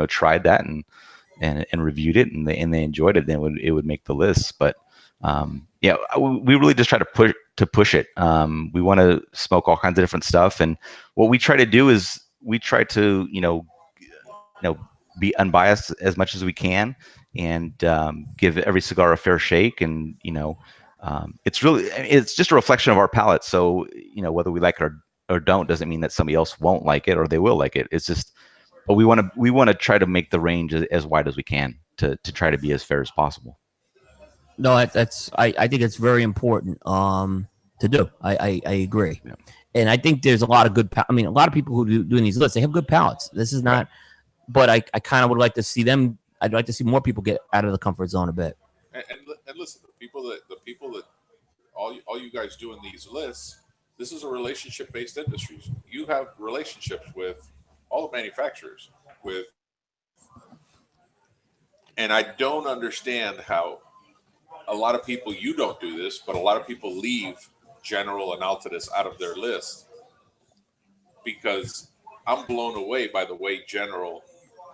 tried that and reviewed it and they enjoyed it, then it would make the list. But we really just try to push it. We want to smoke all kinds of different stuff, and what we try to do is we try to be unbiased as much as we can, and give every cigar a fair shake. And it's just a reflection of our palate. So whether we like it or don't doesn't mean that somebody else won't like it or they will like it. It's just, but we want to try to make the range as wide as we can to try to be as fair as possible. No, I think it's very important to do. I agree. Yeah. And I think there's a lot of a lot of people who doing these lists, they have good palates. This is not, but I kind of would like to see them. I'd like to see more people get out of the comfort zone a bit. And listen, the people that all you guys doing these lists, this is a relationship-based industry. You have relationships with all the manufacturers, and I don't understand how a lot of people, you don't do this, but a lot of people leave General and Altadis out of their list, because I'm blown away by the way General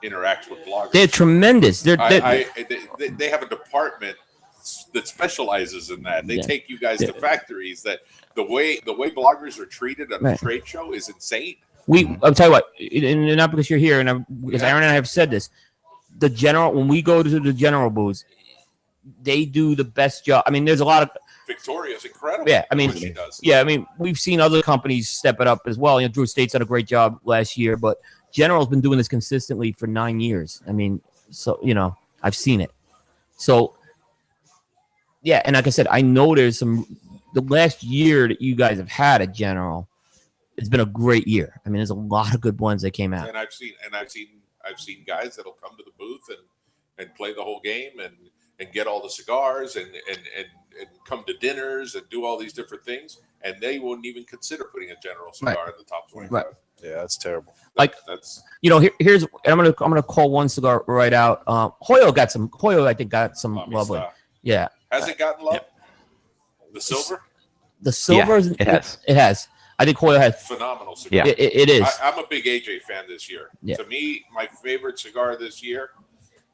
interacts with bloggers. They're tremendous. They have a department that specializes in that. They take you guys to factories. That the way bloggers are treated at a trade show is insane. I'll tell you what, and not because you're here, and because Aaron and I have said this, the General, when we go to the General booths, they do the best job. There's a lot of Victoria's incredible. Yeah, she does. Yeah, we've seen other companies step it up as well. Drew State's done a great job last year, but General's been doing this consistently for 9 years. So I've seen it. So yeah, and like I said, I know there's the last year that you guys have had at General, it's been a great year. There's a lot of good ones that came out. And I've seen guys that'll come to the booth and play the whole game and get all the cigars and come to dinners and do all these different things, and they wouldn't even consider putting a General cigar in the top 25. Right. Yeah, that's terrible. Here's I'm gonna call one cigar right out. Hoyo I think got some love. Yeah. Has it gotten love? The silver? The silver, it has. It has. I think Hoyo has phenomenal cigar. Yeah, it is. I'm a big AJ fan this year. Yeah. To me, my favorite cigar this year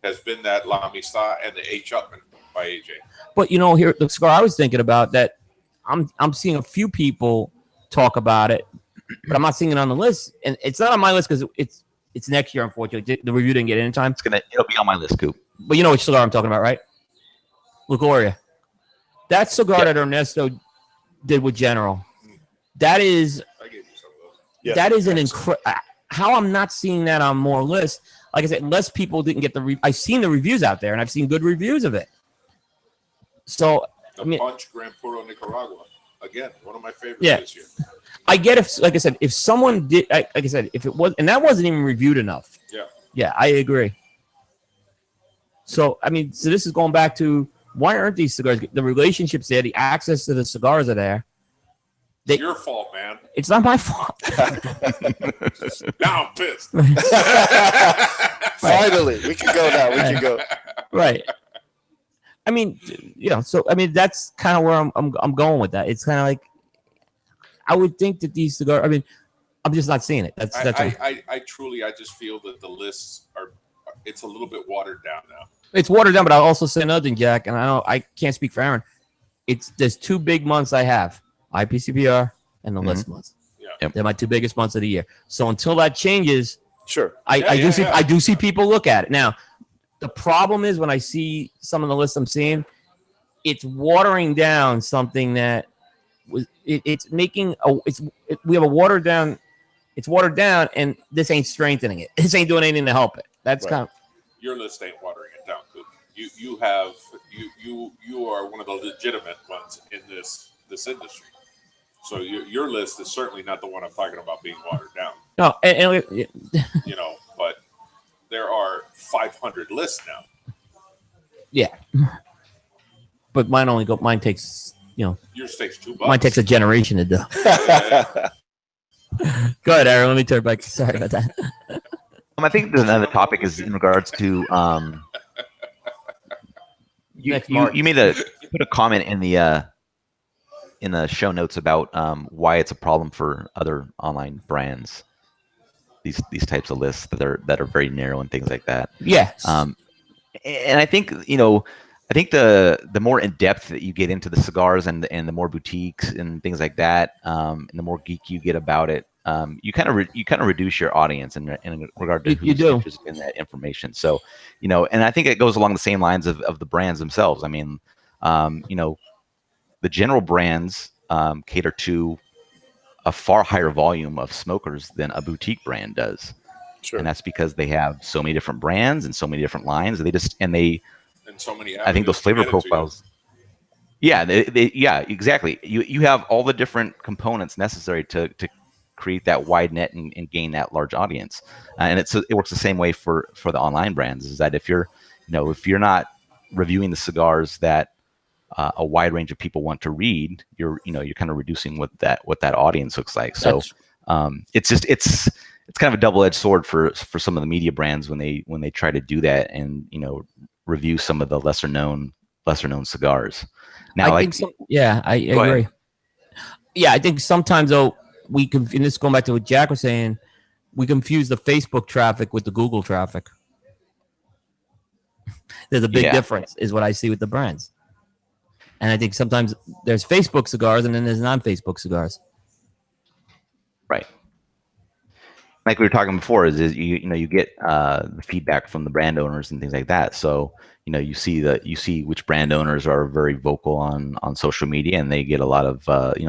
has been that La Amistad and the H. Upman by AJ. But here, the cigar I was thinking about that I'm seeing a few people talk about it, but I'm not seeing it on the list, and it's not on my list because it's next year. Unfortunately, the review didn't get in time. It'll be on my list, Coop. But you know which cigar I'm talking about, right? Ligoria. That cigar that Ernesto did with General. That is. I gave you some of those. Yeah, that is an incredible. How I'm not seeing that on more lists. Like I said, less people didn't get I've seen the reviews out there, and I've seen good reviews of it. So The I mean, Punch Gran Puro Nicaragua. Again, one of my favorites Yeah. this year. I get if, like I said, if someone did, like I said, if it was, and that wasn't even reviewed enough. Yeah. Yeah, I agree. So I mean, so this is going back to why aren't these cigars? The relationships there, the access to the cigars are there. It's your fault, man. It's not my fault. Now I'm pissed. Finally, we can go now. We can go. Right. I mean, so I mean that's kind of where I'm going with that. It's kind of like I would think that these cigars. I mean, I'm just not seeing it. That's I truly just feel that the lists are. It's a little bit watered down now. It's watered down, but I'll also say another thing, Jack, and I can't speak for Aaron. There's two big months I have: IPCPR and the list months. Yeah. Yep. They're my two biggest months of the year. So until that changes, Sure. I do see people look at it now. The problem is when I see some of the lists I'm seeing, it's watering down something that was. It's making we have a watered down. It's watered down, and this ain't strengthening it. This ain't doing anything to help it. That's Right. kind of Your list ain't watering it down, Coop. You are one of the legitimate ones in this industry. So your list is certainly not the one I'm talking about being watered down. no. And But there are 500 lists now. yeah. But mine takes Yours takes $2. mine takes a generation to do. Yeah. Go ahead, Aaron. Let me turn back. Sorry about that. I think there's another topic is in regards to you put a comment in the show notes about why it's a problem for other online brands. These types of lists that are very narrow and things like that. Yes. And I think the more in depth that you get into the cigars and the more boutiques and things like that, and the more geek you get about it, you kind of reduce your audience in regard to who's interested in that information. So, and I think it goes along the same lines of the brands themselves. I mean, the general brands cater to a far higher volume of smokers than a boutique brand does. Sure. And that's because they have so many different brands and so many different lines. And So many. I think those flavor profiles. Yeah, yeah, exactly. You have all the different components necessary to create that wide net and gain that large audience. And it works the same way for the online brands. Is that if you're not reviewing the cigars that a wide range of people want to read, you're kind of reducing what that audience looks like. So it's kind of a double-edged sword for some of the media brands when they try to do that and review some of the lesser known cigars. Now, I agree. Ahead. Yeah, I think sometimes though and this is going back to what Jack was saying, we confuse the Facebook traffic with the Google traffic. There's a big difference, is what I see with the brands. And I think sometimes there's Facebook cigars and then there's non-Facebook cigars. Right. Like we were talking before, is you get the feedback from the brand owners and things like that. So you see which brand owners are very vocal on social media, and they get a lot of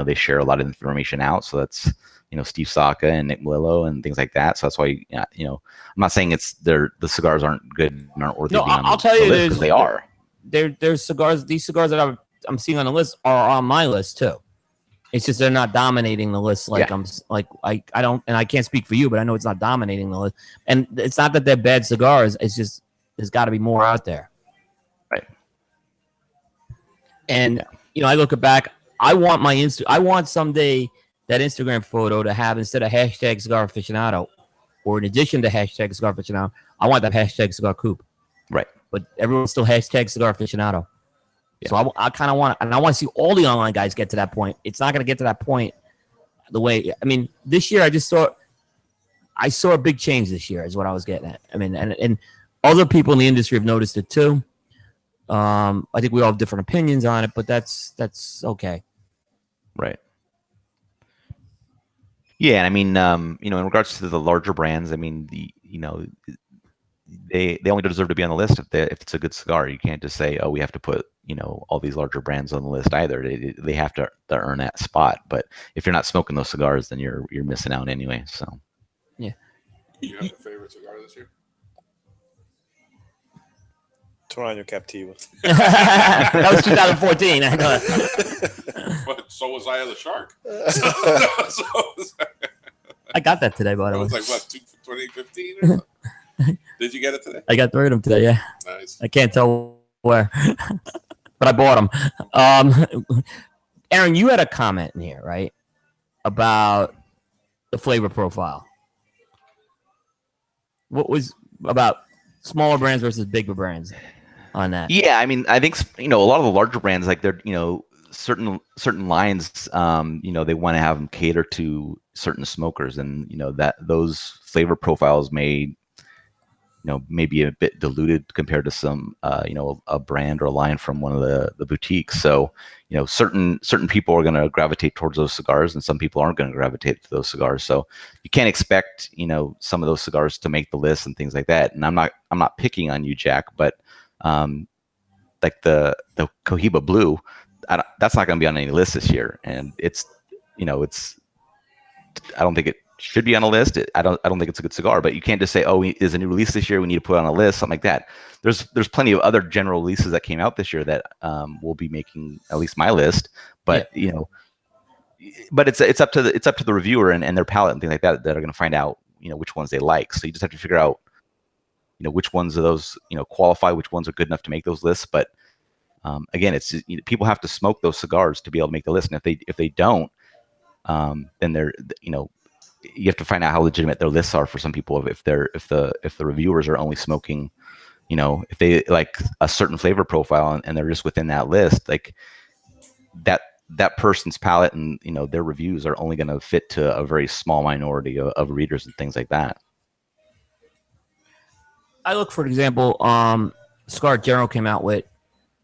they share a lot of information out. So that's Steve Saka and Nick Melillo and things like that. So that's why I'm not saying the cigars aren't good and aren't worthy. No, I'll tell you, because they are. There's cigars. These cigars that I'm seeing on the list are on my list too. It's just they're not dominating the list I don't, and I can't speak for you, but I know it's not dominating the list. And it's not that they're bad cigars. It's just there's got to be more out there. Right. And I look back. I want someday that Instagram photo to have, instead of hashtag cigar aficionado, or in addition to hashtag cigar aficionado, I want that hashtag cigar coupe. Right. But everyone's still hashtag cigar aficionado. Yeah. So I kind of want to, and I want to see all the online guys get to that point. It's not going to get to that point the way, I mean, this year I saw a big change this year is what I was getting at. I mean, and other people in the industry have noticed it too. I think we all have different opinions on it, but that's okay. Right. Yeah. I mean, in regards to the larger brands, I mean, they only deserve to be on the list if it's a good cigar. You can't just say, oh, we have to put all these larger brands on the list either. They have to earn that spot. But if you're not smoking those cigars, then you're missing out anyway. So yeah. You have a favorite cigar this year? Toraño Captiva. That was 2014. I know. But so was I of the Shark. I got that today, by the It way. was like, what, 2015 or something? Did you get it today? I got 3 of them today, yeah. Nice. I can't tell where, but I bought them. Aaron, you had a comment in here, right? About the flavor profile. What was about smaller brands versus bigger brands on that? Yeah, I mean, I think a lot of the larger brands, like they're certain lines, they want to have them cater to certain smokers, and that those flavor profiles may be a bit diluted compared to some a brand or a line from one of the boutiques. So certain people are going to gravitate towards those cigars, and some people aren't going to gravitate to those cigars. So you can't expect some of those cigars to make the list and things like that. And I'm not picking on you, Jack, but like the Cohiba Blue, that's not going to be on any list this year, and it's I don't think it should be on a list. I don't think it's a good cigar, but you can't just say, oh, there's a new release this year, we need to put it on a list, something like that. There's plenty of other general releases that came out this year that will be making at least my list, but but it's up to the reviewer and their palate and things like that are going to find out which ones they like. So you just have to figure out which ones of those qualify, which ones are good enough to make those lists. But again, it's people have to smoke those cigars to be able to make the list, and if they don't, then they're you have to find out how legitimate their lists are for some people. If the reviewers are only smoking, if they like a certain flavor profile and they're just within that list, like that person's palate and their reviews are only going to fit to a very small minority of readers and things like that. I look, for example, cigar General came out with.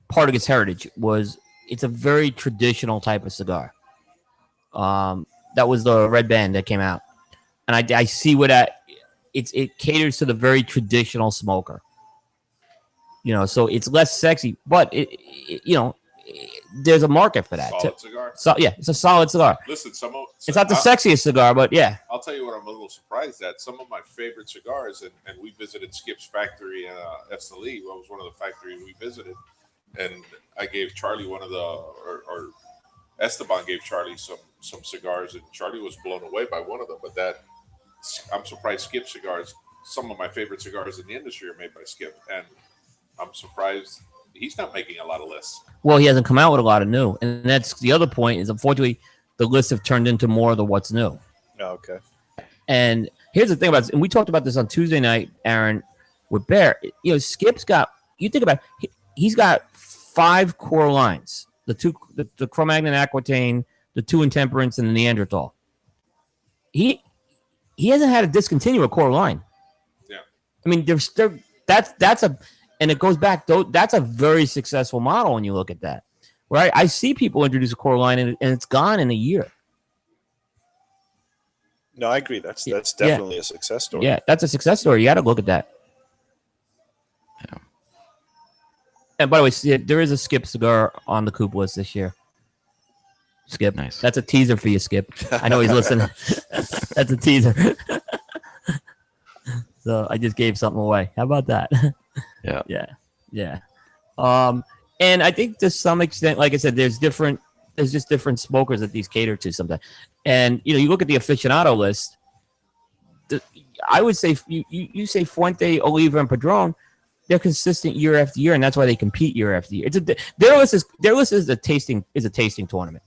Part of its heritage was it's a very traditional type of cigar. That was the red band that came out, and I see what it caters to the very traditional smoker. So it's less sexy, but there's a market for that. Solid cigar. So yeah, it's a solid cigar. Listen, It's not the sexiest cigar, but yeah. I'll tell you what I'm a little surprised at. Some of my favorite cigars, and we visited Skip's factory in Esteli. That was one of the factories we visited, and I gave Charlie one of the, or Esteban gave Charlie some cigars, and Charlie was blown away by one of them. But I'm surprised Skip cigars, some of my favorite cigars in the industry are made by Skip, and I'm surprised he's not making a lot of lists. Well, he hasn't come out with a lot of new, and that's the other point. Is unfortunately the lists have turned into more of the what's new. Oh, okay. And here's the thing about this, and we talked about this on Tuesday night, Aaron, with Bear. Skip's got. You think about he's got 5 core lines: the Cro-Magnon Aquitaine, the 2 Intemperance, and the Neanderthal. He hasn't had to discontinue a core line. Yeah. I mean, that's a. And it goes back, though, that's a very successful model when you look at that. Right? I see people introduce a core line and it's gone in a year. No, I agree. That's definitely a success story. Yeah, that's a success story. You got to look at that. Yeah. And by the way, there is a Skip cigar on the Coop list this year. Skip. Nice. That's a teaser for you, Skip. I know he's listening. That's a teaser. So I just gave something away. How about that? Yeah. And I think to some extent, like I said, there's just different smokers that these cater to sometimes. And you look at the aficionado list. I would say you say Fuente, Oliva, and Padron. They're consistent year after year, and that's why they compete year after year. Their list is a tasting tournament.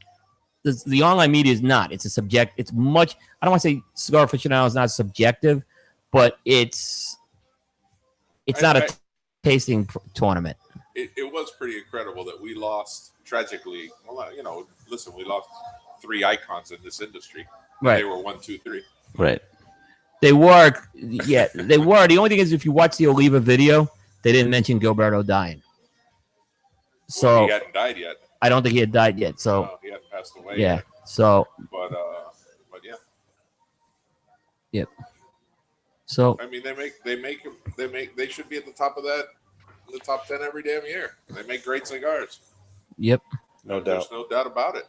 The online media is not. It's a subject. It's much. I don't want to say cigar aficionado is not subjective, but it's not a tasting tournament. It was pretty incredible that we lost tragically. Well, listen, we lost 3 icons in this industry. Right. They were 1, 2, 3. Right. They were. Yeah, they were. The only thing is, if you watch the Oliva video, they didn't mention Gilberto dying. So he hadn't died yet. I don't think he had died yet. So No, he hadn't passed away. yeah. Yet. So But yeah. Yep. So I mean, they should be at the top of that, the top 10 every damn year. They make great cigars. yep. No doubt. There's no doubt about it.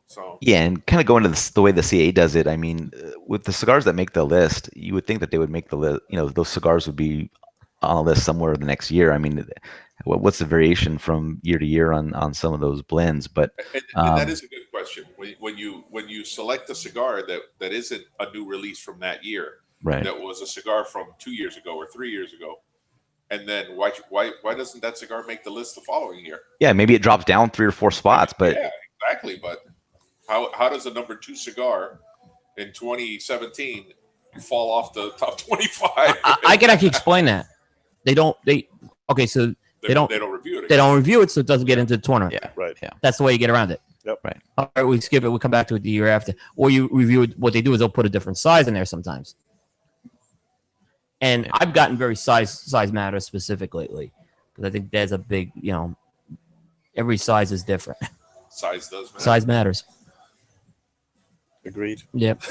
So Yeah, and kind of going to the way the CA does it. I mean, with the cigars that make the list, you would think that they would make the list. Those cigars would be on a list somewhere the next year. I mean, what's the variation from year to year on some of those blends? But and that is a good question. When you select a cigar that isn't a new release from that year, right. that was a cigar from 2 years ago or 3 years ago, and then why doesn't that cigar make the list the following year? Yeah, maybe it drops down 3 or 4 spots, but yeah, exactly. But how does a number 2 cigar in 2017 fall off the top 25? I can actually explain that. They don't review it. They don't review it, so it doesn't get into the tournament. yeah, Right. Yeah. That's the way you get around it. Yep. Right. All right, we skip it. We come back to it the year after, or you review it. What they do is they'll put a different size in there sometimes. And I've gotten very size matters specific lately because I think there's a big, every size is different. Size does matter. Size matters. Agreed. Yep.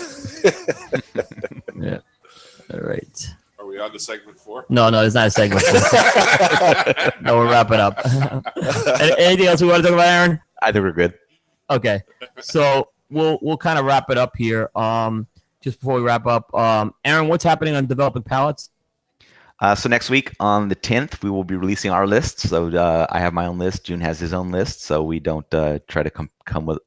Yeah. All right. Are we on to segment 4? No, it's not a segment. No, we'll wrap it up. Anything else we want to talk about, Aaron? I think we're good. Okay, so we'll kind of wrap it up here. Just before we wrap up, Aaron, what's happening on developing palettes? So next week on the 10th, we will be releasing our lists. So I have my own list. June has his own list. So we don't try to come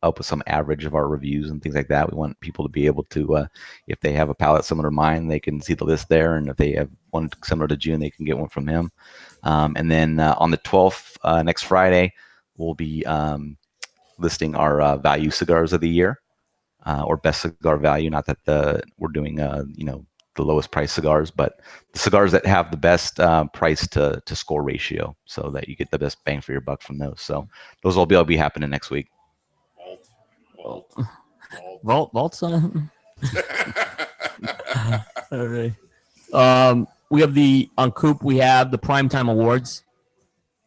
up with some average of our reviews and things like that. We want people to be able to, if they have a palette similar to mine, they can see the list there. And if they have one similar to June, they can get one from him. And then on the 12th, next Friday, we'll be listing our value cigars of the year, or best cigar value. Not that we're doing, the lowest price cigars, but the cigars that have the best price to score ratio, so that you get the best bang for your buck from those. So those will be happening next week. Vault's on. All right. We have on Coop. We have the Primetime Awards.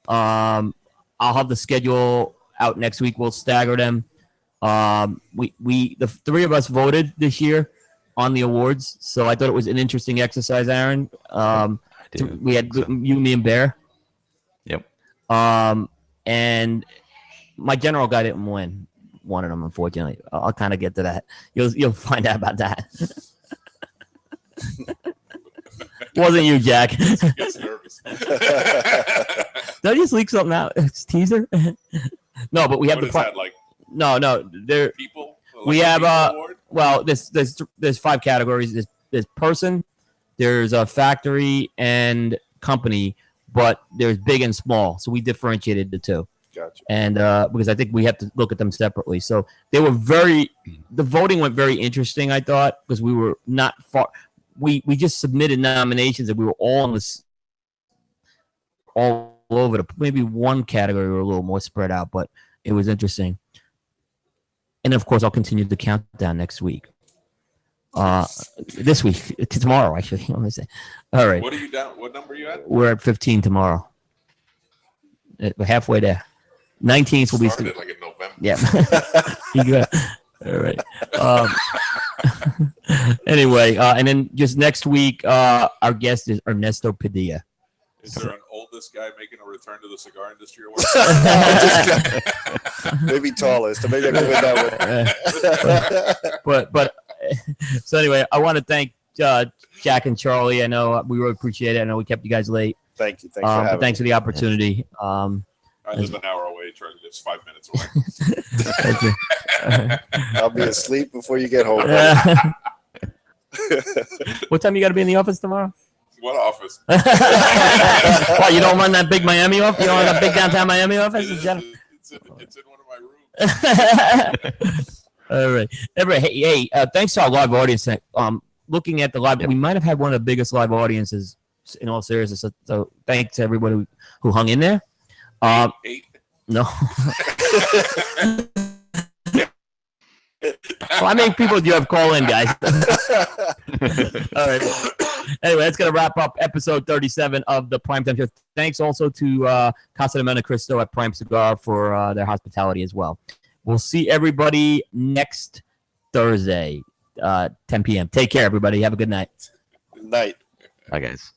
I'll have the schedule out next week. We'll stagger them. The 3 of us voted this year on the awards, so I thought it was an interesting exercise, Aaron. We had you, me, and Bear. Yep. And my general guy didn't win one of them, unfortunately. I'll kind of get to that. You'll find out about that. Wasn't you, Jack? Gets nervous. Did I just leak something out? It's teaser. No, but we have what is that, like no. There people. We have well, there's 5 categories. There's person, there's a factory and company, but there's big and small. So we differentiated the 2. Gotcha. And because I think we have to look at them separately. So they were the voting went very interesting, I thought, because we were not far. We just submitted nominations and we were all over maybe one category were a little more spread out, but it was interesting. And of course, I'll continue the countdown next week. This week, tomorrow, actually. Let me say. All right. What are you down? What number are you at? We're at 15 tomorrow. We're halfway there. 19th will be. Started like in November. Yeah. You got. All right. Anyway, and then just next week, our guest is Ernesto Padilla. Is there an oldest guy making a return to the cigar industry or what? Maybe tallest. Maybe I can win that one. But so anyway, I want to thank Jack and Charlie. I know we really appreciate it. I know we kept you guys late. Thank you. Thanks for having thanks me. for the opportunity. I live an hour away. Charlie lives 5 minutes away. I'll be asleep before you get home. What time you got to be in the office tomorrow? What office? What, you don't run that big Miami office? You don't run that big downtown Miami office? It's in one of my rooms. All right. Hey, thanks to our live audience. Looking at the live, we might have had one of the biggest live audiences in all seriousness. So thanks to everybody who hung in there. 8. No. Well, how many people do you have call in, guys? All right. Anyway, that's going to wrap up episode 37 of the Primetime Show. Thanks also to Casa de Monte Cristo at Prime Cigar for their hospitality as well. We'll see everybody next Thursday, 10 p.m. Take care, everybody. Have a good night. Good night. Bye, guys.